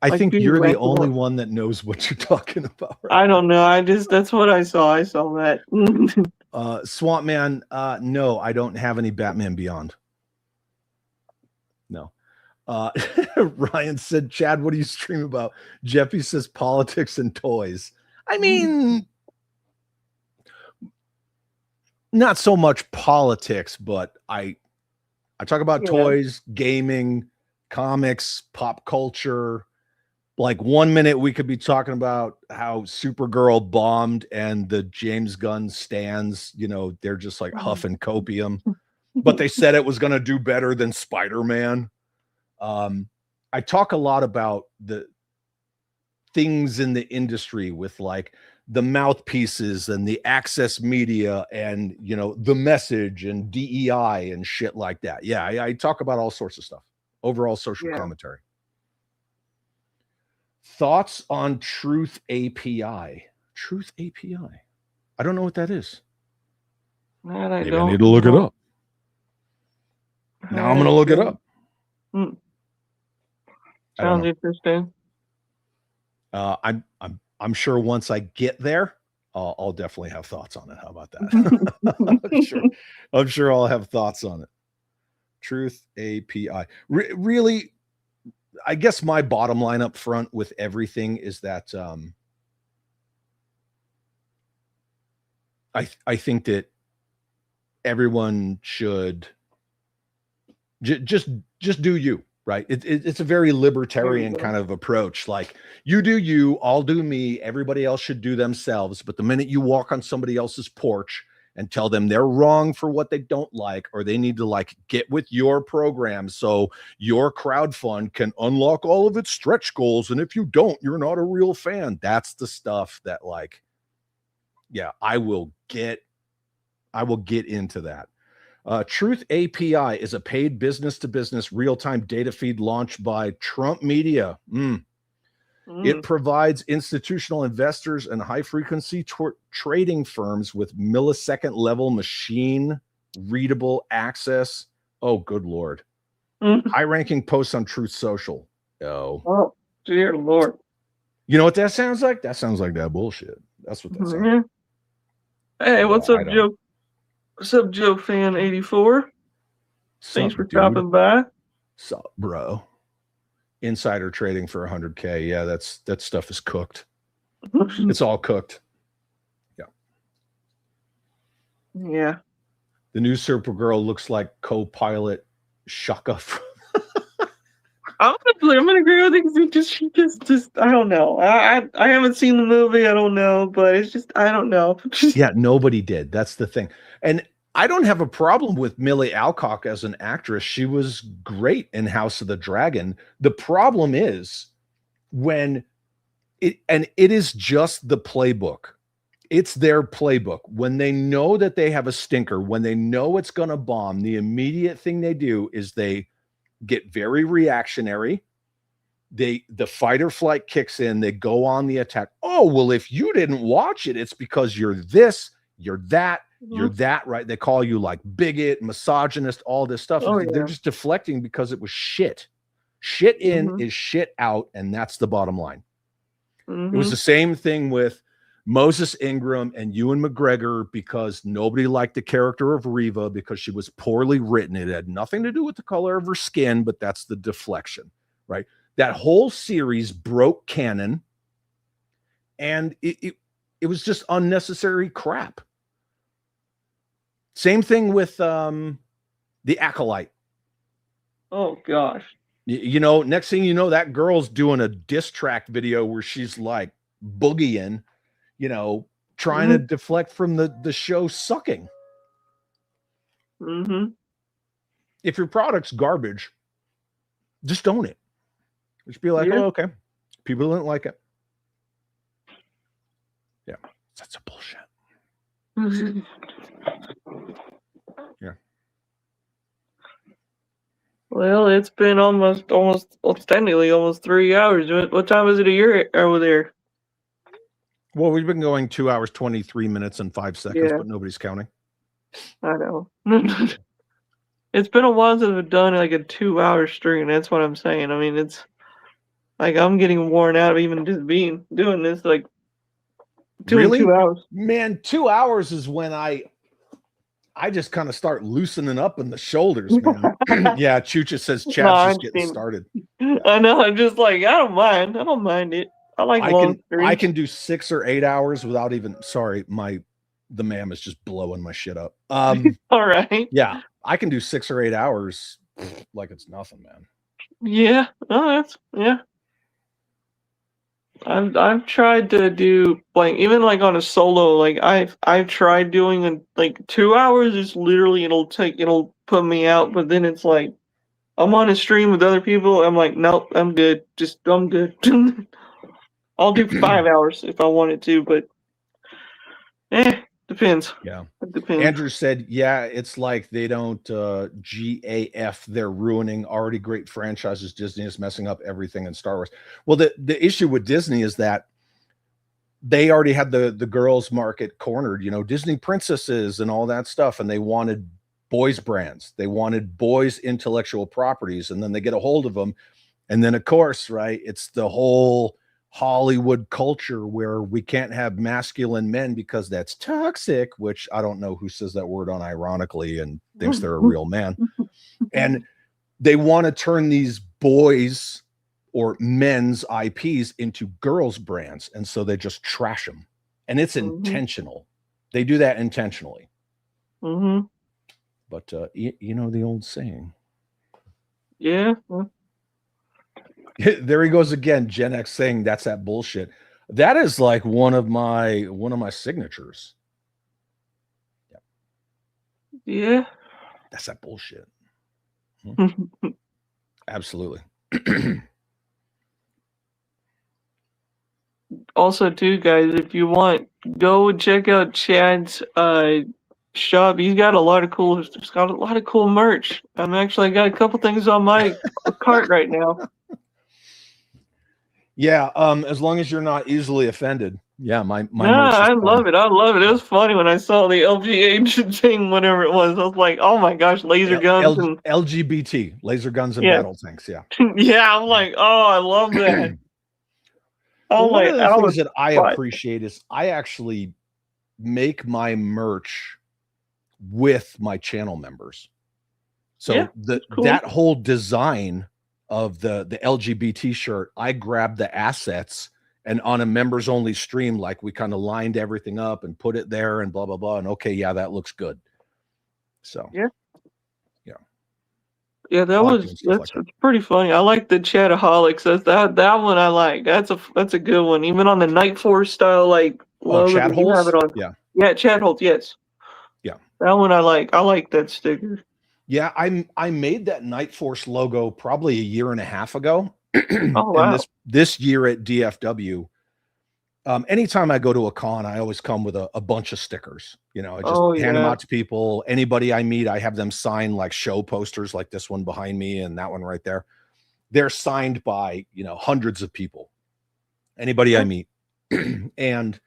I think you're the only one that knows what you're talking about. Right? I don't know. That's what I saw. I saw that. Swamp Man. No, I don't have any Batman Beyond. No. Ryan said, Chad, what do you stream about? Jeffy says politics and toys. I mean, not so much politics, but I talk about toys, gaming, comics, pop culture. Like 1 minute we could be talking about how Supergirl bombed and the James Gunn stands, they're just like huffing copium, but they said it was going to do better than Spider-Man. I talk a lot about the things in the industry with like the mouthpieces and the access media and, the message and DEI and shit like that. Yeah. I talk about all sorts of stuff, overall social commentary. Thoughts on Truth API? Truth API. I don't know what that is. Man, I need to look it up. Now I'm gonna look it up. Hmm. I don't Sounds know. interesting. I'm sure once I get there, I'll definitely have thoughts on it. How about that? I'm sure I'll have thoughts on it. Truth API. Really, I guess my bottom line up front with everything is that I think that everyone should just do you, right? It's a very libertarian kind of approach. Like, you do you, I'll do me, everybody else should do themselves. But the minute you walk on somebody else's porch and tell them they're wrong for what they don't like, or they need to like get with your program so your crowd fund can unlock all of its stretch goals, and if you don't, you're not a real fan. That's the stuff that, like, yeah, I will get into that. Truth API is a paid business-to-business real-time data feed launched by Trump Media. It provides institutional investors and high-frequency trading firms with millisecond-level machine-readable access. Oh, good Lord. High-ranking posts on Truth Social. Oh, dear Lord. You know what that sounds like? That sounds like that bullshit. That's what that sounds like. Hey, what's up, Joe? What's up, Joe Fan 84? Thanks for stopping by. Sup, bro? Insider trading for 100K. Yeah, that stuff is cooked. It's all cooked. Yeah. Yeah. The new Supergirl looks like co-pilot Shaka. I'm gonna agree with you because she just I don't know. I haven't seen the movie. I don't know, but it's just I don't know. Yeah, nobody did. That's the thing. And I don't have a problem with Millie Alcock as an actress. She was great in House of the Dragon. The problem is when it is just the playbook. It's their playbook. When they know that they have a stinker, when they know it's going to bomb, the immediate thing they do is they get very reactionary. The fight or flight kicks in. They go on the attack. Oh, well, if you didn't watch it, it's because you're this, you're that. You're that, right? They call you like bigot, misogynist, all this stuff. Oh, They're just deflecting because it was shit. Shit in is shit out, and that's the bottom line. It was the same thing with Moses Ingram and Ewan McGregor, because nobody liked the character of Reva because she was poorly written. It had nothing to do with the color of her skin, but that's the deflection, right? That whole series broke canon, and it was just unnecessary crap. Same thing with The Acolyte. Oh, gosh. You know, next thing you know, that girl's doing a diss track video where she's like boogieing, you know, trying to deflect from the show sucking. If your product's garbage, just own it. Just be like, oh, okay. People don't like it. Yeah, that's a bullshit. Yeah. Well, it's been almost technically almost 3 hours. What time is it over there? Well, we've been going 2 hours, 23 minutes and 5 seconds, but nobody's counting. I know. It's been a while since I've done like a 2-hour stream. That's what I'm saying. I mean, it's like I'm getting worn out of even just doing this. Like, doing 2 hours. Man, 2 hours is when I just kind of start loosening up in the shoulders, man. Yeah, Chucha says Chad's just getting started. I know. I'm just like, I don't mind it. I like long streams. I can do 6 or 8 hours without even. Sorry, the ma'am is just blowing my shit up. All right. Yeah, I can do 6 or 8 hours like it's nothing, man. Yeah. Oh, yeah. I've tried to do like even like on a solo, like I've tried doing like 2 hours. It's literally it'll put me out, but then it's like I'm on a stream with other people. I'm like, nope, I'm good. I'm good. I'll do 5 hours if I wanted to, but depends. Yeah, it depends. Andrew said, yeah, it's like they don't GAF. They're ruining already great franchises. Disney is messing up everything in Star Wars. Well, the issue with Disney is that they already had the girls market cornered, you know, Disney princesses and all that stuff, and they wanted boys brands. They wanted boys intellectual properties, and then they get a hold of them. And then of course, right, it's the whole Hollywood culture where we can't have masculine men because that's toxic, which I don't know who says that word unironically and thinks they're a real man. And they want to turn these boys or men's IPs into girls brands. And so they just trash them. And it's intentional. They do that intentionally. But you know the old saying. Yeah. There he goes again. Gen X saying that's that bullshit. That is like one of my signatures. Yeah. That's that bullshit. Absolutely. Also, too, guys, if you want, go check out Chad's shop. He's got a lot of cool. He's got a lot of cool merch. I got a couple things on my cart right now. Yeah, as long as you're not easily offended. Yeah, my merch is I fun. love it. I love it. It was funny when I saw the LGH thing, whatever it was. I was like, oh my gosh, laser guns and LGBT, laser guns and battle tanks. Yeah. yeah, I'm like, oh, I love that. Well, one of the things that I appreciate is I actually make my merch with my channel members. So that whole design of the LGBT shirt, I grabbed the assets, and on a members only stream, like we kind of lined everything up and put it there and blah, blah, blah. And okay, yeah, that looks good. So yeah, that's pretty funny. I like the Chataholics. That one I like. That's a good one. Even on the Night Force style logo. Chat holes? Have it on. Yeah, Chat holes, yes. Yeah. That one I like. I like that sticker. Yeah, I made that Night Force logo probably a year and a half ago. Oh wow. And this year at DFW, anytime I go to a con, I always come with a bunch of stickers. You know, I just hand them out to people. Anybody I meet, I have them sign like show posters like this one behind me and that one right there. They're signed by, hundreds of people. Anybody I meet. And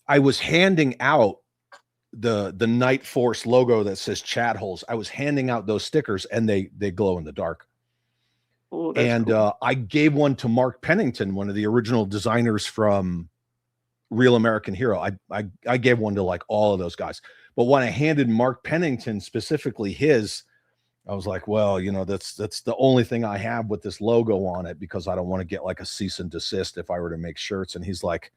I was handing out the Night Force logo that says Chat holes. I was handing out those stickers and they glow in the dark. Oh, and cool. I gave one to Mark Pennington, one of the original designers from Real American Hero. I gave one to like all of those guys. But when I handed Mark Pennington specifically his, I was like, well, that's the only thing I have with this logo on it, because I don't want to get like a cease and desist if I were to make shirts. And he's like,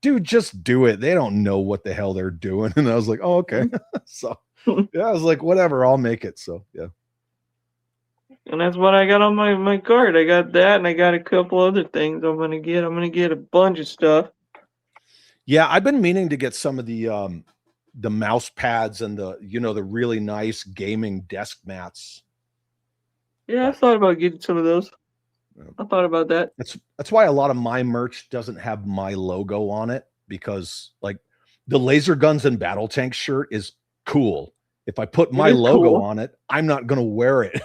dude, just do it. They don't know what the hell they're doing. And I was like, oh, okay. So yeah, I was like, whatever, I'll make it. So yeah. And that's what I got on my card. I got that, and I got a couple other things I'm gonna get. I'm gonna get a bunch of stuff. Yeah, I've been meaning to get some of the mouse pads and the really nice gaming desk mats. Yeah, I thought about getting some of those. I thought about that. That's why a lot of my merch doesn't have my logo on it, because like the laser guns and battle tank shirt is cool. If I put my logo on it, I'm not going to wear it.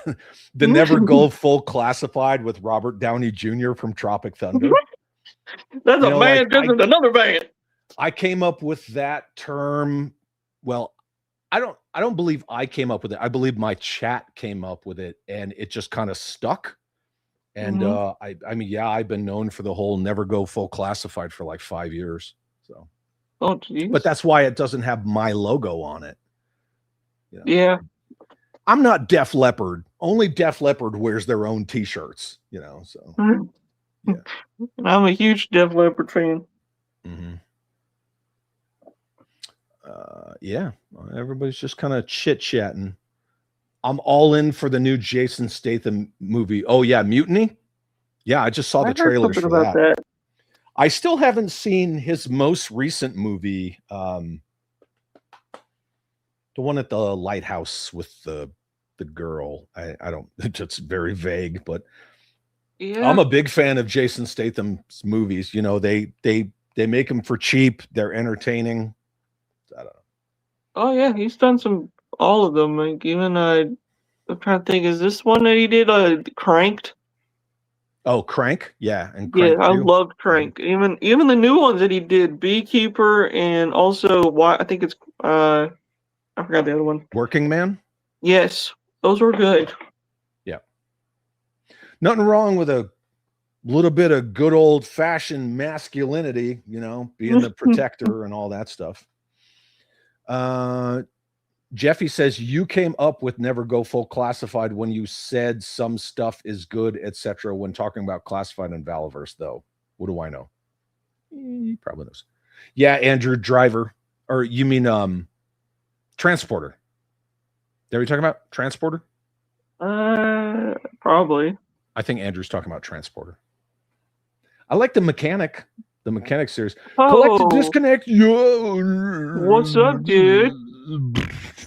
The Never Go Full Classified with Robert Downey Jr. from Tropic Thunder. That's a band different than another band. I came up with that term. Well, I don't believe I came up with it. I believe my chat came up with it, and it just kind of stuck. And I mean, yeah, I've been known for the whole Never Go Full Classified for like 5 years. So, but that's why it doesn't have my logo on it. Yeah. I'm not Def Leppard. Only Def Leppard wears their own t-shirts, so. Yeah. I'm a huge Def Leppard fan. Yeah. Everybody's just kind of chit-chatting. I'm all in for the new Jason Statham movie. Oh yeah, Mutiny? Yeah, I just saw the trailers for that. I still haven't seen his most recent movie. The one at the lighthouse with the girl. I don't, it's very vague, but yeah. I'm a big fan of Jason Statham's movies. They make them for cheap. They're entertaining. I don't know. Oh yeah, he's done all of them. Like even I'm trying to think, is this one that he did Cranked? Oh, Crank, yeah, and Crank I loved Crank. Even the new ones that he did, Beekeeper, and also I think it's I forgot the other one. Working Man. Yes, those were good. Yeah. Nothing wrong with a little bit of good old fashioned masculinity, you know, being the protector and all that stuff. Jeffy says you came up with never go full classified when you said some stuff is good, etc. When talking about classified and Valaverse, though. What do I know? He probably knows. Yeah, Andrew Driver, or you mean Transporter? Are we talking about Transporter? Probably. I think Andrew's talking about Transporter. I like the Mechanic series. Oh, Collected Disconnect. What's up, dude?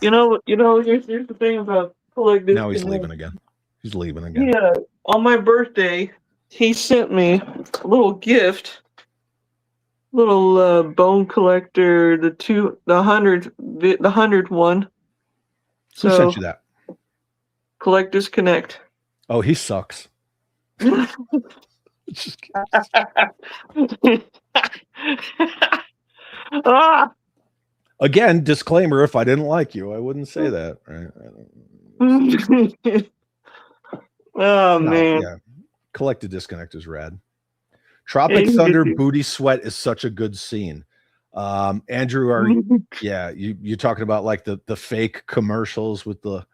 You know. Here's the thing about Collected. Now he's leaving again. He's leaving again. Yeah, on my birthday, he sent me a little gift, little bone collector, the 100th one. Who sent you that? Collect Disconnect. Oh, he sucks. Just ah! Again, disclaimer: if I didn't like you, I wouldn't say that. Right? Oh man! Yeah, Collected Disconnect is rad. Tropic Thunder Booty Sweat is such a good scene. Andrew, you talking about like the fake commercials with the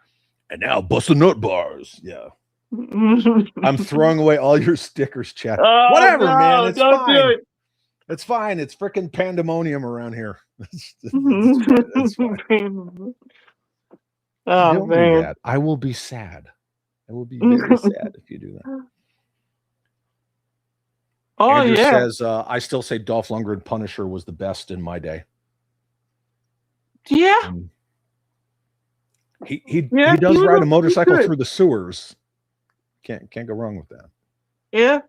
and now bust the nut bars? Yeah. I'm throwing away all your stickers, chat. Oh, whatever, no, man. It's don't fine. do it. It's fine. It's freaking pandemonium around here. It's fine. Oh, don't man. do that. I will be sad. I will be very sad if you do that. Oh, Andrew yeah. says, I still say Dolph Lundgren Punisher was the best in my day. Yeah. He does ride a motorcycle through the sewers. Can't go wrong with that. Yeah.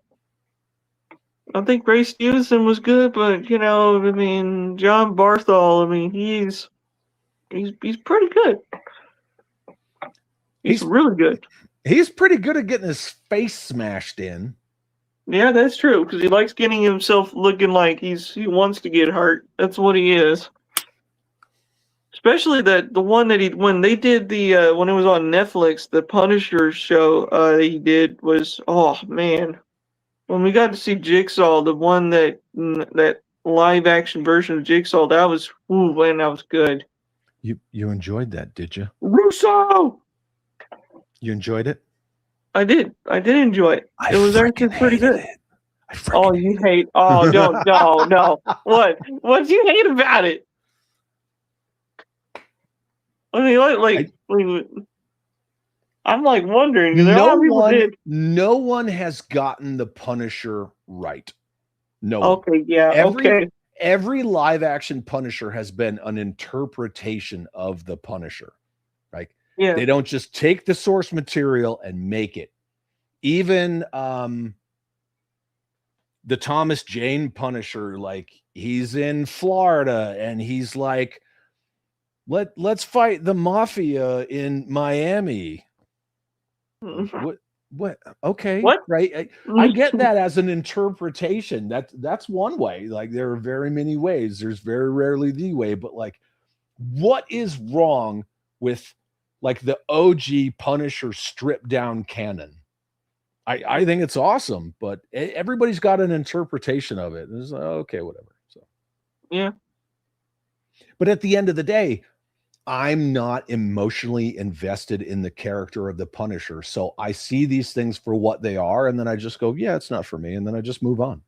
I think Ray Stevenson was good, but I mean, John Barthol, I mean, he's pretty good. He's really good. He's pretty good at getting his face smashed in. Yeah, that's true, because he likes getting himself looking like he wants to get hurt. That's what he is. Especially the one that when they did when it was on Netflix, the Punisher show he did was, oh man, when we got to see Jigsaw, the one that live action version of Jigsaw, that was good. You enjoyed that, did you? Russo! You enjoyed it? I did enjoy it. It was actually pretty good. Oh, you hate? Oh, no. What do you hate about it? I mean, I'm like wondering. No one has gotten the Punisher right. No. Okay, yeah. Every live action Punisher has been an interpretation of the Punisher. Like, yeah. They don't just take the source material and make it. Even the Thomas Jane Punisher, like he's in Florida and he's like, let's fight the mafia in Miami. What? Okay. What? Right. I get that as an interpretation. That's one way. Like there are very many ways. There's very rarely the way, but like, what is wrong with like the OG Punisher stripped down canon? I think it's awesome, but everybody's got an interpretation of it. It's like, okay, whatever. So yeah. But at the end of the day, I'm not emotionally invested in the character of the Punisher. So I see these things for what they are, and then I just go, yeah, it's not for me. And then I just move on.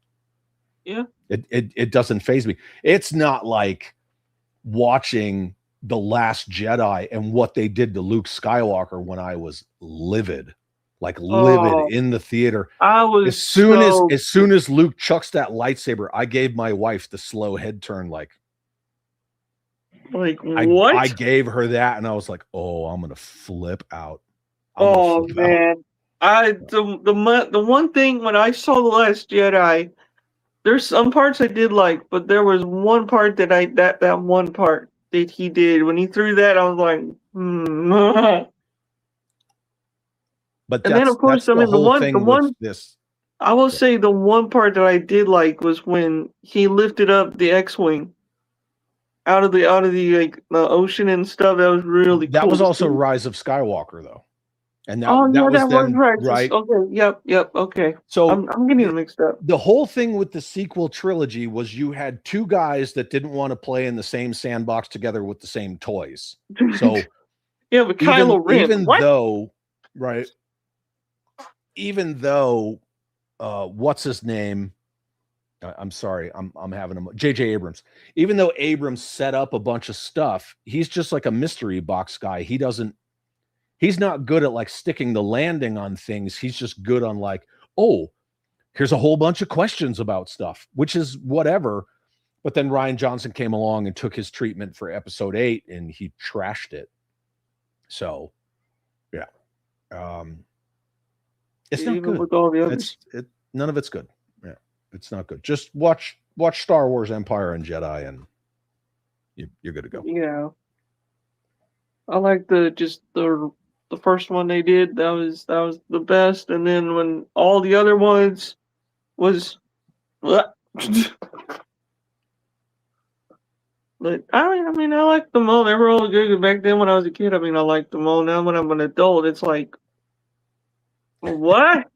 Yeah. It doesn't faze me. It's not like watching The Last Jedi and what they did to Luke Skywalker when I was livid in the theater. I was as soon as Luke chucks that lightsaber, I gave my wife the slow head turn, like what? I gave her that, and I was like, "Oh, I'm gonna flip out." Man, the one thing when I saw The Last Jedi, there's some parts I did like, but there was one part that that one part that he did when he threw that, I was like, But and then of course, I mean the one this. I will say the one part that I did like was when he lifted up the X-wing. out of the like the ocean and stuff. That was really That cool was to also see. Rise of Skywalker, though, and Oh that yeah, was that was them, right. right? Okay, yep, okay. So I'm getting them mixed up. the whole thing with the sequel trilogy was you had two guys that didn't want to play in the same sandbox together with the same toys. So yeah, but Kylo Ren, even what? though, right? Even though, what's his name? I'm sorry, I'm having a J.J. Abrams. Even though Abrams set up a bunch of stuff, he's just like a mystery box guy. He's not good at like sticking the landing on things. He's just good on like, oh, here's a whole bunch of questions about stuff, which is whatever. But then Rian Johnson came along and took his treatment for episode 8 and he trashed it. So, yeah. It's not Even good. with all the others. None of it's good. Yeah. It's not good. Just watch Star Wars Empire and Jedi and you're good to go. Yeah. I like the first one they did. That was the best. And then when all the other ones was but I mean I like them all. They were all good back then when I was a kid. I mean I liked them all. Now when I'm an adult, it's like what?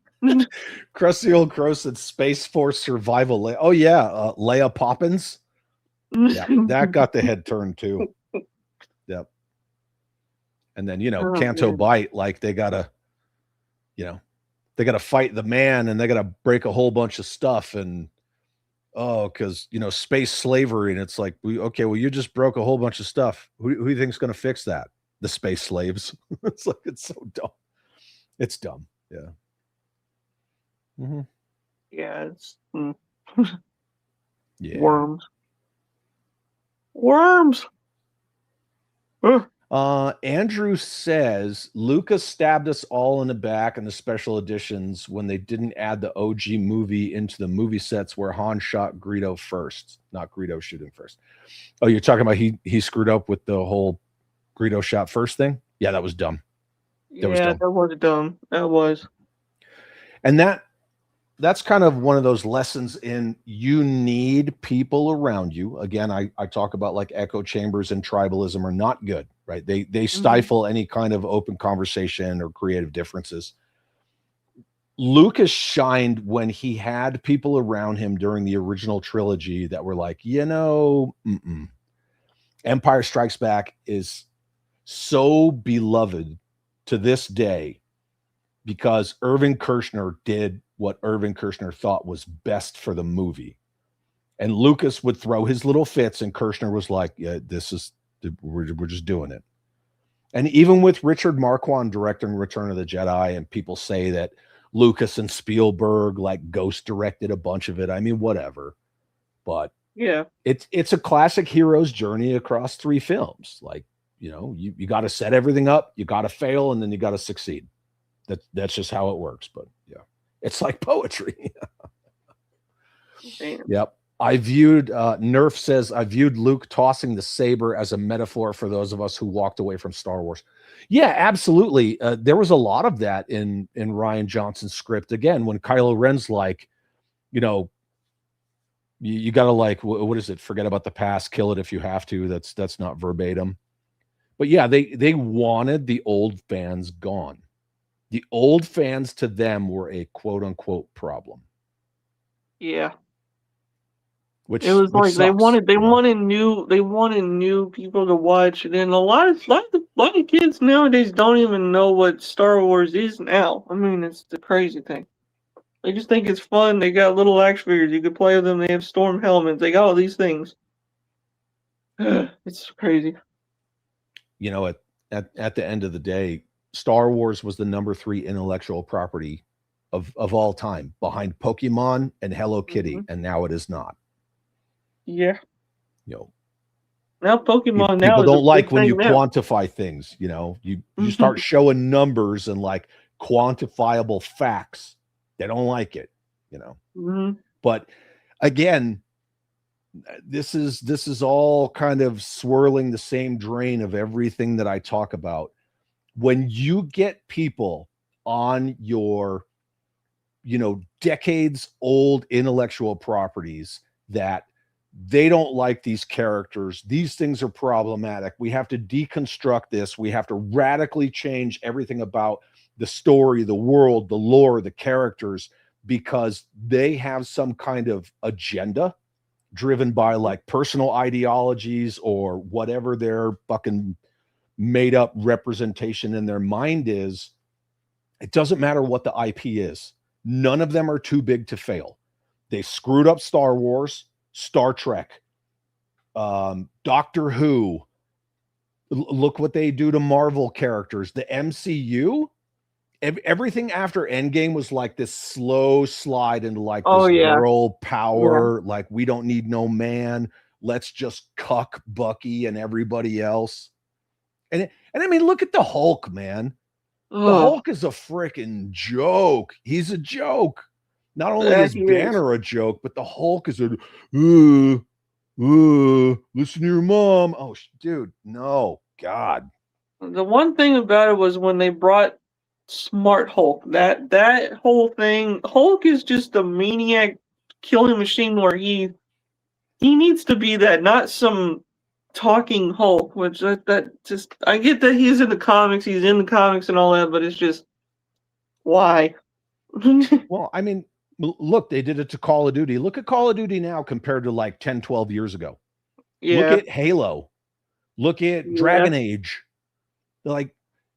Crusty Old Crow said Space Force Survival. Oh yeah, Leia Poppins. Yeah, that got the head turned too. Yep. And then Canto Bite, like they gotta fight the man and they gotta break a whole bunch of stuff and because space slavery and it's like well you just broke a whole bunch of stuff. Who do you think's gonna fix that? The space slaves. It's like it's so dumb. It's dumb. Yeah. Mm-hmm. Yeah, it's Yeah. Worms. Andrew says Lucas stabbed us all in the back in the special editions when they didn't add the OG movie into the movie sets where Han shot Greedo first, not Greedo shooting first. Oh, you're talking about he screwed up with the whole Greedo shot first thing? Yeah, that was dumb. That was dumb. That was. And that's kind of one of those lessons in you need people around you. Again, I talk about like echo chambers and tribalism are not good, right? They stifle any kind of open conversation or creative differences. Lucas shined when he had people around him during the original trilogy that were like, Empire Strikes Back is so beloved to this day because Irvin Kershner did what Irvin Kershner thought was best for the movie. And Lucas would throw his little fits and Kershner was like, yeah, we're just doing it. And even with Richard Marquand directing Return of the Jedi, and people say that Lucas and Spielberg like ghost directed a bunch of it. I mean, whatever. But yeah, it's a classic hero's journey across 3 films. Like, you got to set everything up, you got to fail, and then you got to succeed. That's just how it works. But yeah, it's like poetry. Yep. Nerf says, I viewed Luke tossing the saber as a metaphor for those of us who walked away from Star Wars. Yeah, absolutely. There was a lot of that in Rian Johnson's script. Again, when Kylo Ren's like, you got to like, what is it? Forget about the past, kill it if you have to. That's not verbatim. But yeah, they wanted the old fans gone. The old fans to them were a quote unquote problem. Yeah. Which it was like sucks, they wanted new people to watch, and then a lot of kids nowadays don't even know what Star Wars is now. I mean, it's the crazy thing. They just think it's fun. They got little action figures. You could play with them. They have storm helmets. They got all these things. It's crazy. At the end of the day, Star Wars was the number 3 intellectual property of all time, behind Pokemon and Hello Kitty, and now it is not. Yeah. Now Pokemon people don't like when you now. quantify things. You start showing numbers and like quantifiable facts. They don't like it. But again, this is all kind of swirling the same drain of everything that I talk about. When you get people on your decades old intellectual properties that they don't like these characters. These things are problematic. We have to deconstruct this. We have to radically change everything about the story, the world, the lore, the characters, because they have some kind of agenda driven by like personal ideologies or whatever their fucking made up representation in their mind is. It doesn't matter what the IP is. None of them are too big to fail. They screwed up Star Wars, Star Trek, Doctor Who. Look what they do to Marvel characters. The MCU, everything after Endgame was like this slow slide into like this girl power. Yeah. Like, we don't need no man. Let's just cuck Bucky and everybody else. And I mean, look at the Hulk, man. The Hulk is a freaking joke. He's a joke. Not only is Banner a joke, but the Hulk is a listen to your mom. Oh, dude, no, God. The one thing about it was when they brought Smart Hulk. That whole thing. Hulk is just a maniac killing machine where he needs to be that, not some talking Hulk. Which that just, I get that he's in the comics and all that, but it's just, why? Well, I mean, look, they did it to Call of Duty. Look at Call of Duty now compared to like 10, 12 years ago. Yeah. Look at Halo. Look at Dragon Age. Like,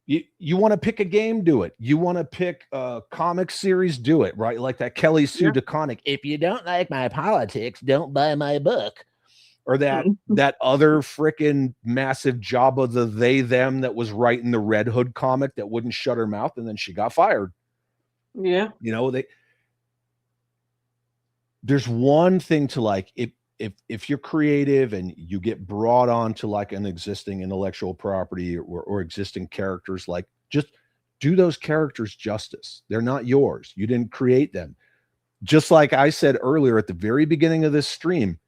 you want to pick a game, do it. You want to pick a comic series, do it, right? Like that Kelly Sue DeConnick. If you don't like my politics, don't buy my book. Or that other freaking massive Jabba the They Them that was writing the Red Hood comic that wouldn't shut her mouth, and then she got fired. Yeah. You know, there's one thing to like, if you're creative and you get brought on to like an existing intellectual property or existing characters, like, just do those characters justice. They're not yours. You didn't create them. Just like I said earlier at the very beginning of this stream,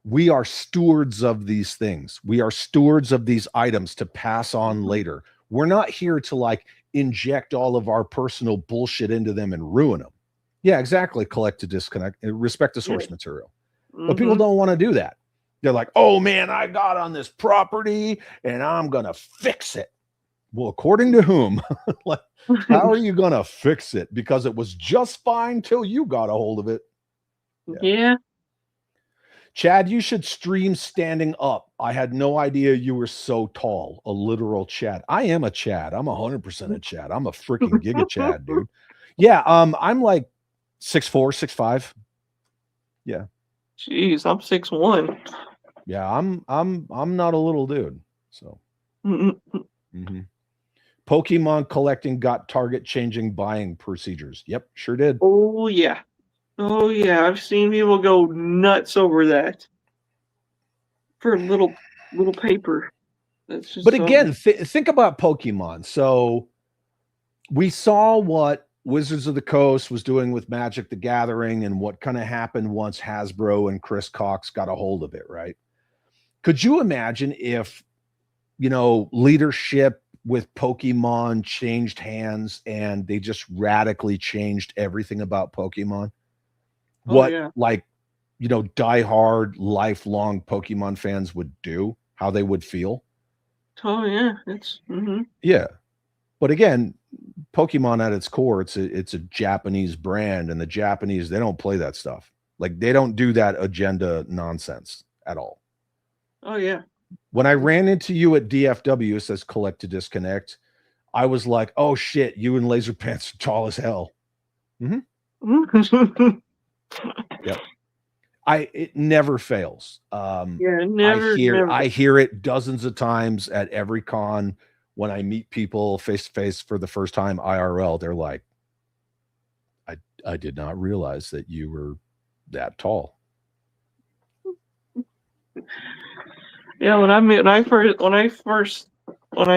we are stewards of these things. We are stewards of these items to pass on later. We're not here to like inject all of our personal bullshit into them and ruin them. Yeah, exactly. Collect to disconnect, respect the source material. But people don't want to do that. They're like, oh man, I got on this property and I'm going to fix it. Well, according to whom? Like, how are you going to fix it? Because it was just fine till you got a hold of it. Yeah. Chad, you should stream standing up. I had no idea you were so tall. A literal Chad. I am a Chad. I'm 100% a Chad. I'm a freaking giga Chad, dude. Yeah, I'm like 6'4", 6'5". Yeah. Jeez, I'm 6'1". Yeah, I'm not a little dude. So Pokemon collecting got target changing buying procedures. Yep, sure did. Oh yeah. Oh yeah, I've seen people go nuts over that for a little paper. That's just, but again, think about Pokemon. So we saw what Wizards of the Coast was doing with Magic the Gathering and what kind of happened once Hasbro and Chris Cox got a hold of it, right? Could you imagine if, you know, leadership with Pokemon changed hands and they just radically changed everything about Pokemon? Like, you know, diehard, lifelong Pokemon fans would do, how they would feel. Oh yeah, it's yeah. But again, Pokemon at its core, it's a Japanese brand, and the Japanese, they don't play that stuff. Like, they don't do that agenda nonsense at all. Oh yeah. When I ran into you at DFW, it says collect to disconnect. I was like, oh shit, you and Laser Pants are tall as hell. Yep. It never fails. Never. I hear it dozens of times at every con when I meet people face to face for the first time IRL. They're like, I did not realize that you were that tall. Yeah, when I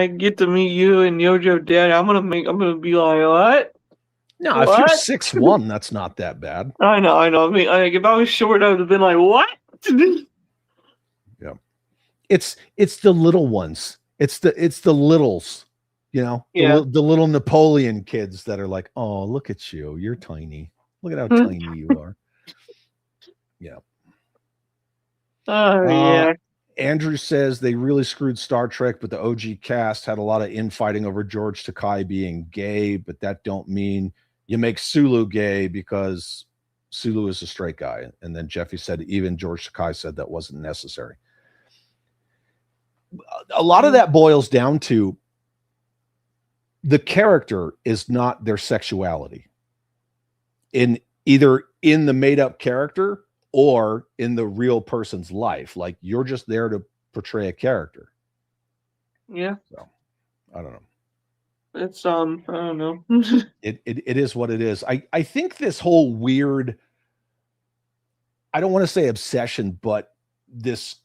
get to meet you and Yojo Dad, I'm gonna be like, what? No, if you're 6'1", that's not that bad. I know. I mean, if I was short, I would have been like, what? Yeah. It's the little ones. It's the littles, you know, the little Napoleon kids that are like, oh, look at you. You're tiny. Look at how tiny you are. Yeah. Oh yeah. Andrew says they really screwed Star Trek, but the OG cast had a lot of infighting over George Takei being gay, but that don't mean you make Sulu gay because Sulu is a straight guy. And then Jeffy said even George Takei said that wasn't necessary. A lot of that boils down to the character is not their sexuality. In either in the made up character or in the real person's life. Like you're just there to portray a character. Yeah. So I don't know. It's I don't know. It is what it is. I think this whole weird, I don't want to say obsession, but this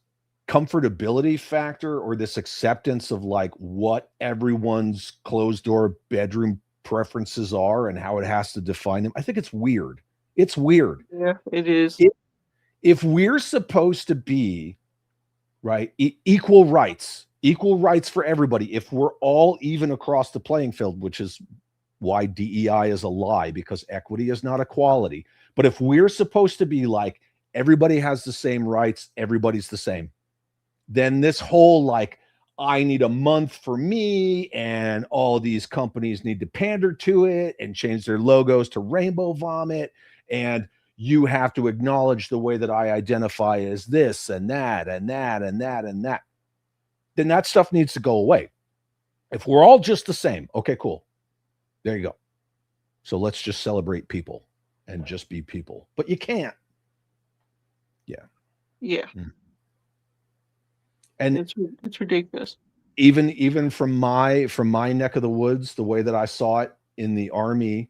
comfortability factor or this acceptance of like what everyone's closed door bedroom preferences are and how it has to define them. I think it's weird. It's weird. Yeah, it is. If we're supposed to be right, equal rights for everybody, if we're all even across the playing field, which is why DEI is a lie, because equity is not equality. But if we're supposed to be like everybody has the same rights, everybody's the same, then this whole like I need a month for me and all these companies need to pander to it and change their logos to rainbow vomit, and you have to acknowledge the way that I identify as this and that and that and that and that, then that stuff needs to go away. If we're all just the same, okay, cool. There you go. So let's just celebrate people and just be people. But you can't. Yeah. Yeah. And it's ridiculous. Even from my neck of the woods, the way that I saw it in the Army,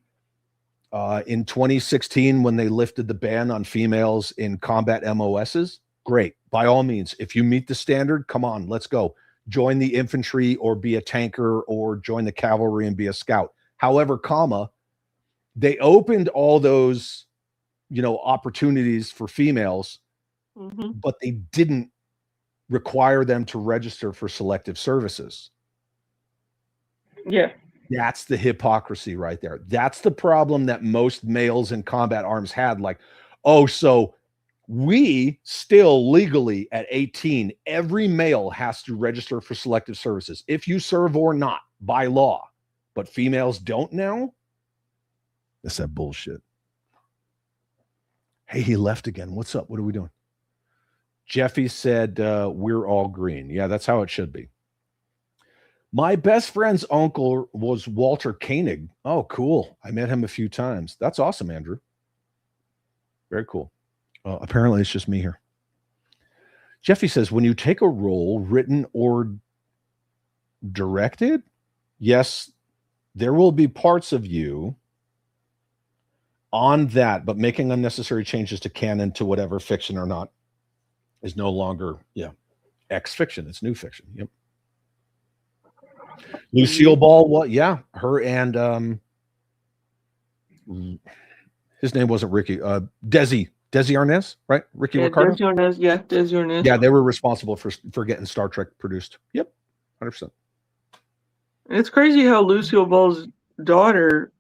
in 2016 when they lifted the ban on females in combat MOSs, great. By all means, if you meet the standard, come on, let's go. Join the infantry or be a tanker or join the cavalry and be a scout. However, they opened all those, opportunities for females, but they didn't require them to register for selective services. Yeah. That's the hypocrisy right there. That's the problem that most males in combat arms had. Like, oh, so we still legally at 18, every male has to register for selective services if you serve or not by law, but females don't now. That's that bullshit. Hey, he left again. What's up? What are we doing? Jeffy said, we're all green. Yeah, that's how it should be. My best friend's uncle was Walter Koenig. Oh, cool. I met him a few times. That's awesome, Andrew. Very cool. Apparently, it's just me here. Jeffy says, when you take a role, written or directed, yes, there will be parts of you on that, but making unnecessary changes to canon to whatever fiction or not is no longer, X fiction. It's new fiction. Yep. Lucille Ball, what? Yeah, her and his name wasn't Ricky. Desi Arnaz, right? Ricky Ricardo. Desi Arnaz, Desi Arnaz. Yeah, they were responsible for getting Star Trek produced. Yep, 100%. It's crazy how Lucille Ball's daughter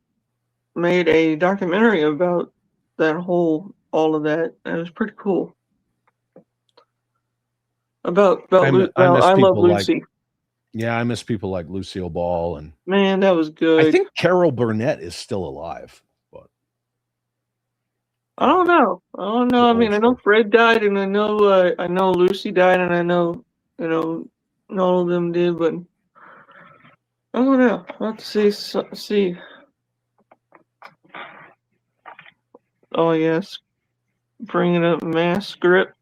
made a documentary about all of that. It was pretty cool. About I Love Lucy. I miss people like Lucille Ball, and man, that was good. I think Carol Burnett is still alive, but I don't know. I mean, I know Fred died, and I know Lucy died, and I know all of them did, but I don't know. Let's see. Oh yes, bringing up mass script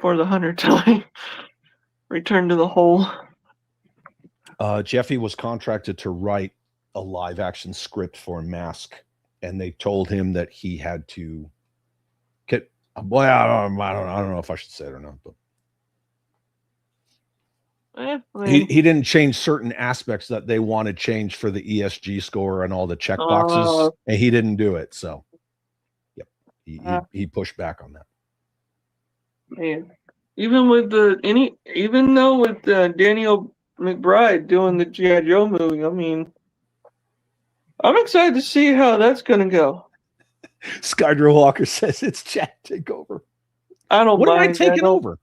for the 100th time. Return to the Hole. Jeffy was contracted to write a live action script for Mask, and they told him that he had to get. Well, I don't know if I should say it or not, but he didn't change certain aspects that they wanted changed for the ESG score and all the check boxes, and he didn't do it. So, yep, he pushed back on that. Man. Even with Daniel McBride doing the G.I. Joe movie, I mean, I'm excited to see how that's going to go. Skydro Walker says it's chat takeover. I don't What am I mind. taking over?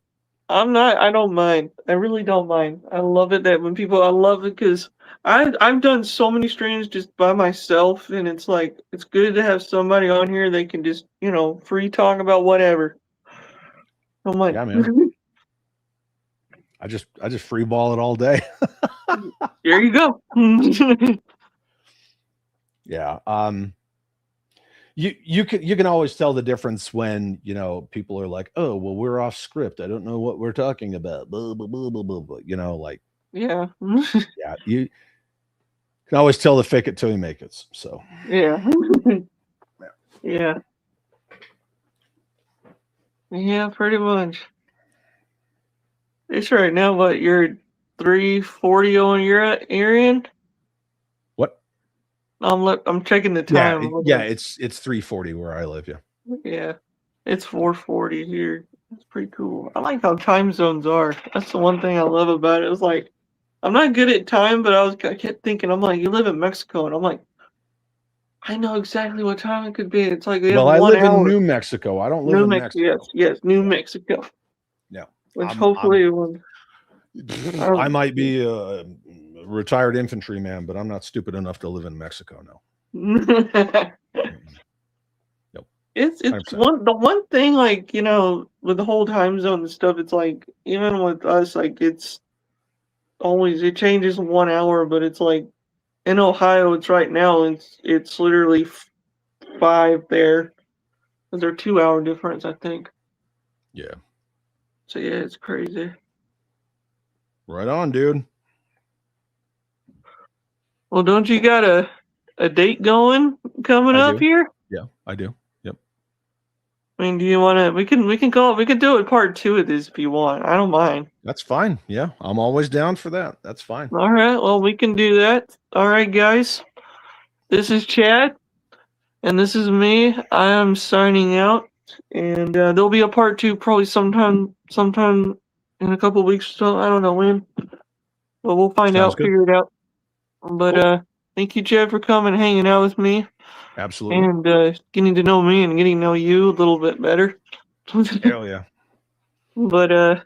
I don't mind. I really don't mind. I love it that when people, I love it because I've done so many streams just by myself, and it's like, it's good to have somebody on here that can just, free talk about whatever. I'm like, Yeah, man. I just free ball it all day. there you go. Yeah. You can always tell the difference when, people are like, oh, well, we're off script. I don't know what we're talking about. Blah, blah, blah, blah, blah, blah. Like, Yeah. yeah, you can always tell the fake it till you make it. So Yeah. Yeah. Yeah, pretty much. It's right now, what, you're 3:40 on your Arian? what? I'm checking the Yeah, time. it's 3:40 where I live. Yeah. Yeah. It's 4:40 here. It's pretty cool. I like how time zones are. That's the one thing I love about it. It's like, I'm not good at time, but I kept thinking, I'm like, you live in Mexico, and I'm like, I know exactly what time it could be. It's like they have Well, I 1 live in hour. New Mexico. I don't live New in Mexico, Mexico. yes, New Mexico. No. Which I'm hopefully when I might be a retired infantryman, but I'm not stupid enough to live in Mexico. No. Nope. It's 100%. the one thing, like, with the whole time zone and stuff, it's like, even with us, like, it's always, it changes 1 hour, but it's like in Ohio, it's right now, it's literally 5 there. They're 2 hour difference, I think. Yeah. So yeah, it's crazy. Right on, dude. Well, don't you got a date coming I up do. here? Yeah, I do. Yep. I mean, do you want to? We can do it part 2 of this if you want. I don't mind. That's fine. Yeah, I'm always down for that. That's fine. All right. Well, we can do that. All right, guys. This is Chad, and this is me. I am signing out, and there'll be a part 2 probably sometime in a couple weeks. So I don't know when, but we'll find Sounds out, good. figure it out. But Cool. thank you, Chad, for coming and hanging out with me. Absolutely. And getting to know me and getting to know you a little bit better. Hell yeah. But I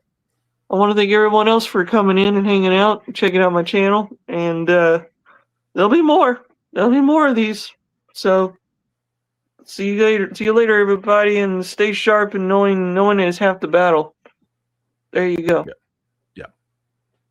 want to thank everyone else for coming in and hanging out and checking out my channel. And there'll be more. There'll be more of these. So see you later. See you later, everybody. And stay sharp and knowing is half the battle. There you go. Yeah.